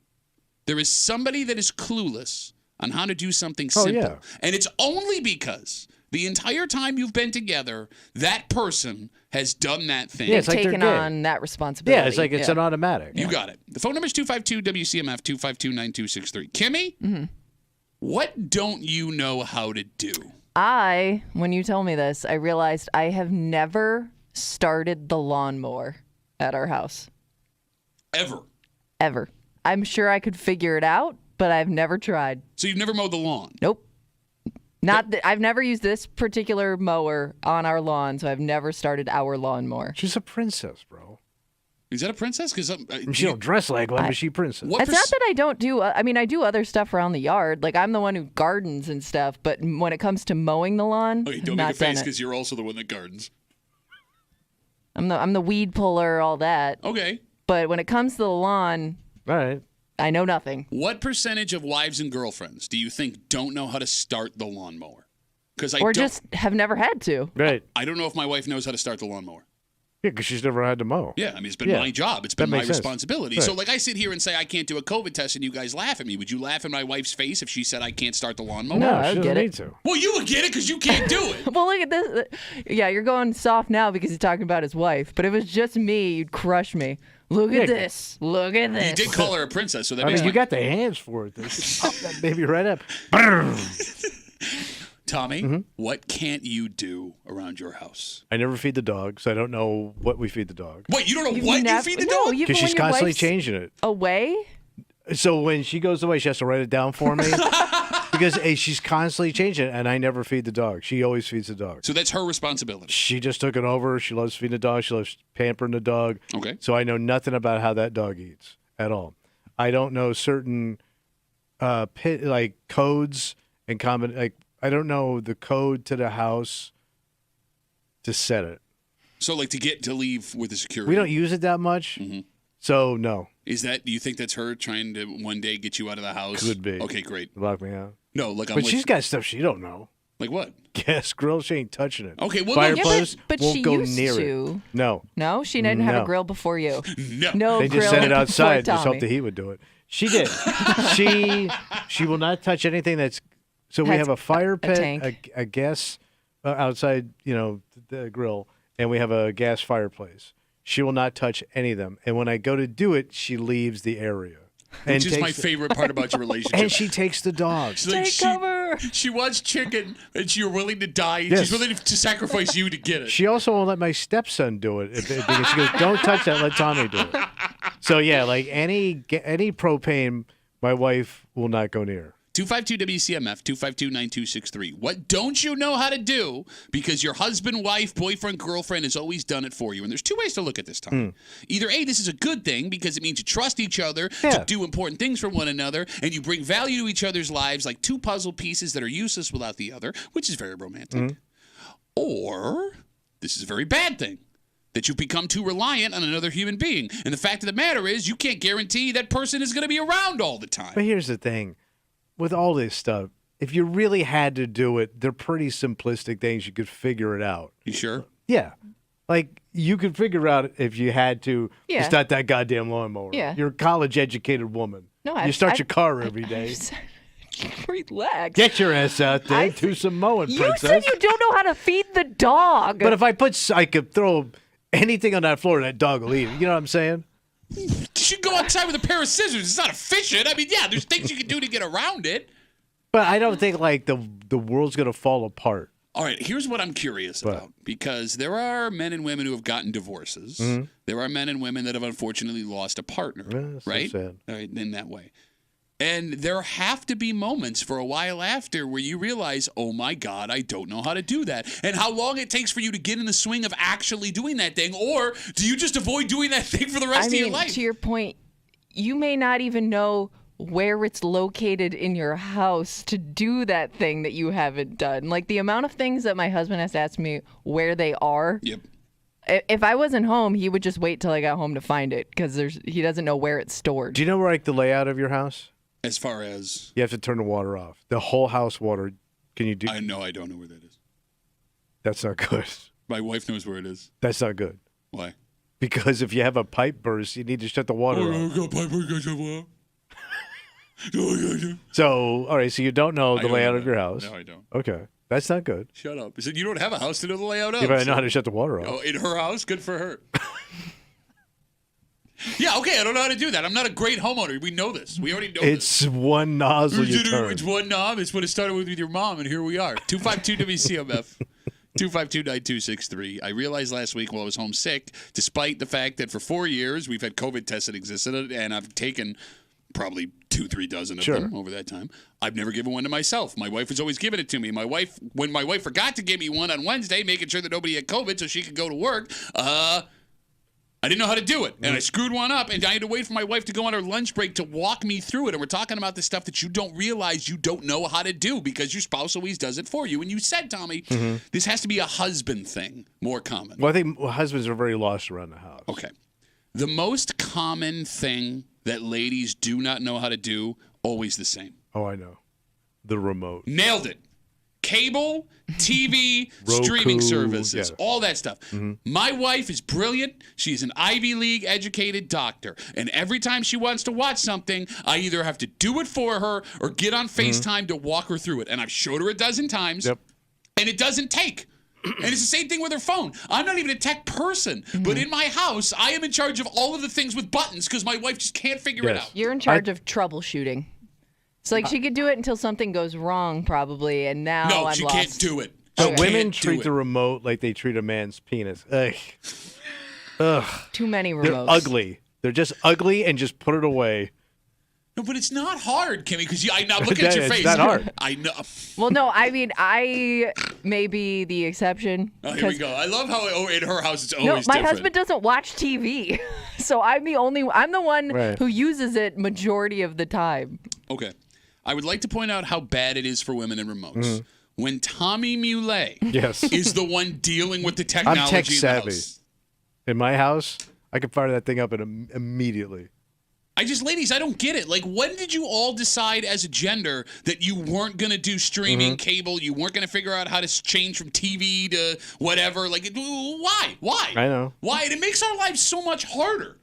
there is somebody that is clueless on how to do something simple. Yeah. And it's only because the entire time you've been together, that person has done that thing. Yeah, it's like they're taken gay. on that responsibility. Yeah, it's like it's an automatic. You got it. The phone number is 252-WCMF, 252-9263. Kimmy, what don't you know how to do? When you told me this, I realized I have never started the lawnmower at our house. Ever. I'm sure I could figure it out, but I've never tried. So you've never mowed the lawn? Nope. I've never used this particular mower on our lawn, so I've never started our lawnmower. She's a princess, bro. Is that a princess? Because She don't dress like one, but she princess. What It's not that I don't do. I mean, I do other stuff around the yard. Like I'm the one who gardens and stuff. But when it comes to mowing the lawn, Oh, you don't not make a face done it. because you're also the one that gardens. I'm the weed puller, all that. Okay. But when it comes to the lawn, All right. I know nothing. What percentage of wives and girlfriends do you think don't know how to start the lawnmower? Because Or just have never had to. Right. I don't know if my wife knows how to start the lawnmower. Yeah, because she's never had to mow. Yeah, I mean, it's been my job. It's been That my makes sense. responsibility. Right. So, like, I sit here and say I can't do a COVID test, and you guys laugh at me. Would you laugh in my wife's face if she said I can't start the lawnmower? No, No, I she would doesn't get it. need to. Well, you would get it because you can't do it. Well, look at this. Yeah, you're going soft now because he's talking about his wife. But if it was just me, you'd crush me. Look at this. Look at this. You did call her a princess, so that I makes mean, you my- got the hands for it. Just pop that baby right up. Tommy, what can't you do around your house? I never feed the dog, so I don't know what we feed the dog. Wait, you don't know You've what never- you feed the no, dog? you- Because when she's your constantly wife's changing it. Away? So when she goes away, she has to write it down for me. Because she's constantly changing it, and I never feed the dog. She always feeds the dog. So that's her responsibility. She just took it over. She loves feeding the dog. She loves pampering the dog. Okay. So I know nothing about how that dog eats at all. I don't know certain like codes and common. Like I don't know the code to the house to set it. So, like, to leave with the security. We don't use it that much, so no. Do you think that's her trying to one day get you out of the house? Could be. Okay, great. Lock me out. No, like, But she's got stuff she don't know. Like what? Gas grill, she ain't touching it. Okay, well, fireplace but won't she go used near to. it. No. No, she didn't have a grill before you. No They grill just set it before outside. Just Tommy. hope the heat would do it. She did. she will not touch anything that's. So we Has have a fire pit, tank. a gas outside, the grill, and we have a gas fireplace. She will not touch any of them. And when I go to do it, she leaves the area. Which is my favorite part about your relationship. And she takes the dog. Take cover. She wants chicken, and you're willing to die. Yes. She's willing to sacrifice you to get it. She also won't let my stepson do it because she goes, "Don't touch that. Let Tommy do it." So yeah, like any propane, my wife will not go near. 252-WCMF, 252-9263. What don't you know how to do because your husband, wife, boyfriend, girlfriend has always done it for you? And there's two ways to look at this, Tom. Either A, this is a good thing because it means you trust each other to do important things for one another, and you bring value to each other's lives like two puzzle pieces that are useless without the other, which is very romantic. Or this is a very bad thing. That you become too reliant on another human being. And the fact of the matter is you can't guarantee that person is going to be around all the time. But here's the thing. With all this stuff, if you really had to do it, they're pretty simplistic things. You could figure it out. You sure? Yeah. Like, you could figure out if you had to. Yeah. It's not that goddamn lawnmower. Yeah. You're a college-educated woman. No, you start your car every day. Relax. Get your ass out there. Do some mowing, You princess. said you don't know how to feed the dog. But if I could throw anything on that floor, that dog will eat it. You know what I'm saying? You should go outside with a pair of scissors. It's not efficient. I mean, yeah, there's things you can do to get around it. But I don't think, like, the world's going to fall apart. All right, here's what I'm curious about. Because there are men and women who have gotten divorces. There are men and women that have unfortunately lost a partner, right? So sad. All right, in that way. And there have to be moments for a while after where you realize, oh, my God, I don't know how to do that. And how long it takes for you to get in the swing of actually doing that thing. Or do you just avoid doing that thing for the rest of your life? To your point, you may not even know where it's located in your house to do that thing that you haven't done. Like the amount of things that my husband has to ask me where they are. Yep. If I wasn't home, he would just wait till I got home to find it because he doesn't know where it's stored. Do you know, like, the layout of your house? As far as? You have to turn the water off. The whole house water. Can you do? I know I don't know where that is. That's not good. My wife knows where it is. That's not good. Why? Because if you have a pipe burst, you need to shut the water off. So, all right, so you don't know the layout of your house. No, I don't. Okay. That's not good. Shut up. I said, you don't have a house to know the layout of. You better know how to shut the water off. Oh, in her house? Good for her. Yeah, okay, I don't know how to do that. I'm not a great homeowner. We know this. We already know it's this. one nozzle you turn. It's one knob. It's what it started with your mom, and here we are. 252-WCMF. 252-9263. I realized last week while I was homesick, despite the fact that for 4 years we've had COVID tests that existed, and I've taken probably 2-3 dozen of them over that time. I've never given one to myself. My wife has always given it to me. When my wife forgot to give me one on Wednesday, making sure that nobody had COVID so she could go to work, I didn't know how to do it, and I screwed one up, and I had to wait for my wife to go on her lunch break to walk me through it. And we're talking about the stuff that you don't realize you don't know how to do because your spouse always does it for you. And you said, Tommy, this has to be a husband thing, more common. Well, I think husbands are very lost around the house. Okay. The most common thing that ladies do not know how to do, always the same. Oh, I know. The remote. Nailed it. Cable, TV, Roku, streaming services, yeah. all that stuff. My wife is brilliant. She's an Ivy League educated doctor. And every time she wants to watch something, I either have to do it for her or get on FaceTime to walk her through it. And I've showed her a dozen times, and it doesn't take. And it's the same thing with her phone. I'm not even a tech person, but in my house, I am in charge of all of the things with buttons because my wife just can't figure it out. You're in charge of troubleshooting. So, like, she could do it until something goes wrong, probably, and now I'm lost. No, she can't do it. But women treat the remote like they treat a man's penis. Ugh. Too many remotes. They're ugly. They're just ugly and just put it away. No, but it's not hard, Kimmy, because I'm not looking at your face. It's not hard. I know. Well, no, I mean, I may be the exception. Oh, here we go. I love how in her house it's always my different. husband doesn't watch TV, so I'm the one who uses it majority of the time. Okay. I would like to point out how bad it is for women in remotes. when Tommy Muley is the one dealing with the technology I'm tech in the savvy. house. In my house, I can fire that thing up immediately. Ladies, I don't get it. Like, when did you all decide as a gender that you weren't going to do streaming cable? You weren't going to figure out how to change from TV to whatever? Like, why? I know. Why? And it makes our lives so much harder.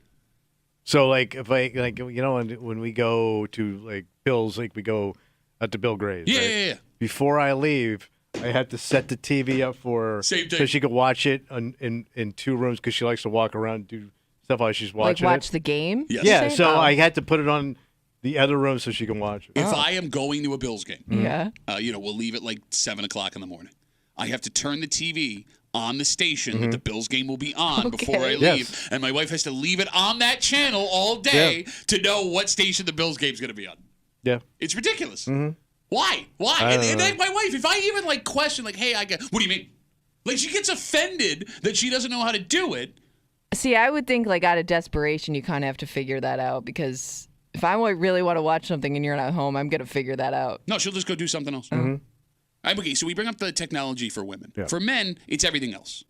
So, like, if when we go to, like, Bill's, like, we go out to Bill Gray's, right? Yeah. Before I leave, I have to set the TV up for her so she can watch it in 2 rooms because she likes to walk around and do stuff while she's watching Like watch the game? Yes. Yeah, so I had to put it on the other room so she can watch it. If I am going to a Bills game, we'll leave at like 7 o'clock in the morning. I have to turn the TV on the station that the Bills game will be on before I leave. Yes. And my wife has to leave it on that channel all day to know what station the Bills game's going to be on. Yeah. It's ridiculous. Why? And then my wife, if I even like question, like, hey, what do you mean? Like, she gets offended that she doesn't know how to do it. See, I would think, like, out of desperation, you kind of have to figure that out because if I really want to watch something and you're not home, I'm going to figure that out. No, she'll just go do something else. Okay, so we bring up the technology for women. Yeah. For men, it's everything else.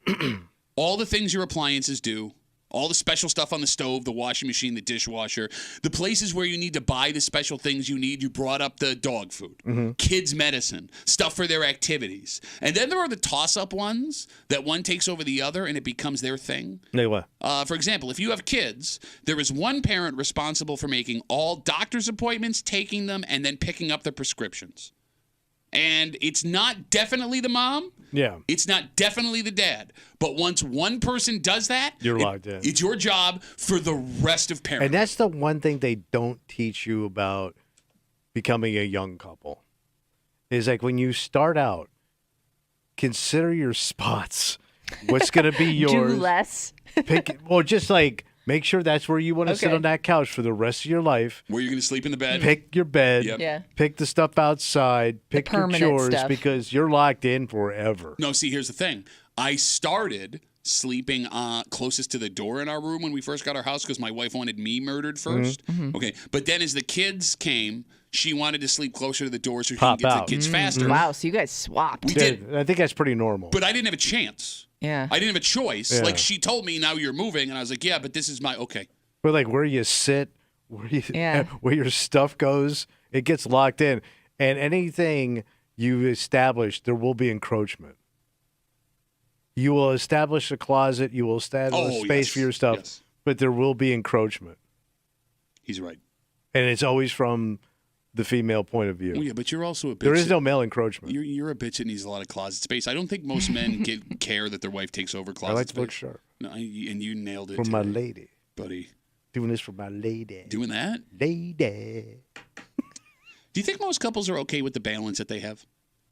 All the things your appliances do, all the special stuff on the stove, the washing machine, the dishwasher, the places where you need to buy the special things you need. You brought up the dog food, kids' medicine, stuff for their activities. And then there are the toss-up ones that one takes over the other and it becomes their thing. They what? For example, if you have kids, there is one parent responsible for making all doctor's appointments, taking them, and then picking up the prescriptions. And it's not definitely the mom. Yeah. It's not definitely the dad. But once one person does that, you're locked in. It's your job for the rest of parenting. And that's the one thing they don't teach you about becoming a young couple. Is like when you start out, consider your spots. What's going to be yours? Do less. Just like make sure that's where you want to sit on that couch for the rest of your life. Where you're going to sleep in the bed. Pick your bed. Yep. Yeah. Pick the stuff outside. Pick your chores stuff. because you're locked in forever. No, see, here's the thing. I started sleeping closest to the door in our room when we first got our house because my wife wanted me murdered first. Okay, but then as the kids came, she wanted to sleep closer to the door so she could get to the kids faster. Wow, so you guys swapped. We did. I think that's pretty normal. But I didn't have a chance. Yeah. I didn't have a choice. Yeah. Like, she told me, now you're moving. And I was like, yeah, but this is my, okay. But like where you sit, where your stuff goes, it gets locked in. And anything you establish, there will be encroachment. You will establish a closet. You will establish space for your stuff. But there will be encroachment. He's right. And it's always from the female point of view. Well, yeah, but you're also a bitch. There is no male encroachment. You're a bitch that needs a lot of closet space. I don't think most men care that their wife takes over closet space. I like to look sharp. No, and you nailed it. For my lady. Buddy. Doing this for my lady. Doing that? Lady. Do you think most couples are okay with the balance that they have?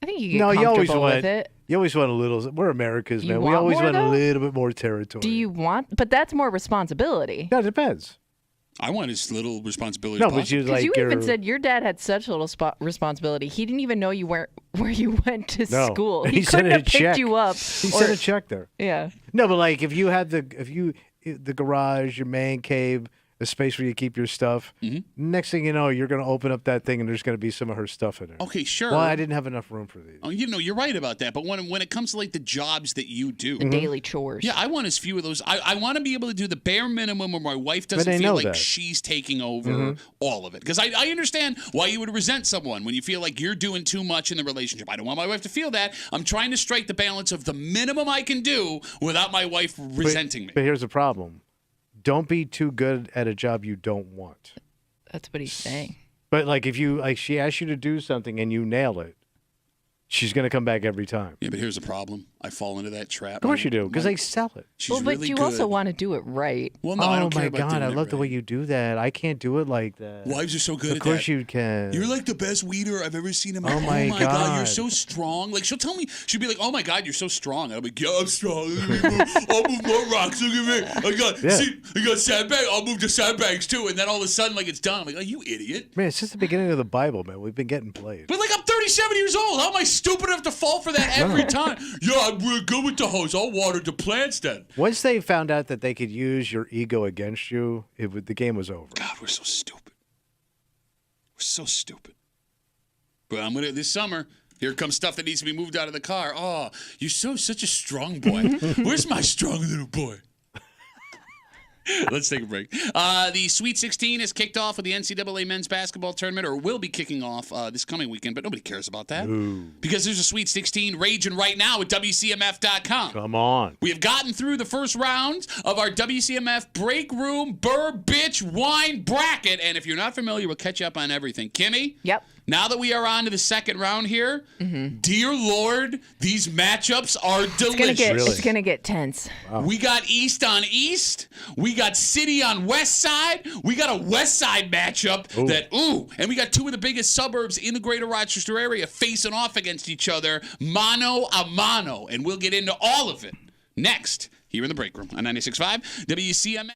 I think you get comfortable with it. You always want a little. We're Americans, man. We want always more, want though? a little bit more territory. Do you want? But that's more responsibility. No, it depends. I want as little responsibility No, as possible. but you Because like you even said your dad had such little responsibility. He didn't even know you where you went to school. He couldn't have picked you up. He sent a check there. Yeah. No, but like if you had the garage, your man cave, a space where you keep your stuff. Next thing you know, you're going to open up that thing and there's going to be some of her stuff in there. Okay, sure. Well, I didn't have enough room for these. Oh, you're right about that. But when it comes to like the jobs that you do, The daily chores. yeah, I want as few of those. I want to be able to do the bare minimum where my wife doesn't they feel know like that. she's taking over all of it. Because I understand why you would resent someone when you feel like you're doing too much in the relationship. I don't want my wife to feel that. I'm trying to strike the balance of the minimum I can do without my wife resenting me. But here's the problem. Don't be too good at a job you don't want. That's what he's saying. But like if you she asks you to do something and you nail it, she's going to come back every time. Yeah, but here's the problem. I fall into that trap. Of course you do, because they sell it. She's but really you good. also want to do it right. Well, no, I don't care about doing I it love the right. way you do that. I can't do it like that. Wives are so good at Of course that. you can. You're like the best weeder I've ever seen in my life. Oh, my God, God. you're so strong. Like, she'll tell me, she'll be like, oh my God, you're so strong. I'll be like, yeah, I'm strong. I'll move more rocks. Look at me. I got sandbags. I'll move the sandbags too. And then all of a sudden, like, it's done. I'm like, oh, you idiot. Man, it's just the beginning of the Bible, man. We've been getting played. But like, I'm 37 years old. How am I stupid enough to fall for that every time? Yeah, I'm real good with the hose. I'll water the plants then. Once they found out that they could use your ego against you, the game was over. God, we're so stupid. We're so stupid. But this summer, Here comes stuff that needs to be moved out of the car. Oh, you're such a strong boy. Where's my strong little boy? Let's take a break. The Sweet 16 is kicked off with the NCAA men's basketball tournament, or will be kicking off this coming weekend, but nobody cares about that. Ooh. Because there's a Sweet 16 raging right now at WCMF.com. Come on. We have gotten through the first round of our WCMF Break Room Burr Bitch Wine Bracket, and if you're not familiar, we'll catch you up on everything. Kimmy? Yep. Now that we are on to the second round here, dear Lord, these matchups are delicious. It's going to get tense. Wow. We got East on East. We got City on West Side. We got a West Side matchup and we got two of the biggest suburbs in the greater Rochester area facing off against each other, mano a mano. And we'll get into all of it next here in the Break Room on 96.5 WCMF.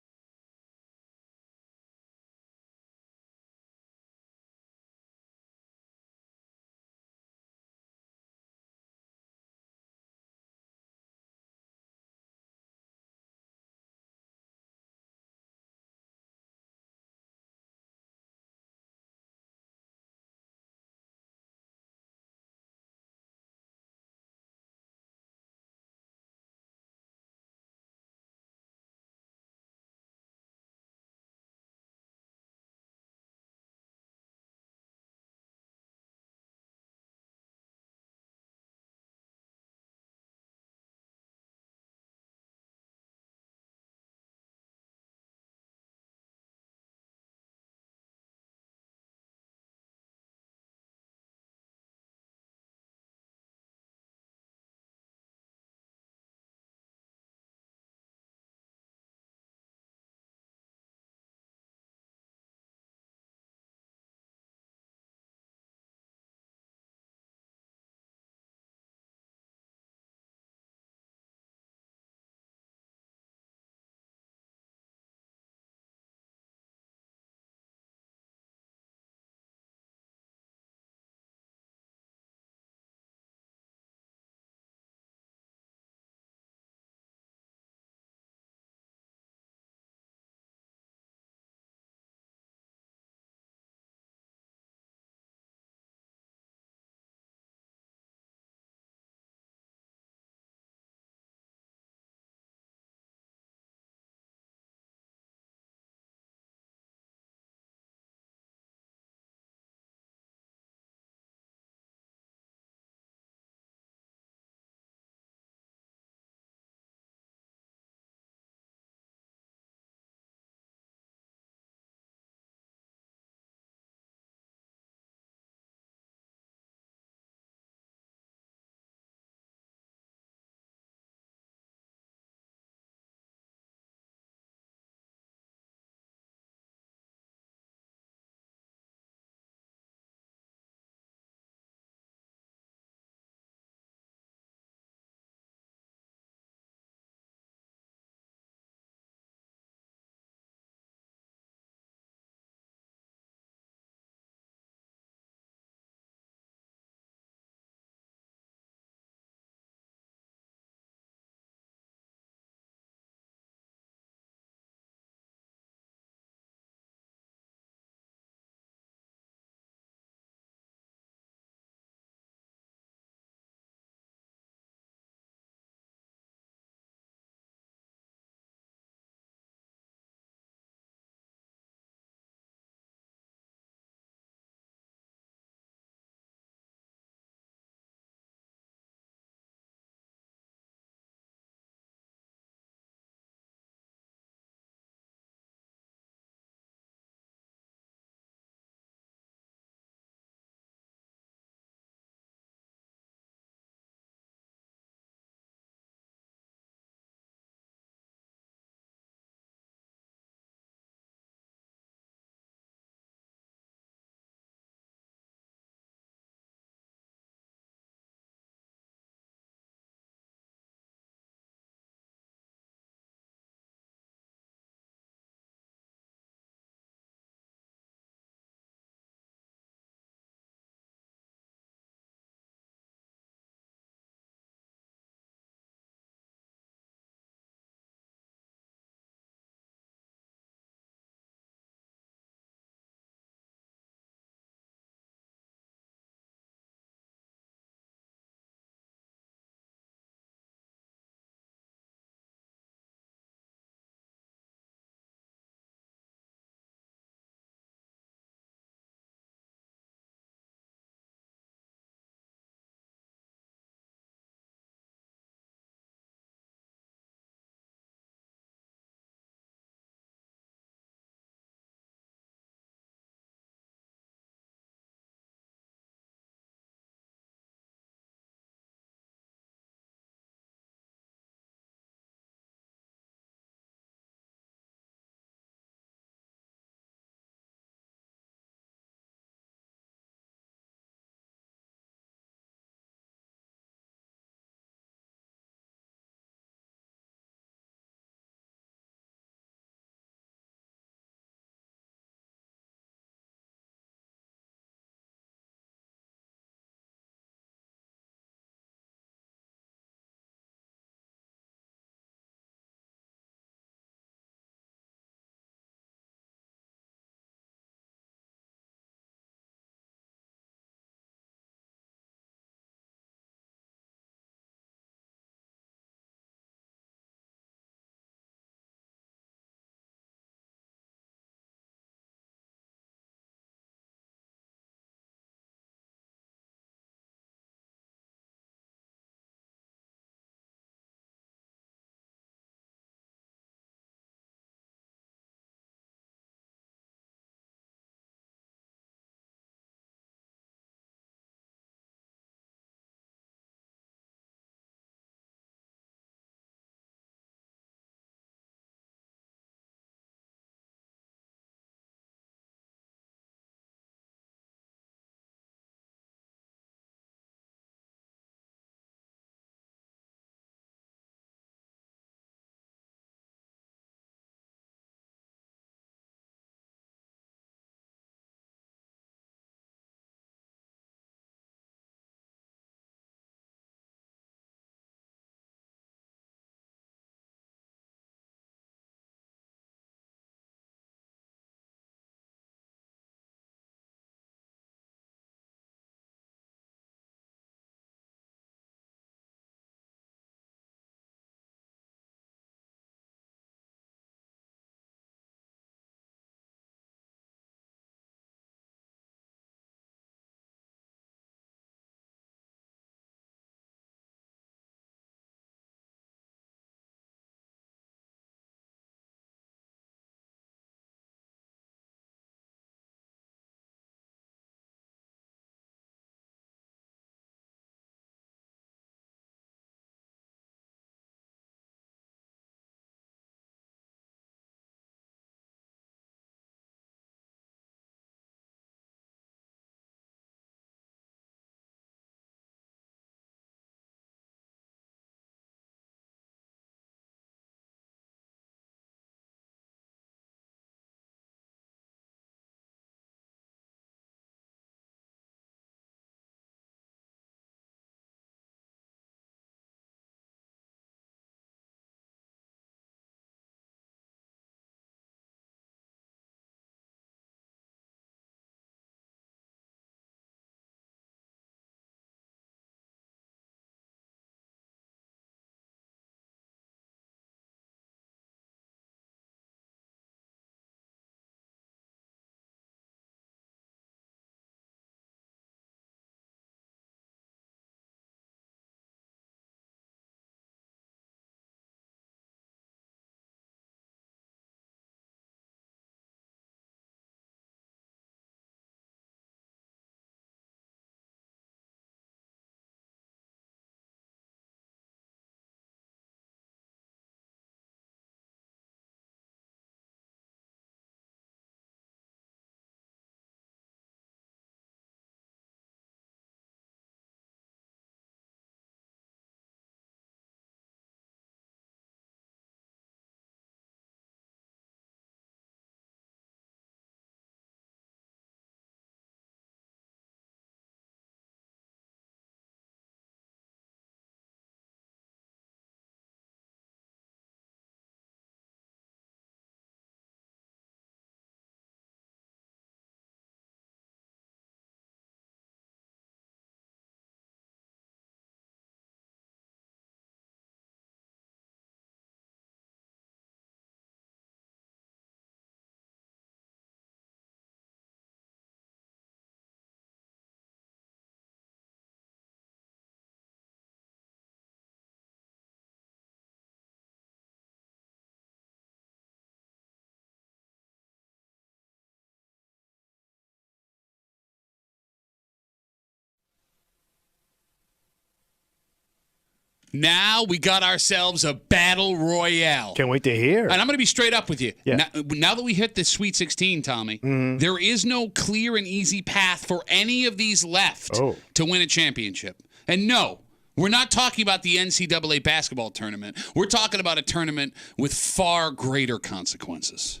Now we got ourselves a battle royale. Can't wait to hear. And I'm going to be straight up with you. Yeah. Now that we hit the Sweet 16, Tommy, there is no clear and easy path for any of these left to win a championship. And no, we're not talking about the NCAA basketball tournament. We're talking about a tournament with far greater consequences.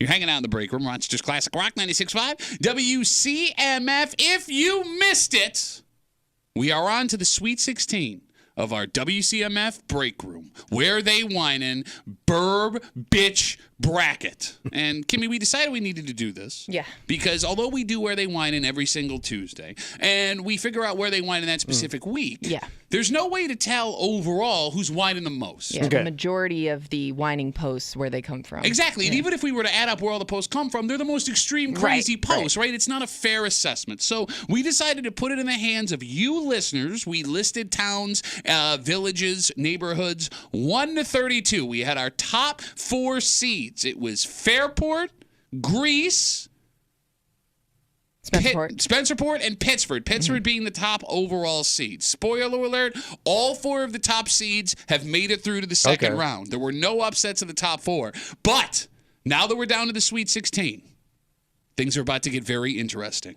You're hanging out in the break room. Rochester's Classic Rock 96.5 WCMF. If you missed it, we are on to the Sweet 16 of our WCMF break room. Where they whining, burb, bitch, bracket. And, Kimmy, we decided we needed to do this. Yeah. Because although we do Where They Whining every single Tuesday, and we figure out where they whine in that specific week, there's no way to tell overall who's whining the most. Yeah, the majority of the whining posts, where they come from. Exactly. And even if we were to add up where all the posts come from, they're the most extreme, crazy posts, right? It's not a fair assessment. So we decided to put it in the hands of you listeners. We listed towns, villages, neighborhoods, 1 to 32. We had our top 4 seeds. It was Fairport, Greece, Spencerport, and Pittsford. Pittsford being the top overall seed. Spoiler alert, all 4 of the top seeds have made it through to the second round. There were no upsets in the top 4. But now that we're down to the Sweet 16, things are about to get very interesting.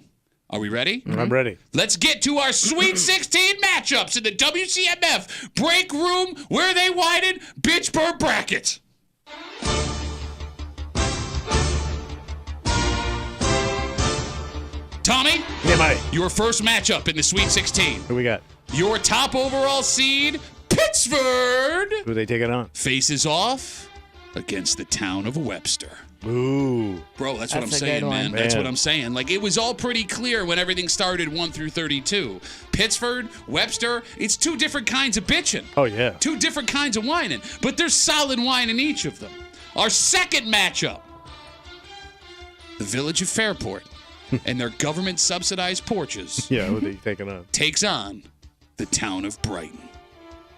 Are we ready? I'm ready. Let's get to our Sweet 16 matchups in the WCMF break room. Where they whited bitch bird bracket. Tommy? Yeah, buddy. Your first matchup in the Sweet 16. Who we got? Your top overall seed, Pittsford. Who are they taking on? Faces off against the town of Webster. Ooh. Bro, that's what I'm saying, man. That's what I'm saying. Like, it was all pretty clear when everything started 1 through 32. Pittsford, Webster, it's 2 different kinds of bitching. Oh, yeah. 2 different kinds of whining. But there's solid wine in each of them. Our second matchup, the village of Fairport and their government-subsidized porches. Yeah, who are they taking on? Takes on the town of Brighton.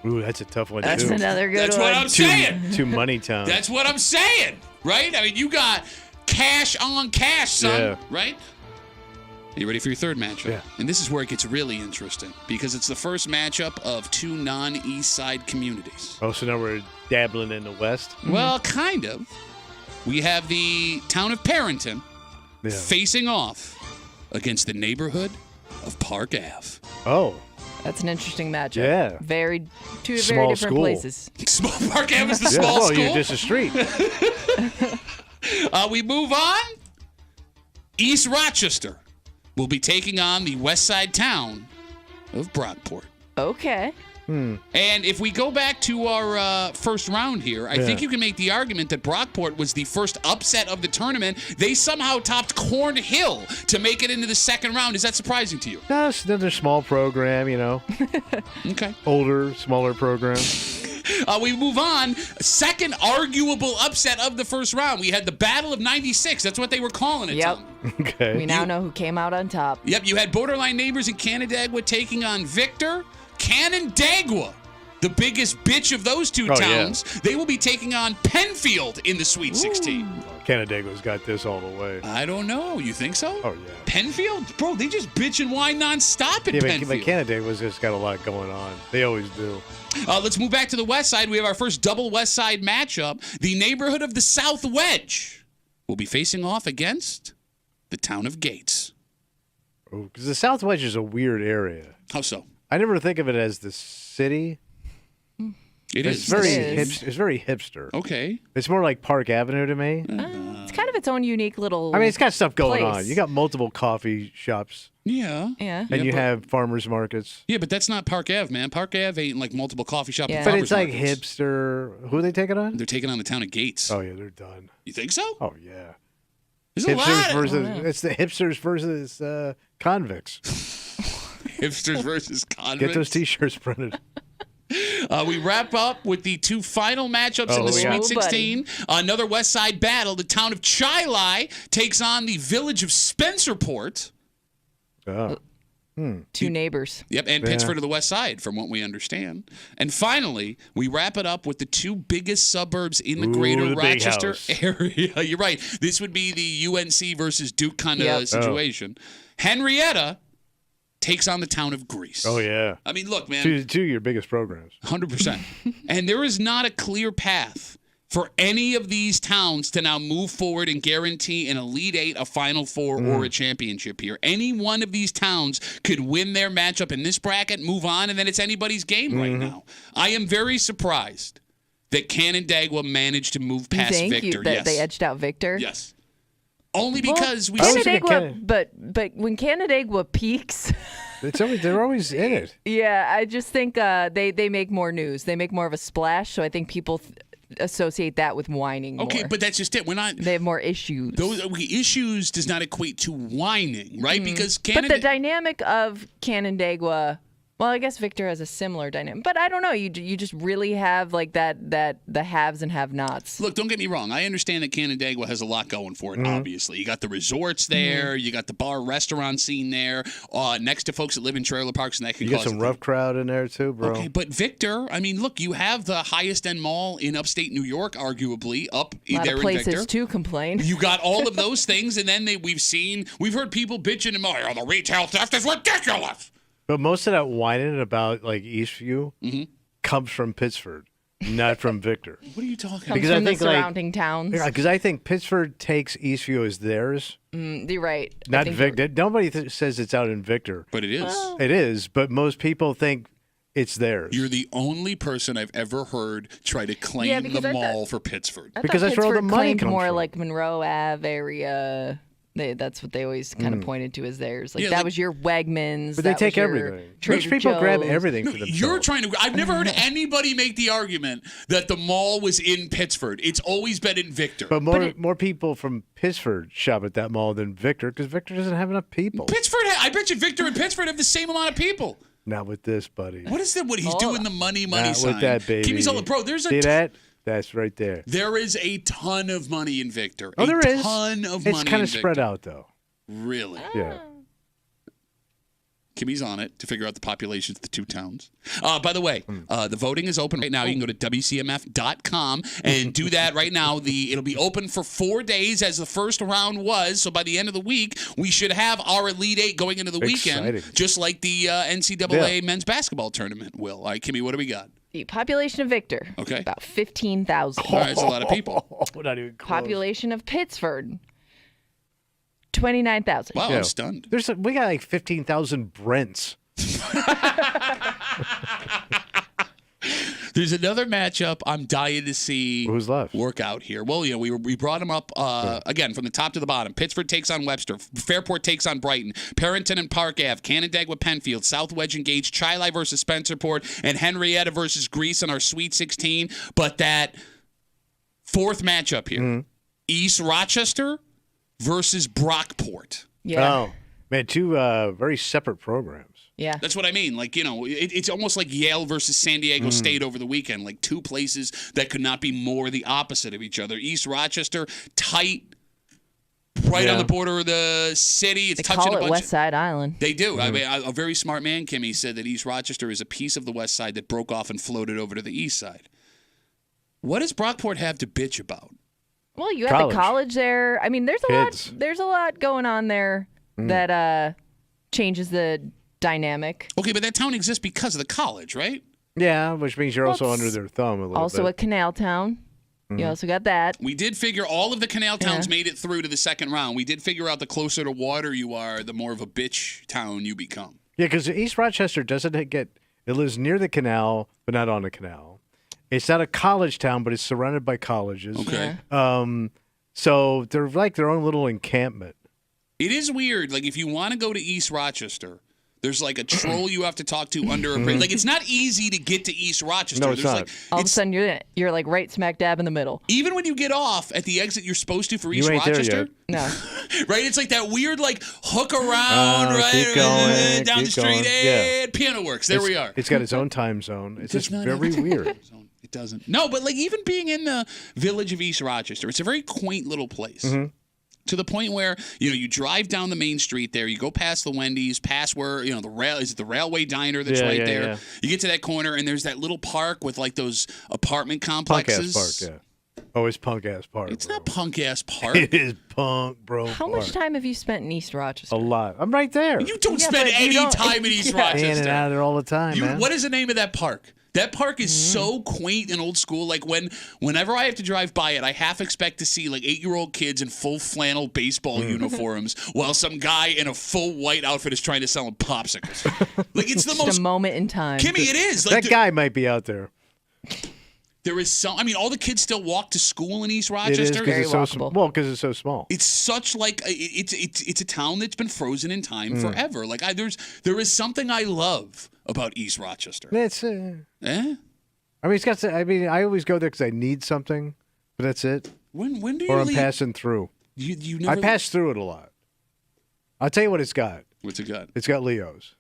Ooh, that's a tough one, That's too. another good That's one. what I'm saying. Two money towns. That's what I'm saying, right? I mean, you got cash on cash, son, right? Are you ready for your third matchup? Yeah. And this is where it gets really interesting because it's the first matchup of 2 non-East Side communities. Oh, so now we're dabbling in the West? Well, kind of. We have the town of Parrington facing off against the neighborhood of Park Ave. Oh. That's an interesting matchup. Yeah. Two very Small different school. places. Small Park Ave is the small well, school. you're just a street. We move on. East Rochester will be taking on the west side town of Brockport. Okay. And if we go back to our first round here, I think you can make the argument that Brockport was the first upset of the tournament. They somehow topped Cornhill to make it into the second round. Is that surprising to you? No, it's another small program, you know. Okay. Older, smaller program. We move on. Second arguable upset of the first round. We had the Battle of 96. That's what they were calling it, Yep. Tom. Okay. We now know who came out on top. Yep, you had borderline neighbors in Canandaigua taking on Victor. Canandaigua, the biggest bitch of those 2 towns, they will be taking on Penfield in the Sweet 16. Canandaigua's got this all the way. I don't know. You think so? Oh, yeah. Penfield? Bro, they just bitch and whine nonstop in Penfield. But Canandaigua's just got a lot going on. They always do. Let's move back to the west side. We have our first double west side matchup. The neighborhood of the South Wedge will be facing off against the town of Gates. Oh, because the South Wedge is a weird area. How so? I never think of it as the city. It is. It's very hipster. Okay. It's more like Park Avenue to me. It's kind of its own unique little. I mean, it's got stuff going place. on. You got multiple coffee shops. Yeah. Yeah. And you have farmers markets. Yeah, but that's not Park Ave, man. Park Ave ain't like multiple coffee shops and But farmers it's like markets. hipster. Who are they taking on? They're taking on the town of Gates. Oh, yeah, they're done. You think so? Oh, yeah. There's a lot. It's the hipsters versus convicts. Hipsters versus convicts. Get those T-shirts printed. We wrap up with the 2 final matchups in the Sweet 16. Another West Side battle. The town of Chilai takes on the village of Spencerport. Oh. 2 neighbors. Yep, and Pittsford to the west side, from what we understand. And finally, we wrap it up with the 2 biggest suburbs in the greater the big Rochester house. area. You're right. This would be the UNC versus Duke kind of situation. Henrietta takes on the town of Greece. Oh, yeah. I mean, look, man. Two of your biggest programs. 100%. And there is not a clear path for any of these towns to now move forward and guarantee an Elite Eight, a Final Four, or a championship here. Any one of these towns could win their matchup in this bracket, move on, and then it's anybody's game right now. I am very surprised that Canandaigua managed to move past Victor. Yes. They edged out Victor? Yes. Only because we Canandaigua, but when Canandaigua peaks, they're always in it. Yeah, I just think they make more news. They make more of a splash, so I think people associate that with whining more. Okay, but that's just it. They have more issues. Those issues does not equate to whining, right? Because but the dynamic of Canandaigua. Well, I guess Victor has a similar dynamic, but I don't know. You just really have like that the haves and have-nots. Look, don't get me wrong. I understand that Canandaigua has a lot going for it. Obviously, you got the resorts there, you got the bar restaurant scene there, next to folks that live in trailer parks, and that can you get some rough crowd in there too, bro. Okay, but Victor, I mean, look, you have the highest end mall in upstate New York, arguably up there in Victor. A lot of places to complain. You got all of those things, and then we've heard people bitching and oh, the retail theft is ridiculous. But most of that whining about like Eastview comes from Pittsford, not from Victor. What are you talking about? Because I think the surrounding towns. Yeah, because I think Pittsford takes Eastview as theirs. You're right. Not Victor. Nobody says it's out in Victor. But it is. Well, it is, but most people think it's theirs. You're the only person I've ever heard try to claim the mall for Pittsford. Because that's where all the money comes more from. like Monroe Ave area. That's what they always kind of pointed to as theirs. Like that was your Wegmans. But they take everything. Rich people grab everything for themselves. You're trying to. I've never heard anybody make the argument that the mall was in Pittsford. It's always been in Victor. But more people from Pittsford shop at that mall than Victor because Victor doesn't have enough people. Pittsford, I bet you Victor and Pittsford have the same amount of people. Not with this, buddy. What is that? What he's doing the money Not sign. with that, baby. Kimmy's all, bro, there's See that? That's right there. There is a ton of money in Victor. Oh, there is. A ton of money. It's kind of spread out though. Really? Yeah. Kimmy's on it to figure out the populations of the two towns. By the way, the voting is open right now. You can go to WCMF.com and do that right now. It'll be open for 4 days as the first round was. So by the end of the week, we should have our Elite Eight going into the weekend, just like the NCAA men's basketball tournament will. All right, Kimmy, what do we got? The population of Victor. Okay. About 15,000. All right, that's a lot of people. Not even close. Population of Pittsford. 29,000. Wow, I'm stunned. We got like 15,000 Brents. There's another matchup I'm dying to see work out here. Well, we brought them up again from the top to the bottom. Pittsford takes on Webster. Fairport takes on Brighton. Parrington and Park Ave. Canandaigua Penfield. South Wedge and Gage. Chili versus Spencerport. And Henrietta versus Greece in our Sweet 16. But that fourth matchup here. East Rochester versus Brockport. Yeah. Oh, man, two very separate programs. Yeah. That's what I mean. Like, it's almost like Yale versus San Diego State over the weekend. Like two places that could not be more the opposite of each other. East Rochester, tight, right on the border of the city. It's they call it West Side Island. They do. I mean, a very smart man, Kimmy, said that East Rochester is a piece of the West Side that broke off and floated over to the East Side. What does Brockport have to bitch about? Well, you have the college there. I mean, there's a lot going on there that changes the dynamic. Okay, but that town exists because of the college, right? Yeah, which means you're also under their thumb a little bit. Also a canal town. You also got that. We did figure all of the canal towns made it through to the second round. We did figure out the closer to water you are, the more of a bitch town you become. Yeah, because East Rochester it lives near the canal, but not on the canal. It's not a college town, but it's surrounded by colleges. Okay. So they're like their own little encampment. It is weird. Like, if you want to go to East Rochester, there's like a troll you have to talk to under a bridge. Like, it's not easy to get to East Rochester. No, it's not. All of a sudden, you're like right smack dab in the middle. Even when you get off at the exit you're supposed to for East You ain't Rochester. No. Right? It's like that weird, like, hook around, right? Keep going, down the street, and Piano Works. There we are. It's got its own time zone. It's just very weird. It doesn't. No, but like even being in the village of East Rochester, it's a very quaint little place. To the point where, you drive down the main street there, you go past the Wendy's, past where, the Railway Diner that's right there. Yeah. You get to that corner and there's that little park with like those apartment complexes. Punk-ass park, Oh, it's punk ass park. It's bro. not punk ass park. It is punk, bro. How much time have you spent in East Rochester? A lot. I'm right there. You don't Yeah, spend but you any don't- time in East Yeah. Rochester. In and out of there all the time, man. What is the name of that park? That park is so quaint and old school. Like whenever I have to drive by it, I half expect to see like 8-year-old kids in full flannel baseball uniforms while some guy in a full white outfit is trying to sell them popsicles. Like it's the Just most a moment in time. Kimmy, it is. Like That guy might be out there. there is some. I mean, all the kids still walk to school in East It is Rochester. Very because it's so walkable. small. Well, because it's so small. It's such like it's a town that's been frozen in time forever. Like there is something I love about East Rochester. It's. Eh? I mean, it's got. I mean, I always go there because I need something, but that's it. When do you Or I'm leave? passing through. You I never. pass through it a lot. I'll tell you what it's got. What's it got? It's got Leo's.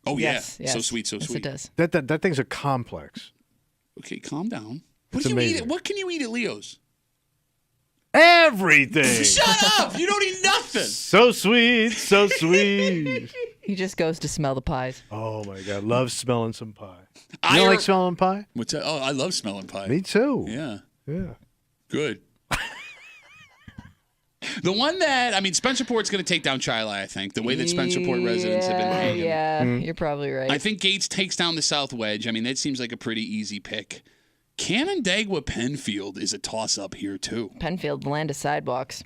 Oh Yes, yeah, yes. so sweet, so Yes, sweet. it does. That thing's a complex. Okay, calm down. What It's do you eat? amazing. What can you eat at Leo's? Everything. Shut up! You don't eat nothing. So sweet, so sweet. He just goes to smell the pies. Oh my God, love smelling some pie. You I don't are- like smelling pie? What's that? Oh, I love smelling pie. Me too. Yeah, Yeah. good. The one that Spencerport's going to take down Chile. I think the way that Spencerport residents have been hanging. Yeah, Mm-hmm. you're probably right. I think Gates takes down the South Wedge. I mean, that seems like a pretty easy pick. Canandaigua Penfield is a toss-up here too. Penfield, land of sidewalks.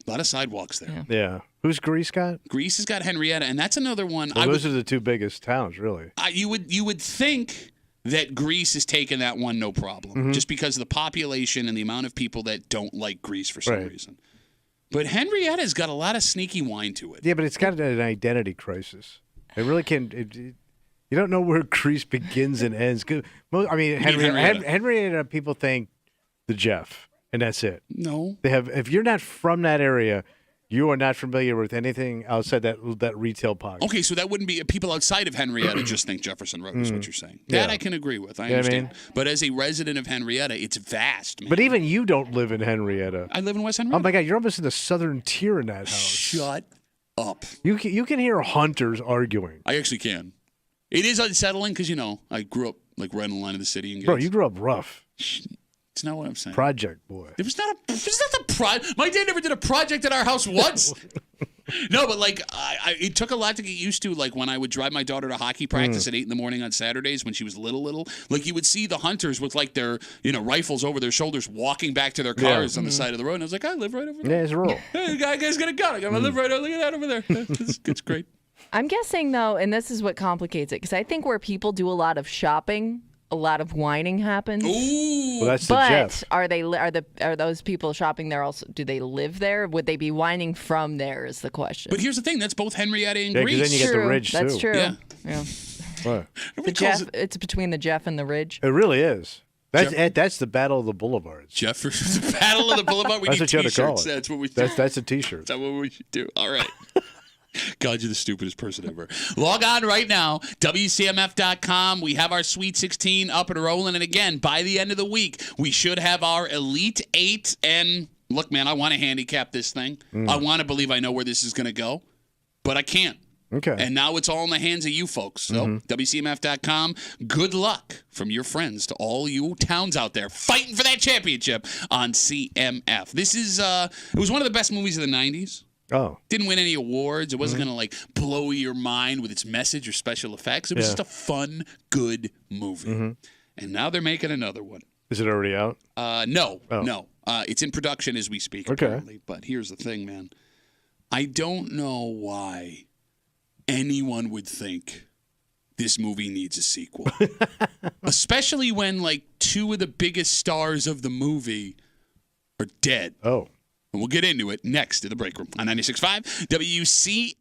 A lot of sidewalks there. Yeah. Yeah. Who's Greece got? Greece has got Henrietta, and that's another one. Well, those are the two biggest towns, really. You would think that Greece is taking that one no problem, Mm-hmm. just because of the population and the amount of people that don't like Greece for some Right. reason. But Henrietta's got a lot of sneaky wine to it. Yeah, but it's got an identity crisis. It really can. You don't know where Greece begins and ends. Henrietta? Henrietta, people think the Jeff, and that's it. No. They have. If you're not from that area, you are not familiar with anything outside that retail pocket. Okay, so that wouldn't be people outside of Henrietta just think Jefferson Road is what you're saying. That Yeah. I can agree with. I You know what I understand. mean? But as a resident of Henrietta, it's vast, man. But even you don't live in Henrietta. I live in West Oh Henrietta. my God, you're almost in the southern tier in that house. Shut up. You can hear hunters arguing. I actually can. It is unsettling because, I grew up like right on the line of the city. And Bro, you grew up rough. It's not what I'm saying. Project boy. It was not the project. My dad never did a project at our house once. No, but like it took a lot to get used to. Like when I would drive my daughter to hockey practice at 8 a.m. on Saturdays when she was little, like you would see the hunters with like their rifles over their shoulders walking back to their cars on the side of the road. And I was like, I live right over there. Yeah, it's rural. Hey, the guy's got a gun. I live right over. Look at that over there. It's great. I'm guessing though, and this is what complicates it, because I think where people do a lot of shopping, a lot of whining happens. Ooh. Well, that's the But Jeff. are those people shopping there also? Do they live there? Would they be whining from there? Is the question. But here's the thing: that's both Henrietta and Yeah, 'cause Greece. then you get the True. ridge, That's too. true. Yeah. Yeah. What? The Nobody calls Jeff. it It's between the Jeff and the Ridge. It really is. That's Jeff- that's the battle of the boulevards. Jefferson Battle of the Boulevard. We That's need what you ought to call T-shirts. it. That's what we do. That's a T-shirt. Is that what we should do? All right. God, you're the stupidest person ever. Log on right now, WCMF.com. We have our Sweet 16 up and rolling. And again, by the end of the week, we should have our Elite 8. And look, man, I want to handicap this thing. I want to believe I know where this is going to go, but I can't. Okay. And now it's all in the hands of you folks. So, WCMF.com, good luck from your friends to all you towns out there fighting for that championship on CMF. This is, it was one of the best movies of the 90s. Oh. Didn't win any awards. It wasn't going to blow your mind with its message or special effects. It was just a fun, good movie. And now they're making another one. Is it already out? No. It's in production as we speak, Okay. apparently. But here's the thing, man. I don't know why anyone would think this movie needs a sequel. Especially when, two of the biggest stars of the movie are dead. Oh. And we'll get into it next in the break room on 96.5 WC.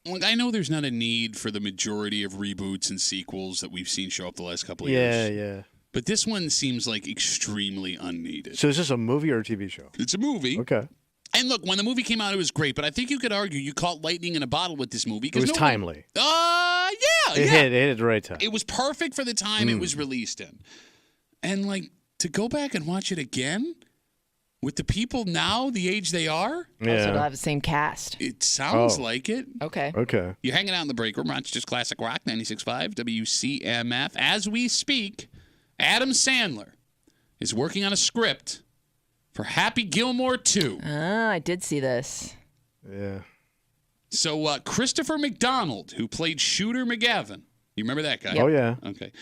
Look, I know there's not a need for the majority of reboots and sequels that we've seen show up the last couple of years. Yeah. But this one seems like extremely unneeded. So is this a movie or a TV show? It's a movie. Okay. And look, when the movie came out, it was great. But I think you could argue you caught lightning in a bottle with this movie. It was timely. Yeah. It hit at the right time. It was perfect for the time it was released in. And, like, to go back and watch it again with the people now, the age they are. Also, they'll have the same cast. It sounds like it. Okay. You're hanging out in the break room. Rochester's Classic Rock, 96.5 WCMF. As we speak, Adam Sandler is working on a script for Happy Gilmore 2. I did see this. Yeah. So Christopher McDonald, who played Shooter McGavin, you remember that guy? Oh, yeah. Okay.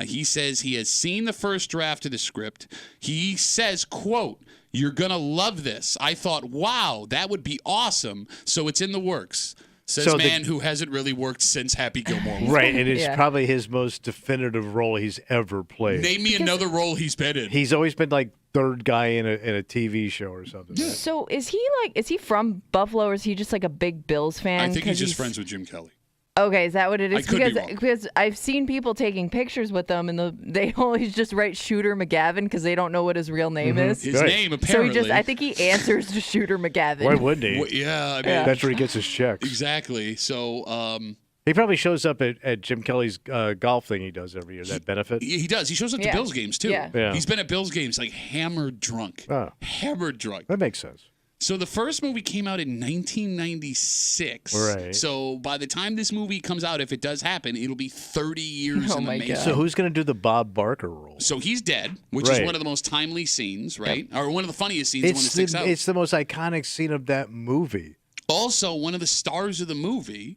He says he has seen the first draft of the script. He says, quote, "You're going to love this. I thought, wow, that would be awesome. So it's in the works." Says man who hasn't really worked since Happy Gilmore. Right, and it's probably his most definitive role he's ever played. Name me another role he's been in. He's always been like third guy in a TV show or something. Right? So is he from Buffalo, or is he just like a big Bills fan? I think he's just friends with Jim Kelly. Okay, is that what it is? I could be wrong. Because I've seen people taking pictures with them, and they always just write Shooter McGavin because they don't know what his real name is. His name apparently. So I think he answers to Shooter McGavin. Why wouldn't he? Well, yeah, I mean, that's where he gets his checks. Exactly. So he probably shows up at Jim Kelly's golf thing he does every year. That benefit. He does. He shows up to Bills games too. Yeah. He's been at Bills games like hammered drunk. Hammered drunk. That makes sense. So the first movie came out in 1996. Right. So by the time this movie comes out, if it does happen, it'll be 30 years in the making. So who's going to do the Bob Barker role? So he's dead, which is one of the most timely scenes, right? Or one of the funniest scenes, the one that sticks out. It's the most iconic scene of that movie. Also, one of the stars of the movie,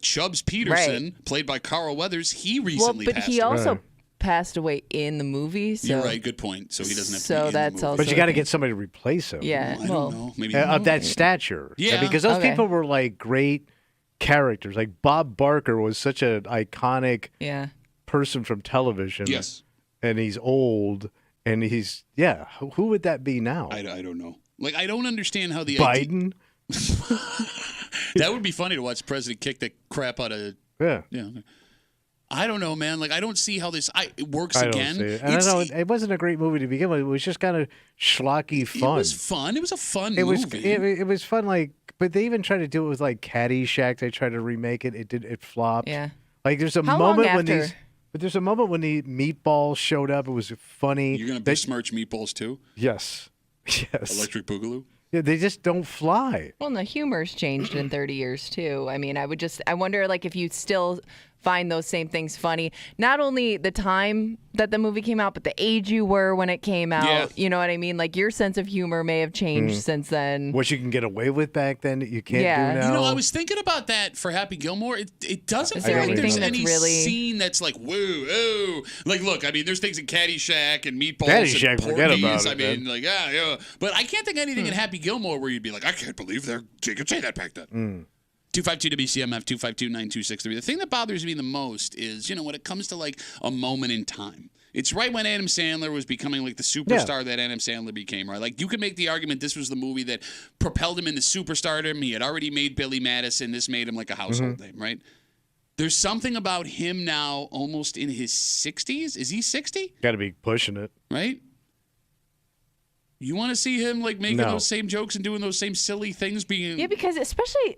Chubbs Peterson, played by Carl Weathers, he recently passed away. He also passed away in the movie. So. You're right. Good point. So he doesn't have to be in that's the movie. also. But you got to get somebody to replace him. Yeah. I don't know. Maybe of that stature. Yeah. Because those people were like great characters. Like Bob Barker was such an iconic person from television. Yes. And he's old. And he's, who would that be now? I don't know. Like, I don't understand how the Biden? That would be funny to watch the president kick the crap out of. Yeah. I don't know, man. Like, I don't see how this it works I again. Don't see it. And I know it wasn't a great movie to begin with. It was just kind of schlocky fun. It was fun. It was a fun movie. It was fun. Like, but they even tried to do it with like Caddyshack. They tried to remake it. It flopped. Yeah. Like there's a moment when the meatballs showed up. It was funny. You're gonna besmirch meatballs too? Yes. Electric Boogaloo. Yeah, they just don't fly. Well, and the humor's changed in 30 years too. I mean, I wonder like if you still find those same things funny. Not only the time that the movie came out, but the age you were when it came out. Yeah. You know what I mean? Like your sense of humor may have changed since then. What you can get away with back then that you can't do now. You know, I was thinking about that for Happy Gilmore. It doesn't Is feel there like there's anything any that's really... scene that's like, whoa, oh. Like, look, I mean, there's things in Caddyshack and Meatballs Caddyshack, and forget Porky's. about it, I mean, man. like, yeah. But I can't think of anything in Happy Gilmore where you'd be like, I can't believe they could say that back then. 252 WCMF 252-9263. The thing that bothers me the most is, when it comes to like a moment in time. It's right when Adam Sandler was becoming like the superstar that Adam Sandler became, right? Like you could make the argument this was the movie that propelled him into superstardom. He had already made Billy Madison. This made him like a household name, right? There's something about him now almost in his 60s. Is he 60? Got to be pushing it. Right? You want to see him like making those same jokes and doing those same silly things being... Yeah, because especially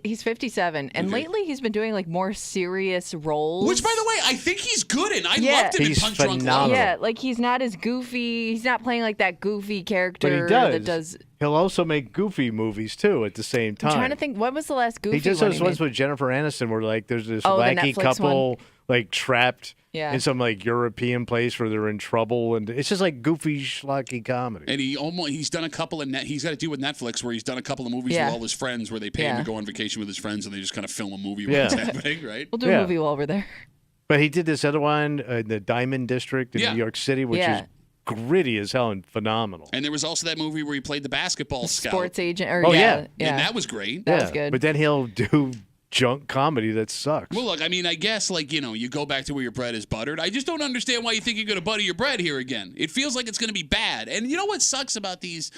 he's 57, and lately he's been doing like more serious roles. Which, by the way, I think he's good in. I loved him in Punch Drunk Love. Yeah, like he's not as goofy. He's not playing like that goofy character that does. He'll also make goofy movies too at the same time. I'm trying to think, what was the last goofy one? He does those ones with Jennifer Aniston where like there's this the wacky Netflix couple one. like trapped in some like European place where they're in trouble, and it's just like goofy schlocky comedy. And he's done a couple of he's got to do with Netflix where he's done a couple of movies with all his friends where they pay him to go on vacation with his friends and they just kind of film a movie while it's happening, right? We'll do a movie while we're there. But he did this other one in the Diamond District in New York City, which is gritty as hell and phenomenal. And there was also that movie where he played the basketball scout. Sports agent. And that was great. That was good. But then he'll do junk comedy that sucks. Well, look, I mean, I guess, like, you go back to where your bread is buttered. I just don't understand why you think you're going to butter your bread here again. It feels like it's going to be bad. And you know what sucks about these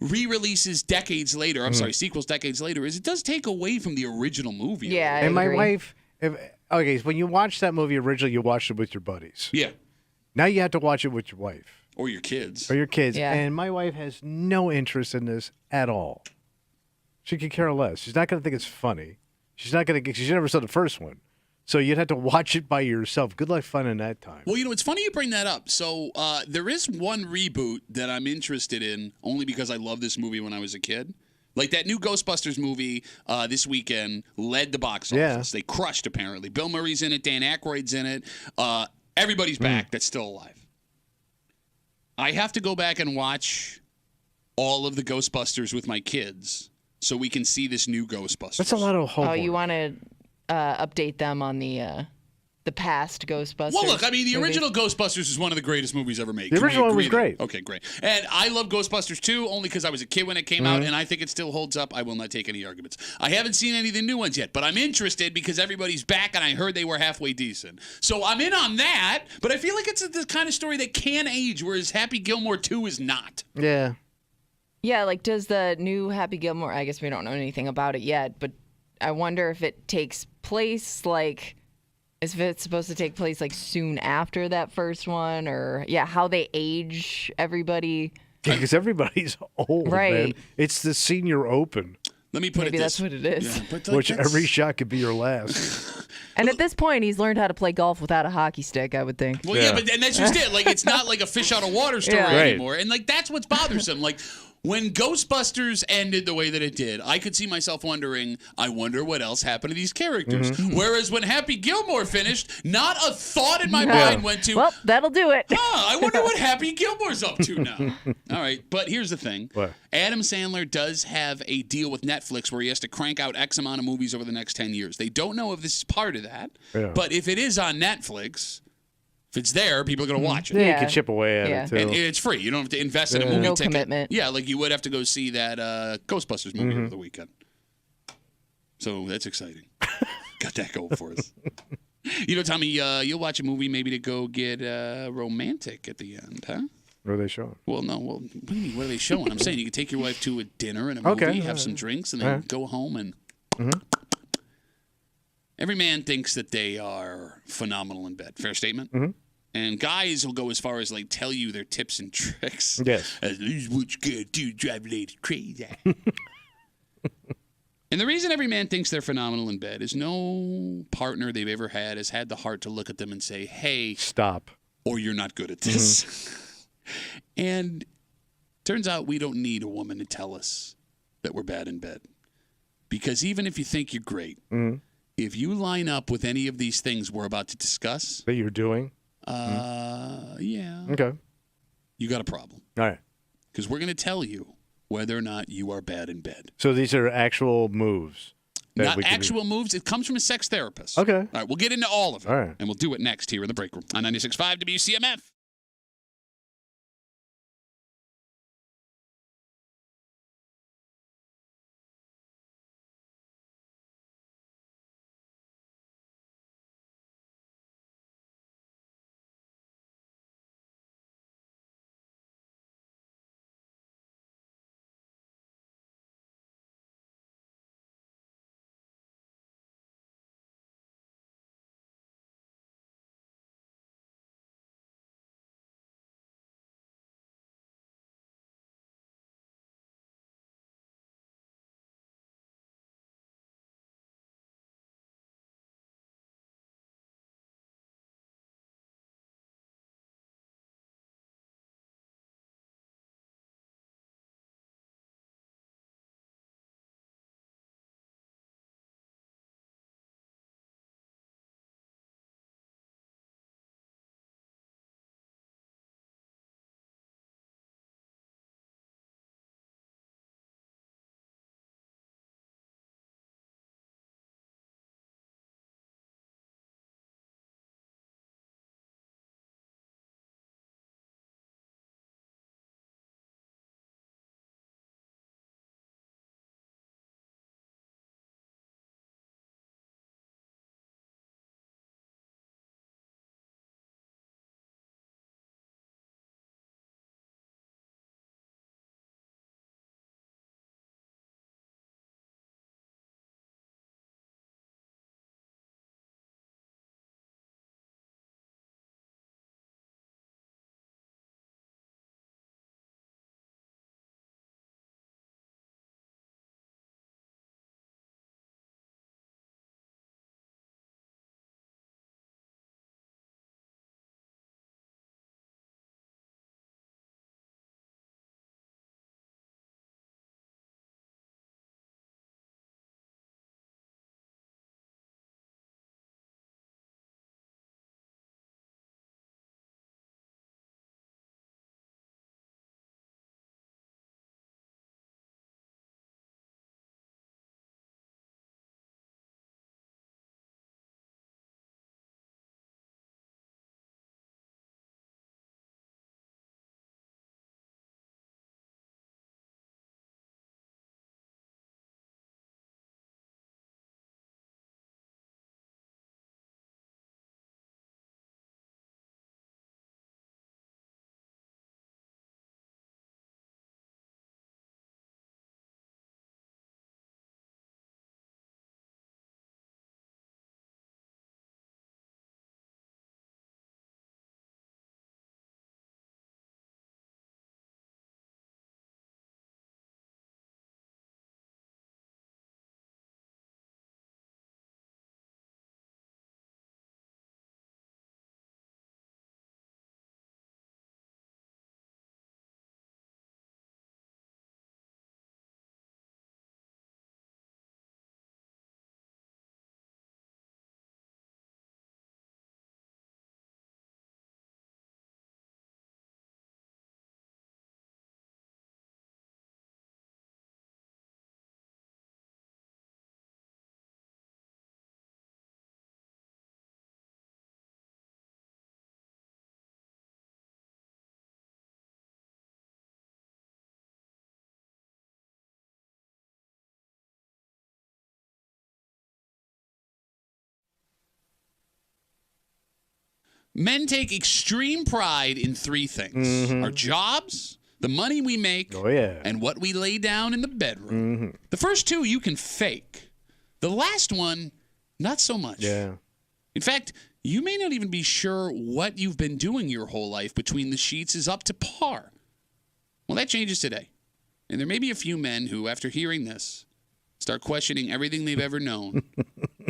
re-releases decades later, sequels decades later, is it does take away from the original movie. Yeah, And my agree. wife, so when you watch that movie originally, you watched it with your buddies. Yeah. Now you have to watch it with your wife. Or your kids. Or your kids. Yeah. And my wife has no interest in this at all. She could care less. She's not going to think it's funny. She's never saw the first one. So you'd have to watch it by yourself. Good luck finding that time. Well, it's funny you bring that up. So there is one reboot that I'm interested in only because I loved this movie when I was a kid. Like that new Ghostbusters movie this weekend led the box office. They crushed, apparently. Bill Murray's in it. Dan Aykroyd's in it. Everybody's back that's still alive. I have to go back and watch all of the Ghostbusters with my kids so we can see this new Ghostbusters. That's a lot of homework. Oh, you want to update them on the past Ghostbusters? Well, look, the movies? original Ghostbusters is one of the greatest movies ever made. The original one was great. Okay, great. And I love Ghostbusters 2 only because I was a kid when it came out, and I think it still holds up. I will not take any arguments. I haven't seen any of the new ones yet, but I'm interested because everybody's back, and I heard they were halfway decent. So I'm in on that, but I feel like it's the kind of story that can age, whereas Happy Gilmore 2 is not. Yeah. Yeah, like does the new Happy Gilmore, I guess we don't know anything about it yet, but I wonder if it takes place if it's supposed to take place soon after that first one, or how they age everybody. Yeah, because everybody's old, Right. man. It's the senior open, Let me put Maybe it this that's what it is. Yeah, but which that's- every shot could be your last. And at this point, he's learned how to play golf without a hockey stick, I would think. Well, yeah, but and that's just it. It's not like a fish out of water story Yeah. Right. anymore. And that's what's bothersome. When Ghostbusters ended the way that it did, I could see myself wondering, I wonder what else happened to these characters. Whereas when Happy Gilmore finished, not a thought in my mind went to, Well, that'll do it. I wonder what Happy Gilmore's up to now. All right, but here's the thing. What? Adam Sandler does have a deal with Netflix where he has to crank out X amount of movies over the next 10 years. They don't know if this is part of that, but if it is on Netflix, if it's there, people are going to watch it. Yeah, you Yeah. can chip away at Yeah. it, too. And it's free. You don't have to invest in a movie No ticket. commitment. Yeah, you would have to go see that Ghostbusters movie over the weekend. So that's exciting. Got that going for us. Tommy, you'll watch a movie maybe to go get romantic at the end, huh? What are they showing? Well, no. Well, what do you mean? What are they showing? I'm saying you could take your wife to a dinner and a movie, Okay. have some drinks, and then go home and. Every man thinks that they are phenomenal in bed. Fair statement. And guys will go as far as tell you their tips and tricks. Yes. As this is what you gotta do to drive ladies crazy. And the reason every man thinks they're phenomenal in bed is no partner they've ever had has had the heart to look at them and say, "Hey, Stop. or you're not good at this." And turns out we don't need a woman to tell us that we're bad in bed. Because even if you think you're great, if you line up with any of these things we're about to discuss, That you're doing? yeah, Okay. you got a problem. All right. Because we're going to tell you whether or not you are bad in bed. So these are actual moves. that Not we can do. actual moves. It comes from a sex therapist. Okay. All right, we'll get into all of it. All right. And we'll do it next here in the break room on 96.5 WCMF. Men take extreme pride in three things: our jobs, the money we make, and what we lay down in the bedroom. The first two you can fake. The last one, not so much. Yeah. In fact, you may not even be sure what you've been doing your whole life between the sheets is up to par. Well, that changes today. And there may be a few men who, after hearing this, start questioning everything they've ever known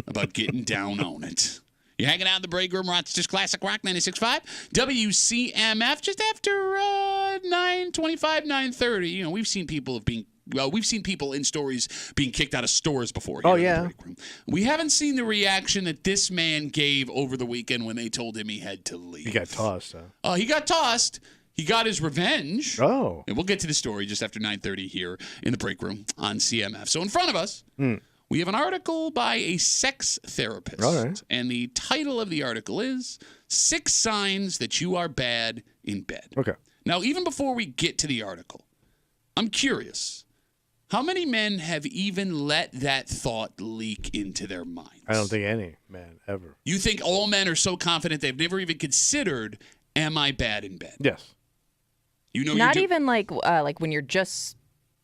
about getting down on it. You're hanging out in the break room, Rochester's Classic Rock 96.5, WCMF, just after 9:25, 9:30. You know, we've seen people in stories being kicked out of stores before here in the break room. We haven't seen the reaction that this man gave over the weekend when they told him he had to leave. He got tossed, huh? He got tossed. He got his revenge. Oh. And we'll get to the story just after 9:30 here in the break room on CMF. So in front of us, we have an article by a sex therapist. All right. And the title of the article is 6 Signs That You Are Bad in Bed. Okay. Now, even before we get to the article, I'm curious. How many men have even let that thought leak into their minds? I don't think any man ever. You think all men are so confident they've never even considered, am I bad in bed? Yes. You know, not even like when you're just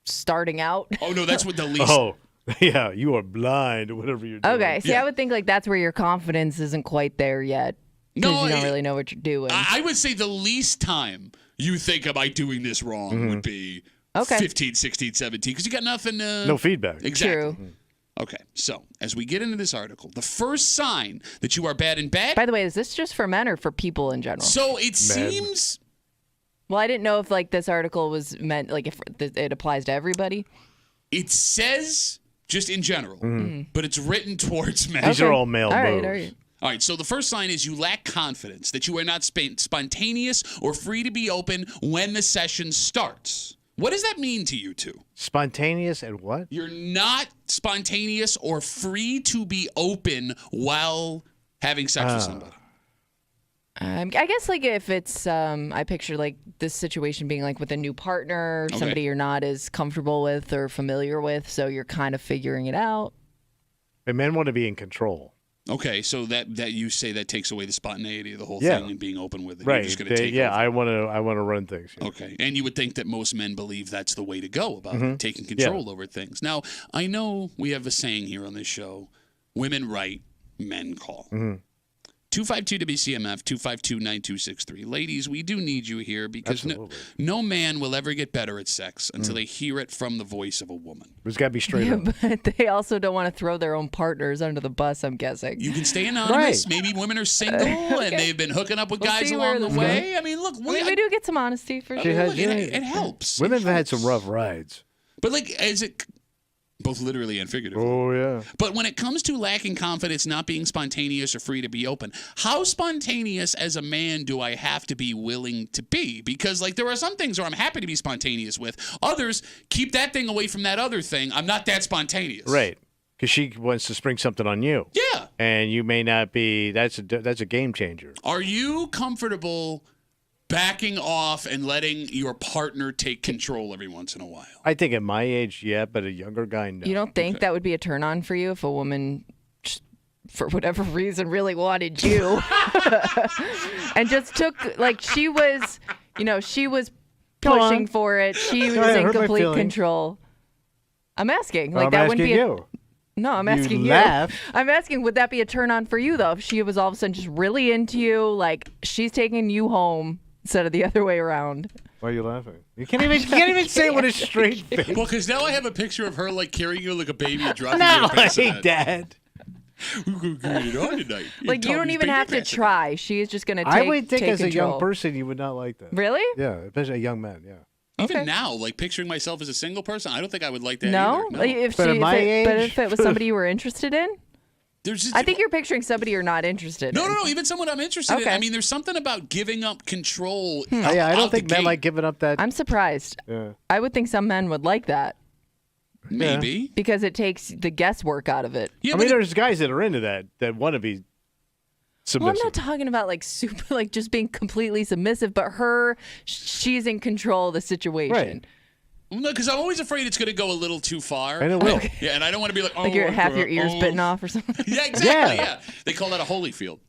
starting out. Oh no, that's what the least. Oh, yeah, you are blind or whatever you're doing. Okay, see, I would think like that's where your confidence isn't quite there yet. No, you don't really know what you're doing. I would say the least time you think, am I doing this wrong, would be 15, 16, 17, because you got nothing. No feedback. Exactly. True. Okay, so as we get into this article, the first sign that you are bad in bed. By the way, is this just for men or for people in general? So it seems. Well, I didn't know if like this article was meant like if it applies to everybody. It says just in general, but it's written towards men. These are all male moves. All right. All right, so the first sign is you lack confidence, that you are not spontaneous or free to be open when the session starts. What does that mean to you two? Spontaneous and what? You're not spontaneous or free to be open while having sex with somebody. I guess like if it's, I picture like this situation being like with a new partner, somebody you're not as comfortable with or familiar with, so you're kind of figuring it out. And men want to be in control. Okay, so that you say that takes away the spontaneity of the whole thing and being open with it. Right. You're just going to take over. I want to run things. Yeah. Okay, and you would think that most men believe that's the way to go about taking control over things. Now, I know we have a saying here on this show, women write, men call. 252-WCMF, 252-9263. Ladies, we do need you here because no man will ever get better at sex until they hear it from the voice of a woman. It's got to be straight up. But they also don't want to throw their own partners under the bus, I'm guessing. You can stay anonymous. Right. Maybe women are single and they've been hooking up with guys along the way. I mean, look. We do get some honesty for sure. It helps. Women have had some rough rides. But like, is it... Both literally and figuratively. Oh, yeah. But when it comes to lacking confidence, not being spontaneous or free to be open, how spontaneous as a man do I have to be willing to be? Because, like, there are some things where I'm happy to be spontaneous with. Others, keep that thing away from that other thing. I'm not that spontaneous. Right. Because she wants to spring something on you. Yeah. And you may not be. That's a game changer. Are you comfortable backing off and letting your partner take control every once in a while? I think at my age, yeah, but a younger guy, no. You don't think that would be a turn on for you if a woman, for whatever reason, really wanted you and just took, like, she was pushing for it. She was in complete control. I'm asking. Like, that wouldn't be you. No, I'm asking you. Laugh. I'm asking, would that be a turn on for you, though? If she was all of a sudden just really into you, like, she's taking you home instead of the other way around. Why are you laughing? You can't even say it with a straight face. Well, because now I have a picture of her, like, carrying you like a baby and dropping No, your pants hey, in. Dad. We're going to get it on tonight. Like, you don't even have to try. She is just going to take control. I would think as a young person, you would not like that. Really? Yeah, especially a young man, yeah. Even now, like, picturing myself as a single person, I don't think I would like that No? either. No. But if it was somebody you were interested in? I think you're picturing somebody you're not interested in. No, even someone I'm interested in. I mean, there's something about giving up control. I don't think men like giving up that. I'm surprised. Yeah. I would think some men would like that. Maybe. Because it takes the guesswork out of it. Yeah, I mean, there's guys that are into that want to be submissive. Well, I'm not talking about like super, like just being completely submissive, but she's in control of the situation. Right. No, because I'm always afraid it's going to go a little too far. And it will. Yeah, and I don't want to be like, oh, Like half your ears bitten off or something. Yeah, exactly. Yeah. They call that a Holyfield.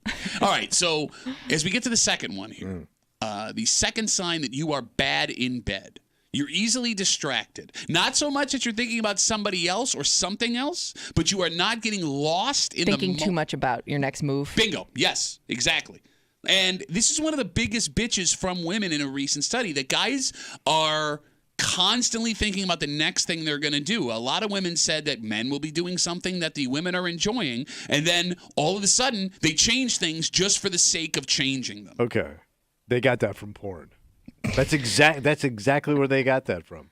All right, so as we get to the second one here, the second sign that you are bad in bed. You're easily distracted. Not so much that you're thinking about somebody else or something else, but you are not getting lost in thinking too much about your next move. Bingo. Yes, exactly. And this is one of the biggest bitches from women in a recent study, that guys are constantly thinking about the next thing they're going to do. A lot of women said that men will be doing something that the women are enjoying, and then all of a sudden they change things just for the sake of changing them. Okay. They got that from porn. That's exactly where they got that from.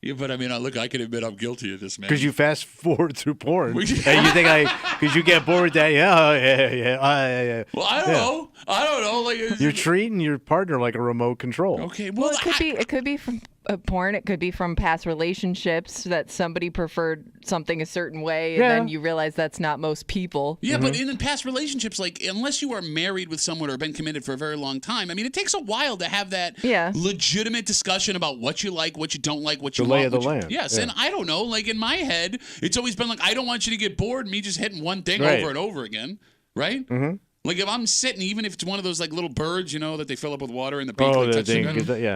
Yeah, but I mean, look, I can admit I'm guilty of this, man. Because you fast forward through porn, and you think because you get bored with that, yeah. Well, I don't know. Like, you're treating your partner like a remote control. Okay, well, it could be from porn. It could be from past relationships that somebody preferred something a certain way, and then you realize that's not most people. Yeah, but in past relationships, like, unless you are married with someone or been committed for a very long time, I mean, it takes a while to have that legitimate discussion about what you like, what you don't like, what you want. The lay of the land. Yes, and I don't know. Like, in my head, it's always been like, I don't want you to get bored of me just hitting one thing over and over again, right? Mm-hmm. Like, if I'm sitting, even if it's one of those, like, little birds, that they fill up with water in the beak.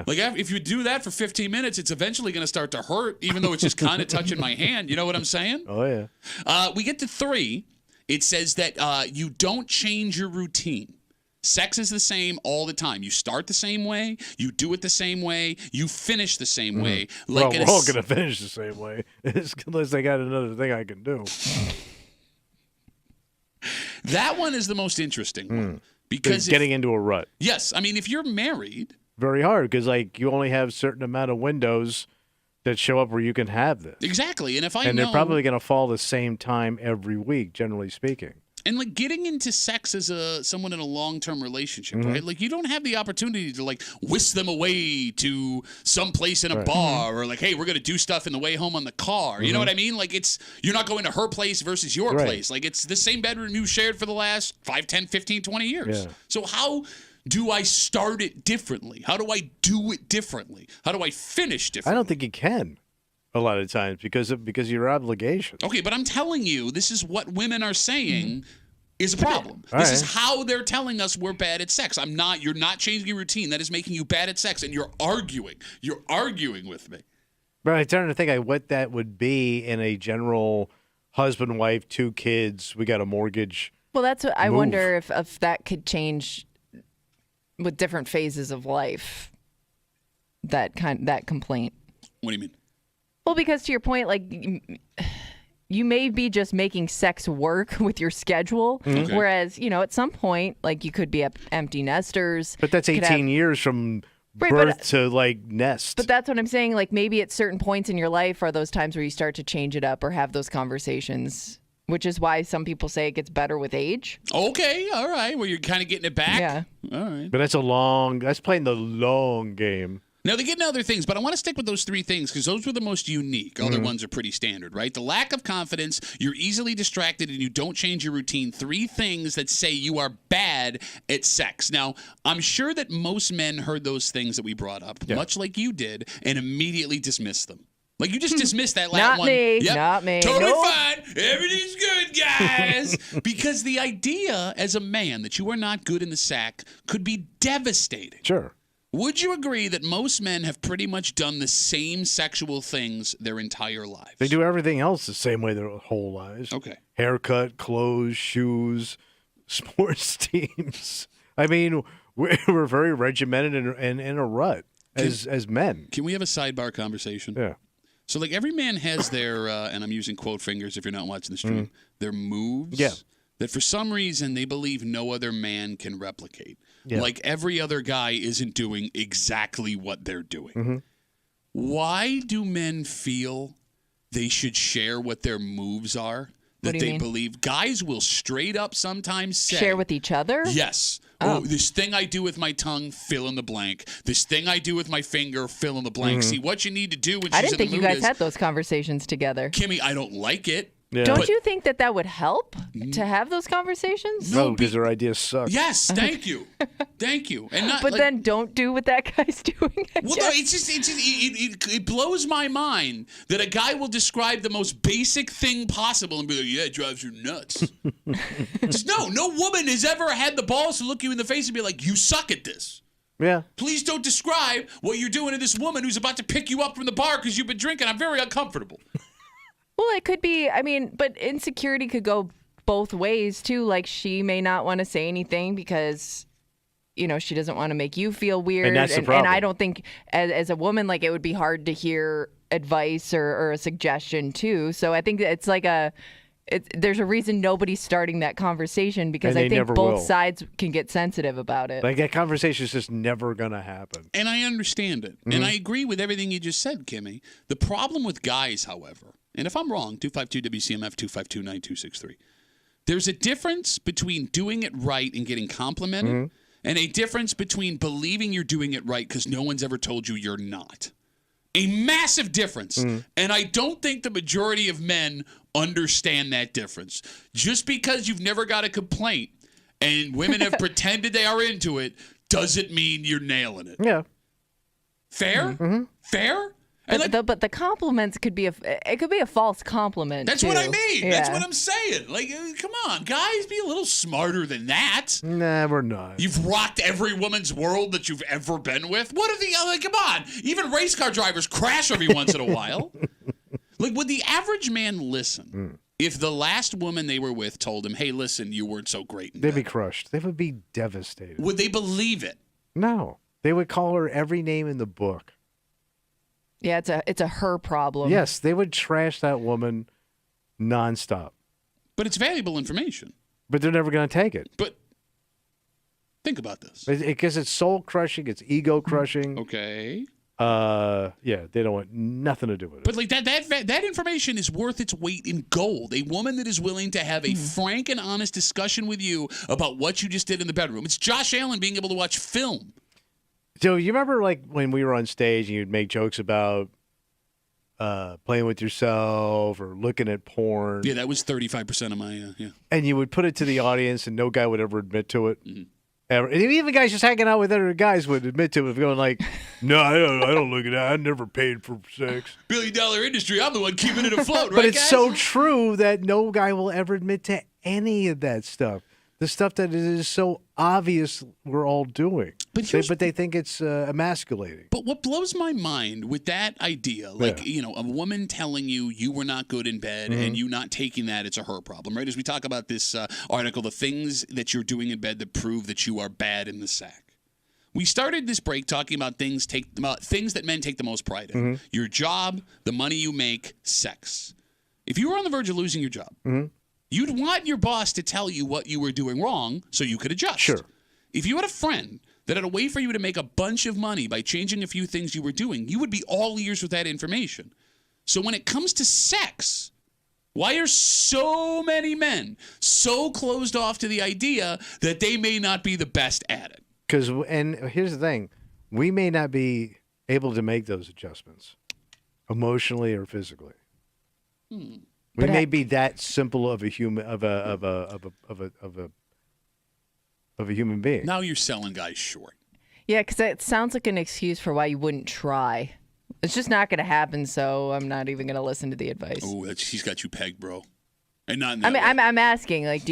Like, if you do that for 15 minutes, it's eventually going to start to hurt, even though it's just kind of touching my hand. You know what I'm saying? Oh, yeah. We get to 3. It says that you don't change your routine. Sex is the same all the time. You start the same way. You do it the same way. You finish the same way. Like we're all going to finish the same way, unless I got another thing I can do. That one is the most interesting one. Because getting into a rut. Yes. I mean, if you're married. Very hard, because you only have a certain amount of windows that show up where you can have this. Exactly. And they're probably going to fall the same time every week, generally speaking. And like getting into sex as someone in a long-term relationship, right? Like you don't have the opportunity to like whisk them away to some place in a bar or like, hey, we're going to do stuff in the way home on the car. You know what I mean? Like you're not going to her place versus your place. Like it's the same bedroom you shared for the last 5, 10, 15, 20 years. Yeah. So how do I start it differently? How do I do it differently? How do I finish differently? I don't think you can. A lot of times because of your obligation. Okay, but I'm telling you, this is what women are saying is a problem. This is how they're telling us we're bad at sex. You're not changing your routine. That is making you bad at sex, and you're arguing. You're arguing with me. But I'm trying to think what that would be in a general husband, wife, 2 kids, we got a mortgage. Well, that's what I wonder if that could change with different phases of life. That complaint. What do you mean? Well, because to your point, like you may be just making sex work with your schedule, whereas at some point, like you could be empty nesters. But that's 18 years from birth to like nest. But that's what I'm saying. Like maybe at certain points in your life are those times where you start to change it up or have those conversations. Which is why some people say it gets better with age. Okay, all right. Well, you're kind of getting it back. Yeah. All right. But that's playing the long game. Now, they get into other things, but I want to stick with those 3 things because those were the most unique. Other ones are pretty standard, right? The lack of confidence, you're easily distracted, and you don't change your routine. 3 things that say you are bad at sex. Now, I'm sure that most men heard those things that we brought up, much like you did, and immediately dismissed them. Like, you just dismissed that last one. Not me. Totally fine. Everything's good, guys. Because the idea as a man that you are not good in the sack could be devastating. Sure. Would you agree that most men have pretty much done the same sexual things their entire lives? They do everything else the same way their whole lives. Okay. Haircut, clothes, shoes, sports teams. I mean, we're very regimented and in a rut as men. Can we have a sidebar conversation? Yeah. So, like, every man has their, and I'm using quote fingers if you're not watching the stream, their moves that for some reason they believe no other man can replicate. Yeah. Like every other guy isn't doing exactly what they're doing. Why do men feel they should share what their moves are? That they believe guys will straight up sometimes say. Share with each other? Yes. Oh, this thing I do with my tongue, fill in the blank. This thing I do with my finger, fill in the blank. See, what you need to do when she's in the mood I didn't think you guys had those conversations together. Kimmy, I don't like it. Yeah. Don't you think that would help to have those conversations? No, because their ideas suck. Yes, thank you. Thank you. And not, But then don't do what that guy's doing. Well, no, it blows my mind that a guy will describe the most basic thing possible and be like, yeah, it drives you nuts. Just no woman has ever had the balls to look you in the face and be like, you suck at this. Yeah. Please don't describe what you're doing to this woman who's about to pick you up from the bar because you've been drinking. I'm very uncomfortable. Well, it could be, but insecurity could go both ways, too. Like, she may not want to say anything because, she doesn't want to make you feel weird. And that's the problem. And I don't think, as a woman, like, it would be hard to hear advice or a suggestion, too. So I think it's like there's a reason nobody's starting that conversation because I think both sides can get sensitive about it. Like, that conversation is just never going to happen. And I understand it. And I agree with everything you just said, Kimmy. The problem with guys, however, and if I'm wrong, 252-WCMF, 252-9263. There's a difference between doing it right and getting complimented and a difference between believing you're doing it right because no one's ever told you you're not. A massive difference. And I don't think the majority of men understand that difference. Just because you've never got a complaint and women have pretended they are into it doesn't mean you're nailing it. Yeah. Fair? Fair? But the compliments could be a false compliment. That's too. what I mean. Yeah. That's what I'm saying. Like, come on, guys, be a little smarter than that. Nah, we're not. You've rocked every woman's world that you've ever been with. What are the other? Come on, even race car drivers crash every once in a while. Like, would the average man listen if the last woman they were with told him, "Hey, listen, you weren't so great"? They'd be crushed. They would be devastated. Would they believe it? No, they would call her every name in the book. Yeah, it's a her problem. Yes, they would trash that woman nonstop. But it's valuable information. But they're never going to take it. But think about this. Because it's soul crushing, it's ego crushing. Okay. Yeah, they don't want nothing to do with it. But like that information is worth its weight in gold. A woman that is willing to have a frank and honest discussion with you about what you just did in the bedroom. It's Josh Allen being able to watch film. So you remember like when we were on stage and you'd make jokes about playing with yourself or looking at porn? Yeah, that was 35% of my, yeah. And you would put it to the audience and no guy would ever admit to it. Ever. And even guys just hanging out with other guys would admit to it, going like, no, I don't look at that. I never paid for sex. Billion-dollar industry. I'm the one keeping it afloat, right, But it's guys? so true that no guy will ever admit to any of that stuff. The stuff that is so obvious we're all doing. But they think it's emasculating. But what blows my mind with that idea, like, a woman telling you you were not good in bed and you not taking that, it's a her problem, right? As we talk about this article, the things that you're doing in bed that prove that you are bad in the sack. We started this break talking about things that men take the most pride in. Your job, the money you make, sex. If you were on the verge of losing your job, you'd want your boss to tell you what you were doing wrong so you could adjust. Sure. If you had a friend that had a way for you to make a bunch of money by changing a few things you were doing, you would be all ears with that information. So when it comes to sex, why are so many men so closed off to the idea that they may not be the best at it? And here's the thing, we may not be able to make those adjustments emotionally or physically. We may be that simple of a human of a human being. Now you're selling guys short. Yeah, because it sounds like an excuse for why you wouldn't try. It's just not going to happen, so I'm not even going to listen to the advice. Oh, he's got you pegged, bro. And not in that I'm asking, like,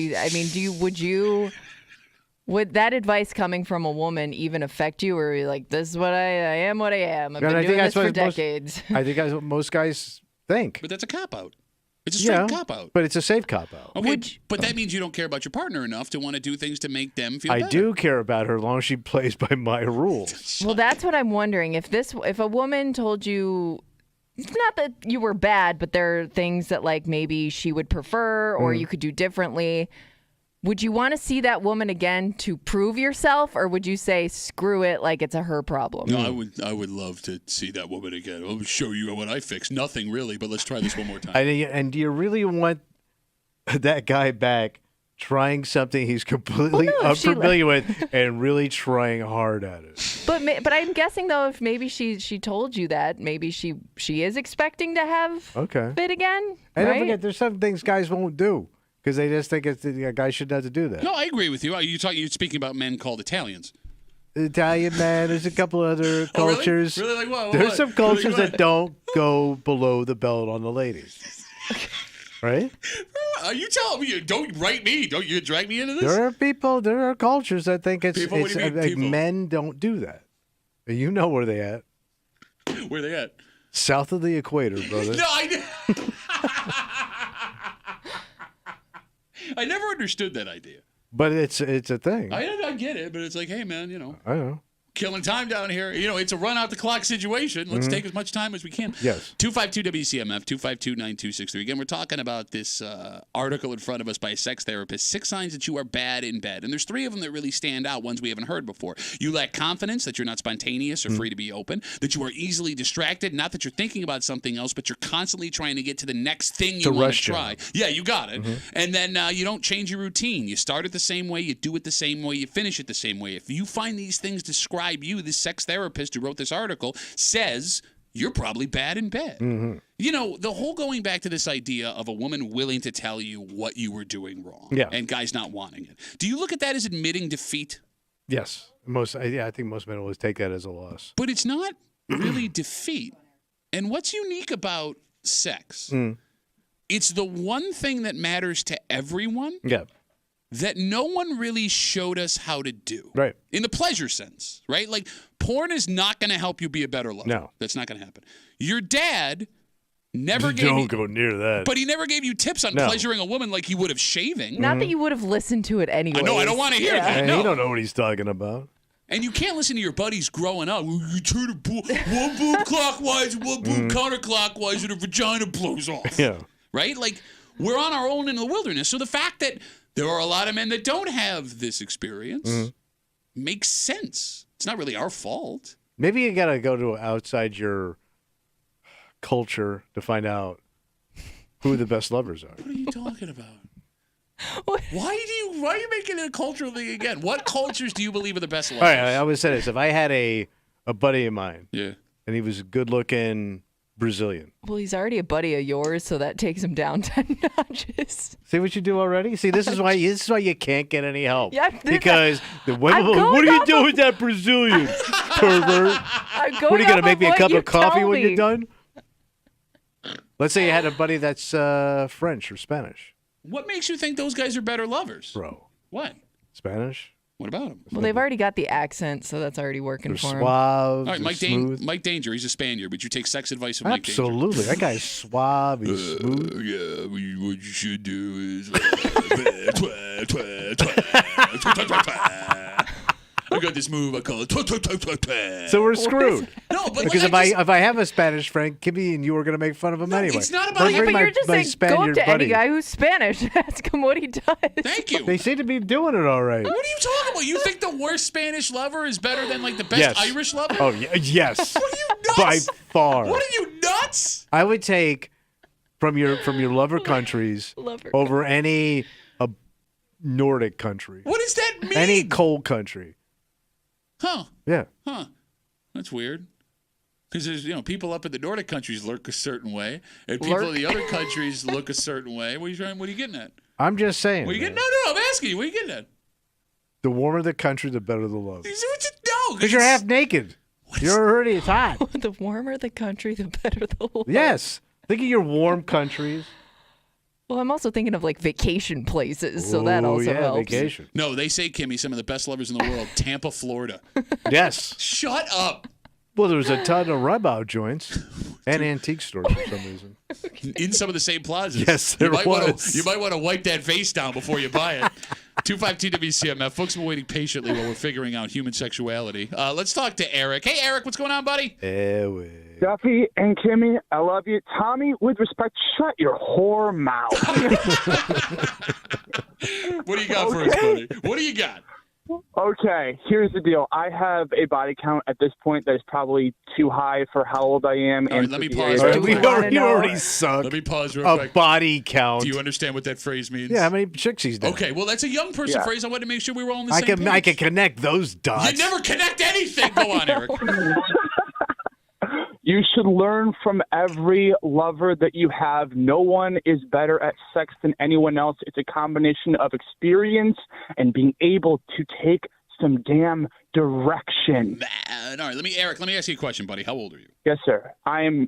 would that advice coming from a woman even affect you, or are you like, this is what I am, what I am. I've been doing this for decades. I think that's what most guys think. But that's a cop-out. It's a straight cop-out. But it's a safe cop-out. Okay, but that means you don't care about your partner enough to want to do things to make them feel better. I do care about her as long as she plays by my rules. Well, that's what I'm wondering. If a woman told you, not that you were bad, but there are things that like maybe she would prefer or you could do differently, would you want to see that woman again to prove yourself, or would you say screw it, like it's a her problem? No, I would love to see that woman again. I'll show you what I fixed. Nothing really, but let's try this one more time. And do you really want that guy back trying something he's completely unfamiliar with and really trying hard at it. But I'm guessing though, if maybe she told you that, maybe she is expecting to have fit again. And right? don't forget, there's some things guys won't do because they just think a guy shouldn't have to do that. No, I agree with you. You're speaking about men called Italians. Italian man. There's a couple other cultures. Really? Like what? There's some cultures that don't go below the belt on the ladies. Right? Are you telling me? Don't write me. Don't you drag me into this? There are cultures that think it's People? What do you mean, like people? men don't do that. You know where they at? Where they at? South of the equator, brother. No, I never understood that idea. But it's a thing. I get it, but it's like, hey, man, I know. Killing time down here. It's a run out the clock situation. Let's take as much time as we can. Yes. 252 WCMF 252-9263. Again, we're talking about this article in front of us by a sex therapist. 6 signs that you are bad in bed, and there's 3 of them that really stand out. Ones we haven't heard before. You lack confidence, that you're not spontaneous or free to be open. That you are easily distracted. Not that you're thinking about something else, but you're constantly trying to get to the next thing you want to try. Yeah, you got it. And then you don't change your routine. You start it the same way. You do it the same way. You finish it the same way. If you find these things describe you, this sex therapist who wrote this article says you're probably bad in bed. The whole going back to this idea of a woman willing to tell you what you were doing wrong and guys not wanting it. Do you look at that as admitting defeat? Yes. I think most men always take that as a loss. But it's not really defeat. And what's unique about sex? It's the one thing that matters to everyone. Yeah. That no one really showed us how to do. Right. In the pleasure sense, right? Like, porn is not going to help you be a better lover. No. That's not going to happen. Your dad never gave Don't go near that. But he never gave you tips on pleasuring a woman like he would have shaving. Not that you would have listened to it anyway. I know, I don't want to hear that. And No. you don't know what he's talking about. And you can't listen to your buddies growing up. You turn one boob clockwise and one boob counterclockwise and her vagina blows off. Yeah. Right? Like, we're on our own in the wilderness. So the fact that there are a lot of men that don't have this experience makes sense. It's not really our fault. Maybe you got to go to outside your culture to find out who the best lovers are. What are you talking about? Why are you making it a cultural thing again? What cultures do you believe are the best lovers? All right, I always say this. If I had a buddy of mine and he was a good-looking Brazilian. Well, he's already a buddy of yours, so that takes him down 10 notches. See what you do already? See, this is why you can't get any help. Yeah, because the women, what are you doing with that Brazilian pervert? What are you gonna make me a cup of coffee when you're done? Let's say you had a buddy that's French or Spanish. What makes you think those guys are better lovers? Bro. What? Spanish? What about them? Well, they've already got the accent, so that's already working for them. Suave. All right, Smooth. Mike Danger, he's a Spaniard. Would you take sex advice from Mike Danger? Absolutely. That guy's suave. He's smooth. Yeah, what you should do is... I got this move I call it. So we're screwed. No, but because if I have a Spanish friend, Kimmy and you are going to make fun of him anyway. It's not about but you're just saying go up to buddy. any guy who's Spanish and ask him what he does. Thank you. They seem to be doing it all right. What are you talking about? You think the worst Spanish lover is better than like the best Irish lover? Oh, yes. What are you nuts? By far. What are you nuts? I would take from your lover countries over any Nordic country. What does that mean? Any cold country. Huh. Yeah. Huh. That's weird. Because there's, people up in the Nordic countries look a certain way, and people in the other countries look a certain way. What are you getting at? I'm just saying. What are you getting? No, I'm asking you. What are you getting at? The warmer the country, the better the love. No, because you're half naked. You're already hot. The warmer the country, the better the love. Yes. Think of your warm countries. Well, I'm also thinking of like vacation places, so that also helps. Vacation. No, they say, Kimmy, some of the best lovers in the world, Tampa, Florida. Yes. Shut up. Well, there's a ton of rub-out joints and antique stores for some reason. In some of the same plazas. Yes, there was. You might want to wipe that face down before you buy it. 252 WCMF. Folks have been waiting patiently while we're figuring out human sexuality. Let's talk to Eric. Hey, Eric, what's going on, buddy? Duffy and Kimmy, I love you. Tommy, with respect, shut your whore mouth. What do you got for us, buddy? What do you got? Okay, here's the deal. I have a body count at this point that is probably too high for how old I am. All right, let me pause. You already suck. Let me pause real a quick. body count. Do you understand what that phrase means? Yeah, how many chicks he's done? Okay, well, that's a young person phrase. I wanted to make sure we were all on the same page. I can connect those dots. You never connect anything. Go on, Eric. You should learn from every lover that you have. No one is better at sex than anyone else. It's a combination of experience and being able to take some damn direction. All right, Eric, let me ask you a question, buddy. How old are you? Yes, sir. I am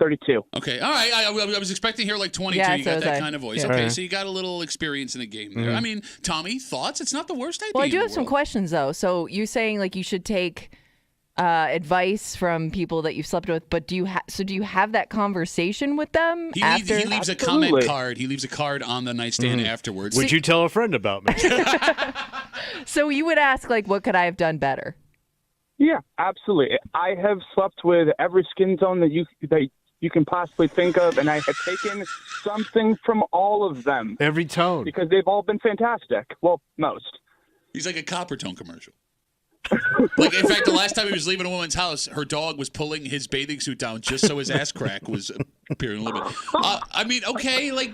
32. Okay, all right. I was expecting to hear like 22. Yeah, you so got that was I. kind of voice. Yeah. Okay, so you got a little experience in the game there. I mean, Tommy, thoughts? It's not the worst idea. Well, I do in have the some world. questions, though. So you're saying like you should take advice from people that you've slept with, but do you have that conversation with them after? He leaves a comment card. He leaves a card on the nightstand afterwards. Would you tell a friend about me? So you would ask like, what could I have done better? Yeah, absolutely. I have slept with every skin tone that you can possibly think of, and I have taken something from all of them. Every tone. Because they've all been fantastic. Well, most. He's like a Copper Tone commercial. Like, in fact, the last time he was leaving a woman's house, her dog was pulling his bathing suit down just so his ass crack was appearing a little bit. I mean, okay, like,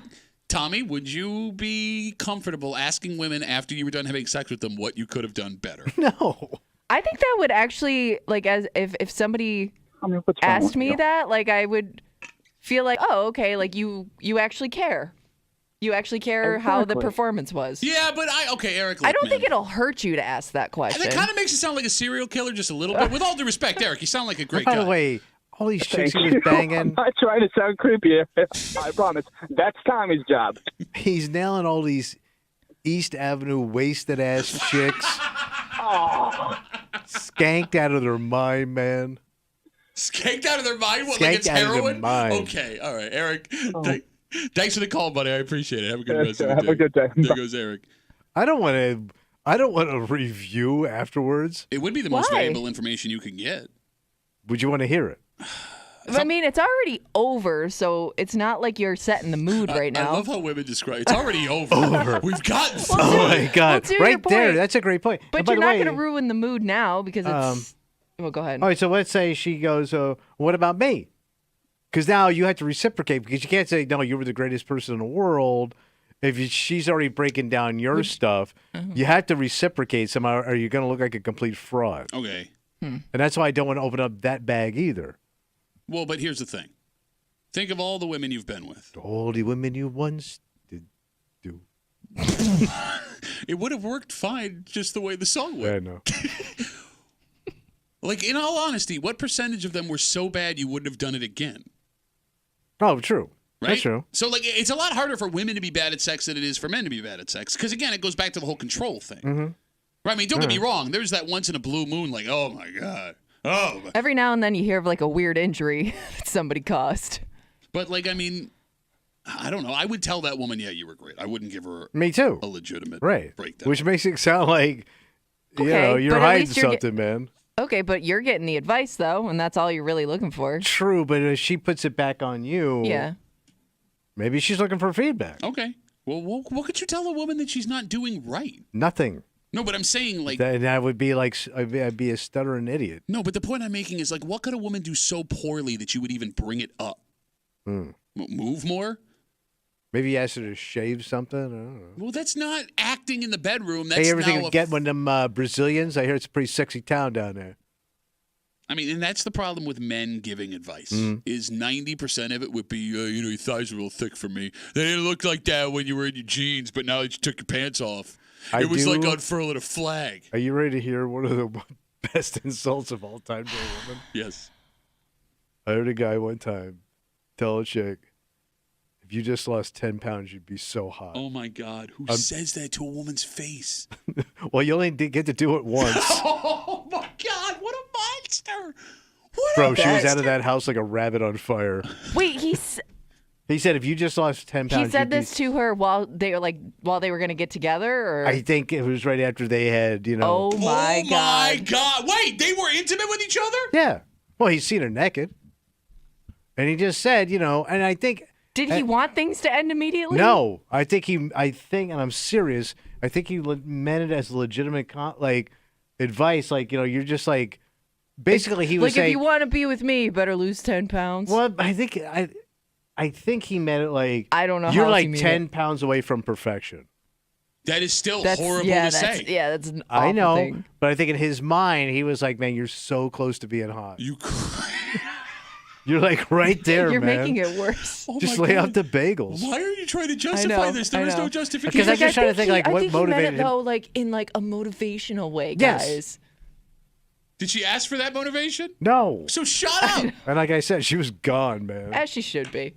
Tommy, would you be comfortable asking women after you were done having sex with them what you could have done better? No. I think that would actually, like, as if somebody asked me that, like, I would feel like, oh, okay, like you actually care. You actually care how the performance was. Yeah, but Eric. I don't think it'll hurt you to ask that question. That kind of makes it sound like a serial killer just a little bit. With all due respect, Eric, you sound like a great guy. By the way, all these chicks he was banging. I'm not trying to sound creepy. I promise. That's Tommy's job. He's nailing all these East Avenue wasted ass chicks. Skanked out of their mind, man. Skanked out of their mind? What, Skanked like it's out of their heroin? mind. Okay, all right, Eric. Thanks for the call, buddy. I appreciate it. Have a good rest of the day. Have a good day. There goes Eric. I don't want to review afterwards. It would be the most valuable information you can get. Would you want to hear it? I mean, it's already over, so it's not like you're setting the mood right now. I love how women describe it's already over. We've gotten through Oh my God! to Right your there, point. that's a great point. But And by you're the not way, going to ruin the mood now because it's. Well, go ahead. All right, so let's say she goes, "What about me?" Because now you have to reciprocate because you can't say, "No, you were the greatest person in the world." If she's already breaking down your stuff, you have to reciprocate somehow, or you're going to look like a complete fraud. Okay. And that's why I don't want to open up that bag either. Well, but here's the thing. Think of all the women you've been with. All the women you once did do. It would have worked fine just the way the song I went. know. Like, in all honesty, what percentage of them were so bad you wouldn't have done it again? Oh, true. Right? That's true. So, like, it's a lot harder for women to be bad at sex than it is for men to be bad at sex. Because, again, it goes back to the whole control thing. Mm-hmm. Right? I mean, don't get me wrong. There's that once in a blue moon, like, oh, my God. Oh, my. Every now and then you hear of like a weird injury that somebody caused. But, like, I mean, I don't know. I would tell that woman, yeah, you were great. I wouldn't give her Me too. a legitimate Right. breakdown. Which makes it sound like, Okay, you're but at hiding least you're something, man. Okay, but you're getting the advice though, and that's all you're really looking for. True, but if she puts it back on you, Yeah. maybe she's looking for feedback. Okay. Well, what could you tell a woman that she's not doing right? Nothing. No, but I'm saying, like, Then I would be like, I'd be a stuttering idiot. no, but the point I'm making is, like, what could a woman do so poorly that you would even bring it up? Move more? Maybe you asked her to shave something. I don't know. Well, that's not acting in the bedroom. That's Hey, you ever think now of getting one of them Brazilians? I hear it's a pretty sexy town down there. I mean, and that's the problem with men giving advice. Is 90% of it would be, your thighs are real thick for me. They didn't look like that when you were in your jeans, but now that you took your pants off, it was like unfurling a flag. Are you ready to hear one of the best insults of all time to a woman? Yes. I heard a guy one time tell a chick, if you just lost 10 pounds, you'd be so hot. Oh, my God. Who says that to a woman's face? Well, you only get to do it once. Oh, my God. What a monster. What Bro, a she was out monster. of that house like a rabbit on fire. Wait, He said if you just lost 10 pounds, he said you'd be- this to her while they were going to get together, or I think it was right after they had, oh my god, my God. Wait, they were intimate with each other? Yeah. Well, he's seen her naked. And he just said, and I think Did he want things to end immediately? No, I think, and I'm serious, I think he meant it as legitimate, advice. Like, you're just like, basically he was like, saying, if you want to be with me, you better lose 10 pounds. Well, I think he meant it like, I don't know you're how like he mean 10 it. pounds away from perfection. That is still horrible to say. Yeah, that's an awful I know, thing. but I think in his mind, he was like, man, you're so close to being hot. You're like right there, You're man. making it worse. Just lay out the bagels. Why are you trying to justify this? There is no justification. Because I'm just trying to think, like, what I think motivated he meant it, him. though, like, in, like, a motivational way, Yes. guys. Did she ask for that motivation? No. So shut up. And like I said, she was gone, man. As she should be.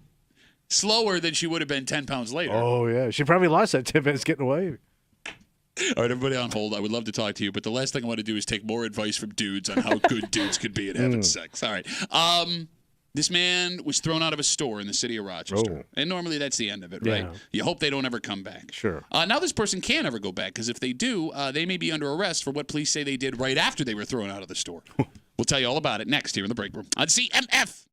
Slower than she would have been 10 pounds later. Oh, yeah. She probably lost that 10 minutes getting away. All right, everybody on hold. I would love to talk to you, but the last thing I want to do is take more advice from dudes on how good dudes could be at having sex. All right. This man was thrown out of a store in the city of Rochester. And normally that's the end of it, right? Yeah. You hope they don't ever come back. Sure. Now this person can't ever go back because if they do, they may be under arrest for what police say they did right after they were thrown out of the store. We'll tell you all about it next here in the break room on CMF.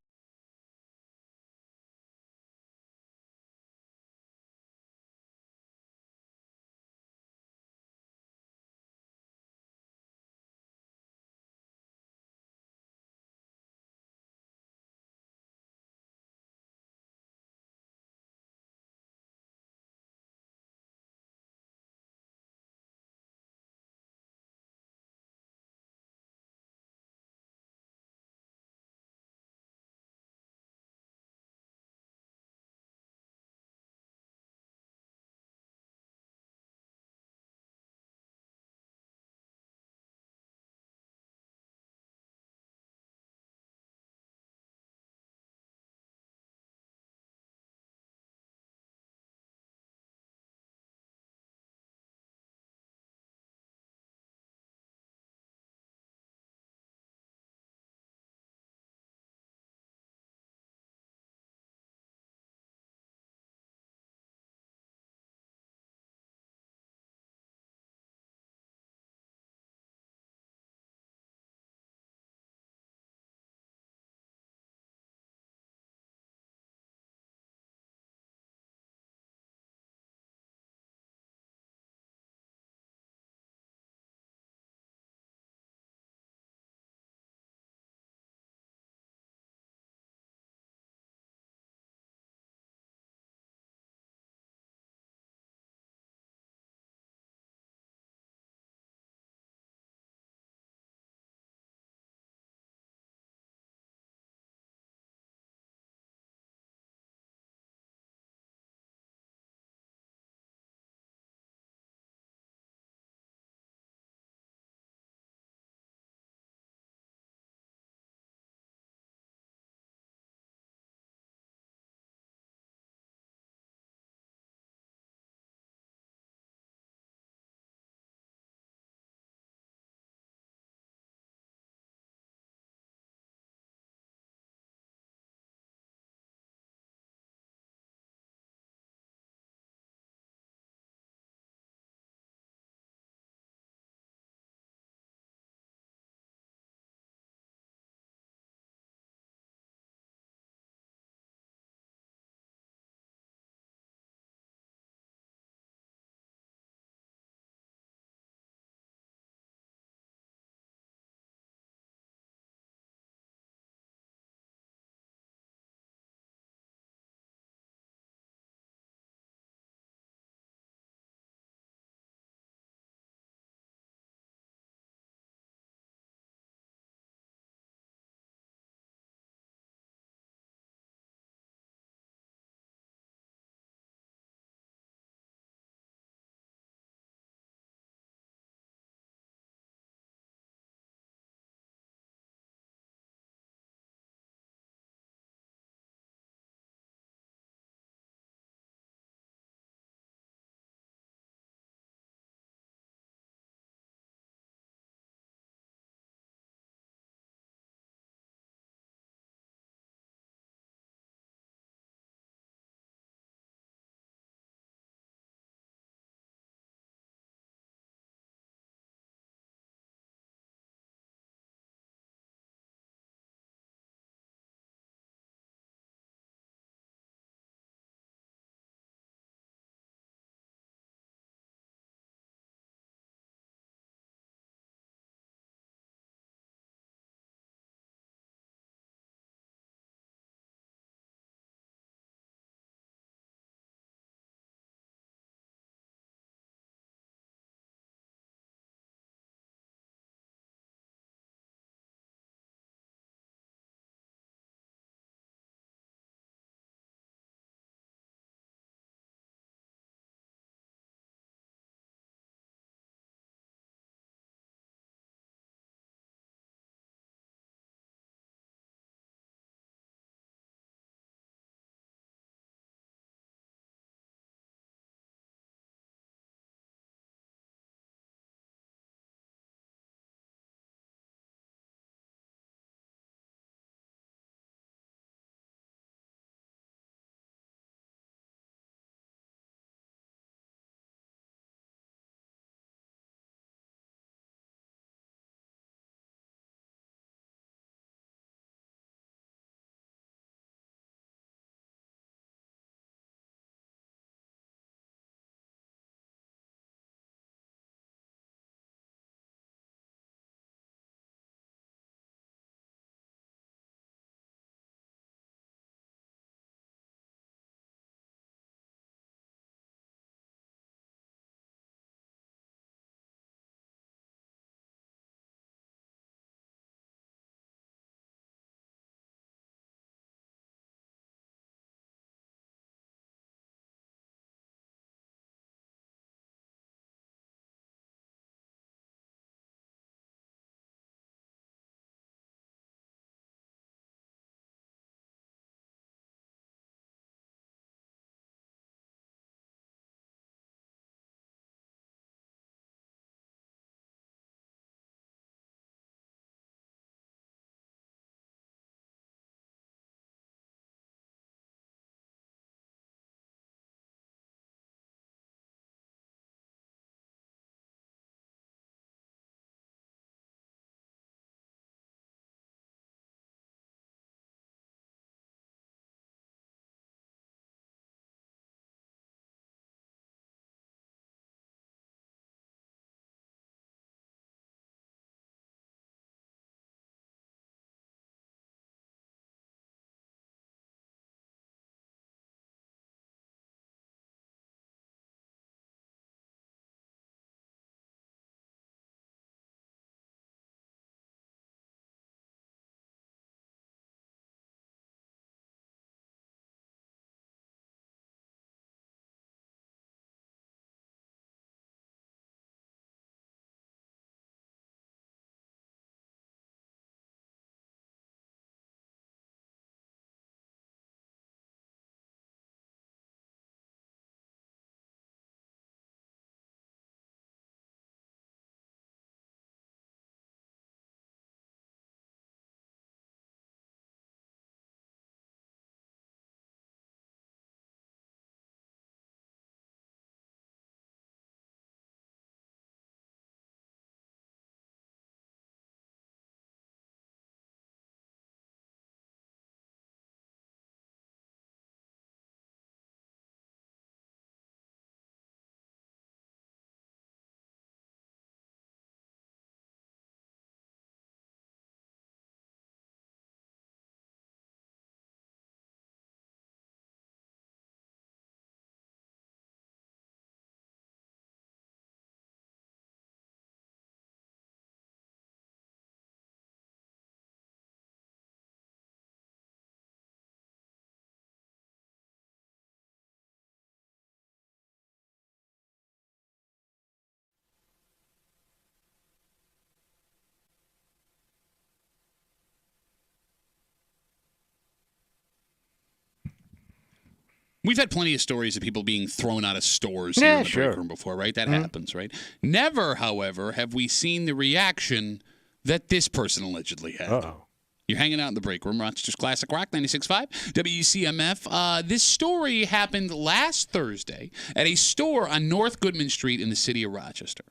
We've had plenty of stories of people being thrown out of stores here in the break room before, right? That happens, right? Never, however, have we seen the reaction that this person allegedly had. Uh-oh. You're hanging out in the break room. Rochester's Classic Rock 96.5 WCMF. This story happened last Thursday at a store on North Goodman Street in the city of Rochester.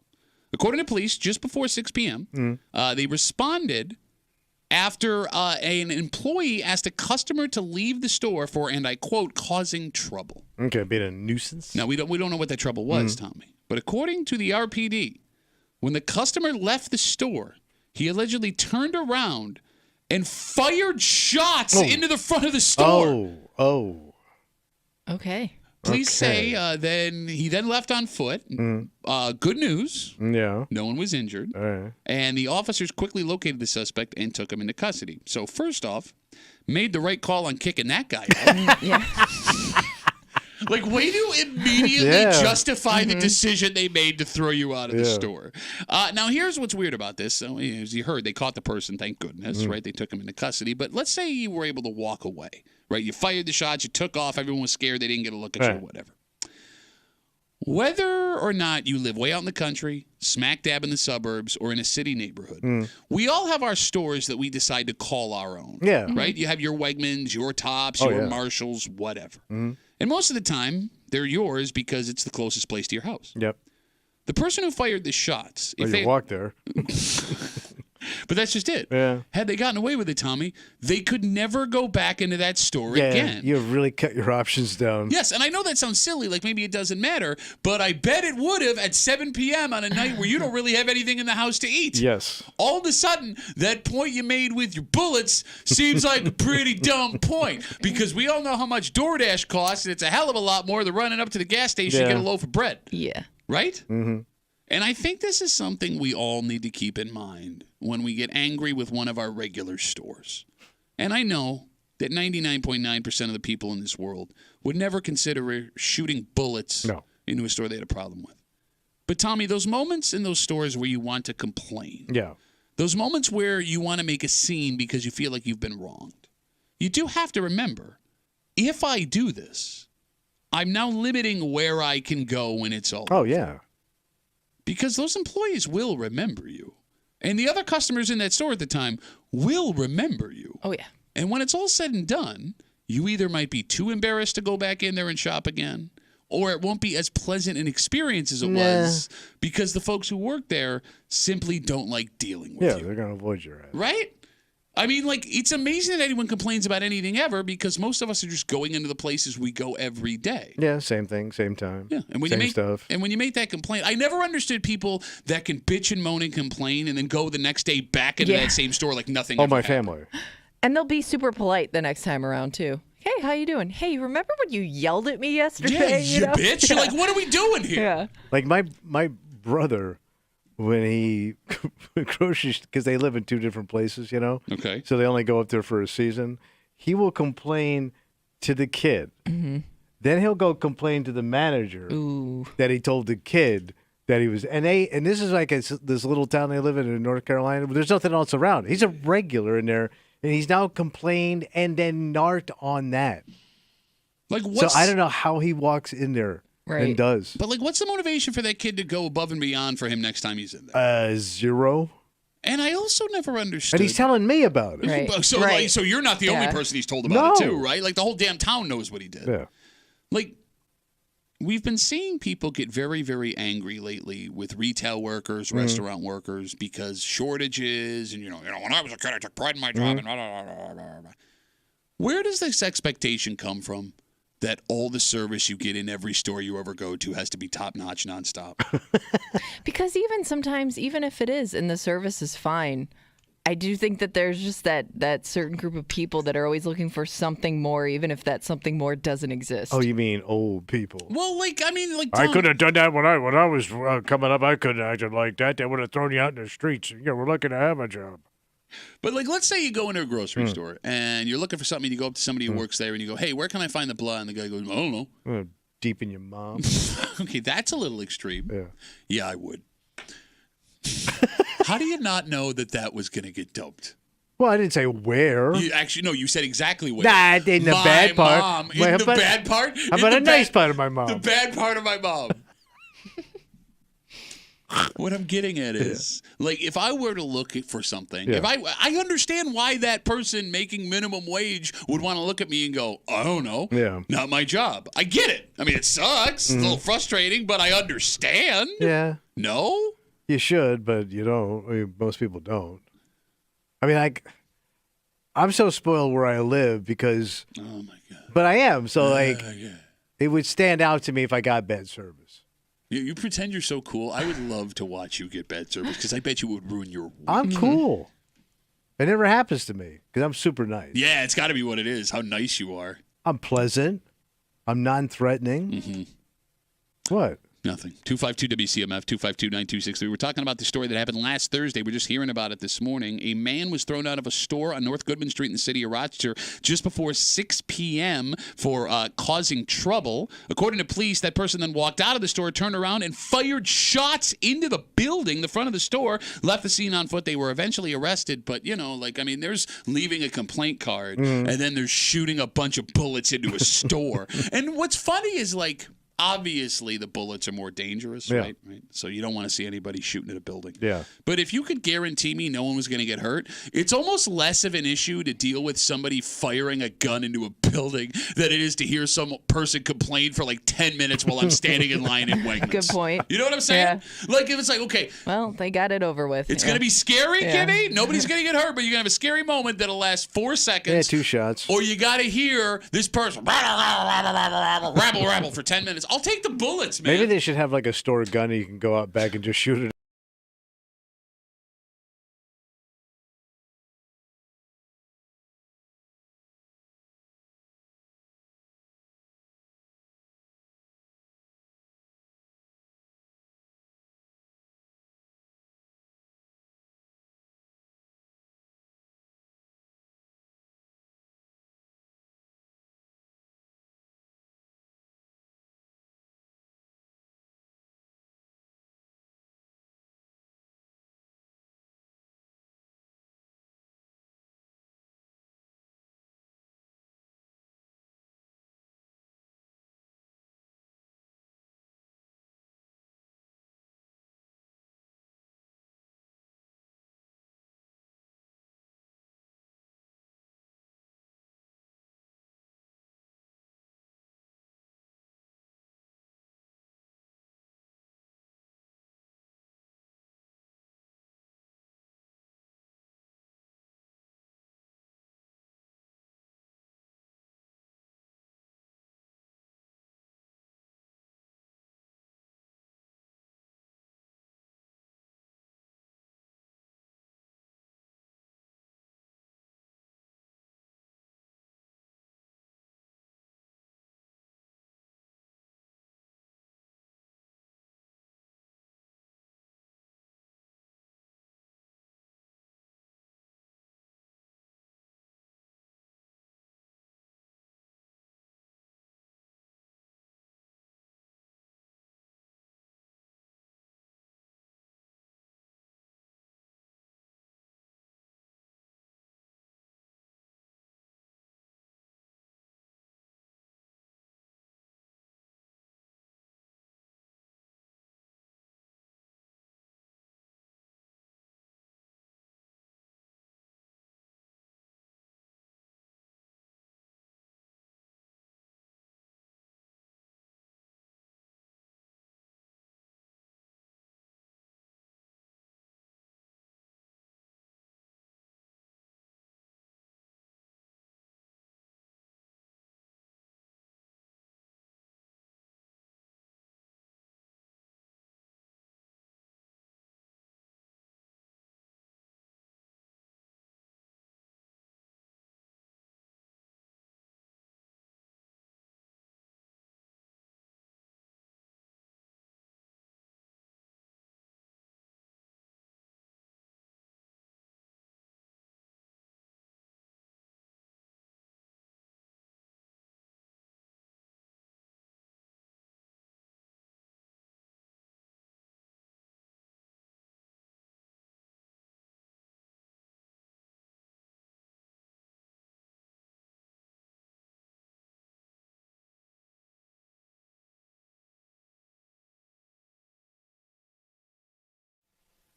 According to police, just before 6 p.m., they responded after an employee asked a customer to leave the store for, and I quote, causing trouble. Okay, being a nuisance? Now, we don't know what that trouble was, Tommy. But according to the RPD, when the customer left the store, he allegedly turned around and fired shots into the front of the store. Oh. Okay. Police say then he left on foot. Good news. Yeah. No one was injured. All right. And the officers quickly located the suspect and took him into custody. So first off, made the right call on kicking that guy out. Yeah. Like, way to immediately justify the decision they made to throw you out of the store. Now, here's what's weird about this. So, as you heard, they caught the person, thank goodness, right? They took him into custody. But let's say you were able to walk away, right? You fired the shots, you took off, everyone was scared, they didn't get a look at you, whatever. Whether or not you live way out in the country, smack dab in the suburbs, or in a city neighborhood, we all have our stores that we decide to call our own. Yeah. Right? You have your Wegmans, your Tops, your Marshalls, whatever. And most of the time, they're yours because it's the closest place to your house. Yep. The person who fired the shots, Well, you walk there. but that's just it. Yeah. Had they gotten away with it, Tommy, they could never go back into that store Yeah, again. you really cut your options down. Yes, and I know that sounds silly, like maybe it doesn't matter, but I bet it would have at 7 p.m. on a night where you don't really have anything in the house to eat. Yes. All of a sudden, that point you made with your bullets seems like a pretty dumb point, because we all know how much DoorDash costs, and it's a hell of a lot more than running up to the gas station to get a loaf of bread. Yeah. Right? Mm-hmm. And I think this is something we all need to keep in mind when we get angry with one of our regular stores. And I know that 99.9% of the people in this world would never consider shooting bullets into a store they had a problem with. But, Tommy, those moments in those stores where you want to complain, those moments where you want to make a scene because you feel like you've been wronged, you do have to remember, if I do this, I'm now limiting where I can go when it's all over. Oh, yeah. Because those employees will remember you. And the other customers in that store at the time will remember you. Oh, yeah. And when it's all said and done, you either might be too embarrassed to go back in there and shop again, or it won't be as pleasant an experience as it was because the folks who work there simply don't like dealing with you. Yeah, they're going to avoid your ass. Right? I mean, like, it's amazing that anyone complains about anything ever because most of us are just going into the places we go every day. Yeah, same thing, same time. Yeah, and when same you make stuff. And when you make that complaint, I never understood people that can bitch and moan and complain and then go the next day back into that same store like nothing. Oh, ever my happened. family. And they'll be super polite the next time around too. Hey, how you doing? Hey, remember when you yelled at me yesterday? Yeah, you bitch. You're like, what are we doing here? Yeah. Like my brother, when he groceries, because they live in two different places, you know? Okay. So they only go up there for a season. He will complain to the kid. Mm-hmm. Then he'll go complain to the manager that he told the kid that he was, and this is like this little town they live in North Carolina. But there's nothing else around. He's a regular in there, and he's now complained and then narked on that. Like, what's, so I don't know how he walks in there and does. But like, what's the motivation for that kid to go above and beyond for him next time he's in there? Zero. And I also never understood. And he's telling me about it. Right. So, like, so you're not the only person he's told about it too, right? Like the whole damn town knows what he did. Yeah. Like, we've been seeing people get very, very angry lately with retail workers, restaurant workers, because shortages, and you know, when I was a kid, I took pride in my job. And blah, blah, blah, blah, blah. Where does this expectation come from that all the service you get in every store you ever go to has to be top notch, nonstop? Because even sometimes, even if it is, and the service is fine, I do think that there's just that certain group of people that are always looking for something more, even if that something more doesn't exist. Oh, you mean old people? Well, like, I mean, like, I could have done that when I was coming up. I couldn't have acted like that. They would have thrown you out in the streets. Yeah, we're lucky to have a job. But, like, let's say you go into a grocery store and you're looking for something, and you go up to somebody who works there and you go, hey, where can I find the blah? And the guy goes, I don't know. Deep in your mom. Okay, that's a little extreme. Yeah. Yeah, I would. How do you not know that was going to get dumped? Well, I didn't say where. You actually, no, you said exactly where. Nah, in the bad part. Mom. In the bad part? How about a nice part of my mom? The bad part of my mom. What I'm getting at is, like, if I were to look for something, if I understand why that person making minimum wage would want to look at me and go, I don't know, not my job. I get it. I mean, it sucks. It's a little frustrating, but I understand. Yeah. No? You should, but you don't. I mean, most people don't. I mean, I'm so spoiled where I live because. Oh my God. But I am. So it would stand out to me if I got bad service. You pretend you're so cool. I would love to watch you get bad service because I bet you would ruin your week. I'm cool. It never happens to me because I'm super nice. Yeah, it's got to be what it is. How nice you are. I'm pleasant. I'm non-threatening. Mm-hmm. What? Nothing. 252-WCMF, 252-9263. We're talking about the story that happened last Thursday. We're just hearing about it this morning. A man was thrown out of a store on North Goodman Street in the city of Rochester just before 6 p.m. for causing trouble. According to police, that person then walked out of the store, turned around, and fired shots into the building, the front of the store, left the scene on foot. They were eventually arrested, but, there's leaving a complaint card, and then there's shooting a bunch of bullets into a store. And what's funny is, obviously, the bullets are more dangerous, right? So you don't want to see anybody shooting at a building. Yeah. But if you could guarantee me no one was going to get hurt, it's almost less of an issue to deal with somebody firing a gun into a building than it is to hear some person complain for 10 minutes while I'm standing in line in Wegmans. Good point. You know what I'm saying? Yeah. If it's okay. Well, they got it over with. It's going to be scary, Kimmy. Nobody's going to get hurt, but you're going to have a scary moment that'll last 4 seconds. Yeah, 2 shots. Or you got to hear this person rabble for 10 minutes. I'll take the bullets, man. Maybe they should have a store gun and you can go out back and just shoot it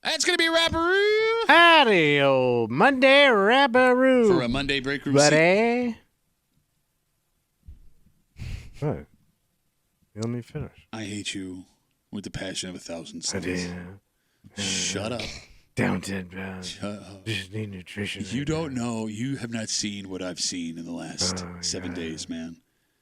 That's going to be a Rapperoo Howdy, Monday Rapperoo. for a Monday break room. Buddy. What? Let me finish. I hate you with the passion of 1,000 suns. Shut up. Down 10 pounds. Shut up. Just need nutrition. You don't know. You have not seen what I've seen in the last 7 days, man.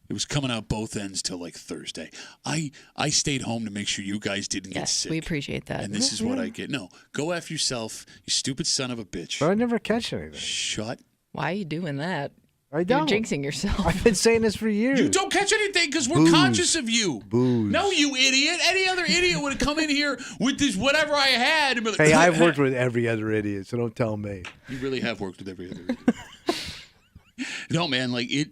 It was coming out both ends till like Thursday. I stayed home to make sure you guys didn't get sick. We appreciate that. And this is what I get. No, go F yourself, you stupid son of a bitch. But I never catch anything. Shut. Why are you doing that? I don't. You're jinxing yourself. I've been saying this for years. You don't catch anything because we're conscious of you. Booze. No, you idiot. Any other idiot would have come in here with this whatever I had. And be like, Hey, I've worked with every other idiot, so don't tell me. You really have worked with every other idiot. No, man, like it.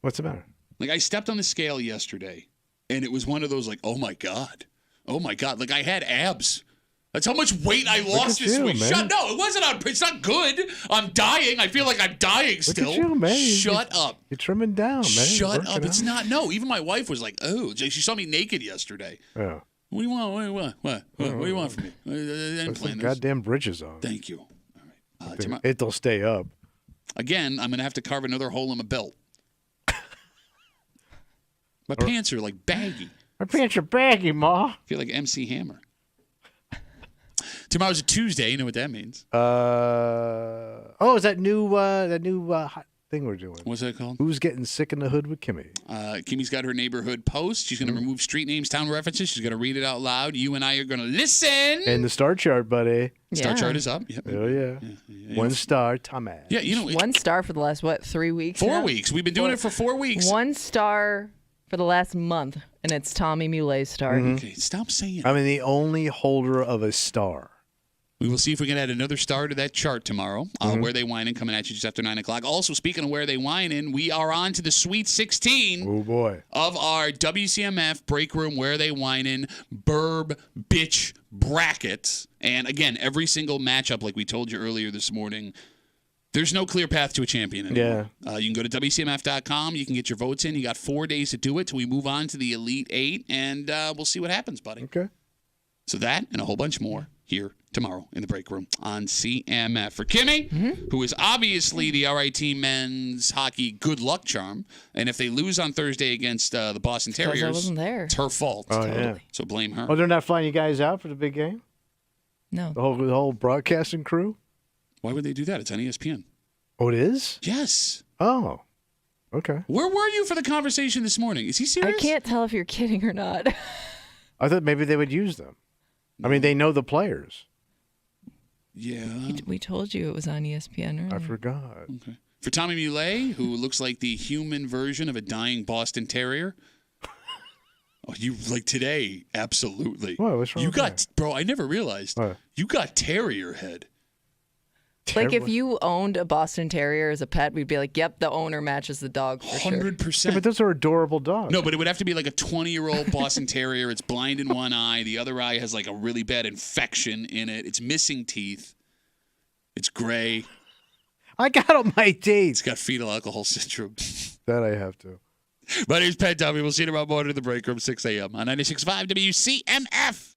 What's the matter? Like I stepped on the scale yesterday, and it was one of those like, oh my god, like I had abs. That's how much weight I lost this week. Man. No, it wasn't on. It's not good. I'm dying. I feel like I'm dying still. Look at you, man. Shut up. You're trimming down, man. Shut up. It's not. No, even my wife was like, oh, she saw me naked yesterday. Yeah. What do you want? What do you want from me? I didn't Put plan some this. goddamn bridges on. Thank you. All right. It'll stay up. Again, I'm going to have to carve another hole in my belt. My pants are like baggy. My pants are baggy, Ma. I feel like MC Hammer. Tomorrow's a Tuesday. You know what that means. Is that new hot thing we're doing? What's that called? Who's getting sick in the hood with Kimmy? Kimmy's got her neighborhood post. She's going to remove street names, town references. She's going to read it out loud. You and I are going to listen. And the star chart, buddy. Star chart is up. Yep. Oh, yeah. 1 star, Thomas. Yeah, you know. 1 star for the last, 3 weeks? 4 now? weeks. We've been doing it for 4 weeks. 1 star for the last month, and it's Tommy Mulet's star. Okay, stop saying it. I'm the only holder of a star. We will see if we can add another star to that chart tomorrow. Where They Whining coming at you just after 9 o'clock. Also, speaking of Where They Whining, we are on to the Sweet 16 Oh, boy. of our WCMF Break Room Where They Whining Burb Bitch Brackets. And again, every single matchup, like we told you earlier this morning, there's no clear path to a champion anymore. Yeah. You can go to WCMF.com. You can get your votes in. You got 4 days to do it till we move on to the Elite Eight, and we'll see what happens, buddy. Okay. So that and a whole bunch more here tomorrow in the break room on CMF. For Kimmy, who is obviously the RIT men's hockey good luck charm, and if they lose on Thursday against the Boston Terriers, I wasn't there. It's her fault. Oh, yeah. So blame her. Oh, they're not flying you guys out for the big game? No. The whole broadcasting crew? Why would they do that? It's on ESPN. Oh, it is? Yes. Oh, okay. Where were you for the conversation this morning? Is he serious? I can't tell if you're kidding or not. I thought maybe they would use them. I mean, they know the players. Yeah. We told you it was on ESPN earlier. I forgot. Okay. For Tommy Mulet, who looks like the human version of a dying Boston Terrier. Oh, you like today? Absolutely. What? What's wrong You with got, that? bro. I never realized. What? You got terrier head. Like if you owned a Boston Terrier as a pet, we'd be like, "Yep, the owner matches the dog for sure." 100%. Yeah, but those are adorable dogs. No, but it would have to be like a 20-year-old Boston Terrier. It's blind in one eye. The other eye has like a really bad infection in it. It's missing teeth. It's gray. I got all my It's dates. got fetal alcohol syndrome. That I have to. My name's Pat Tommy. We'll see you tomorrow morning in the break room, 6 a.m. on 96.5 WCMF.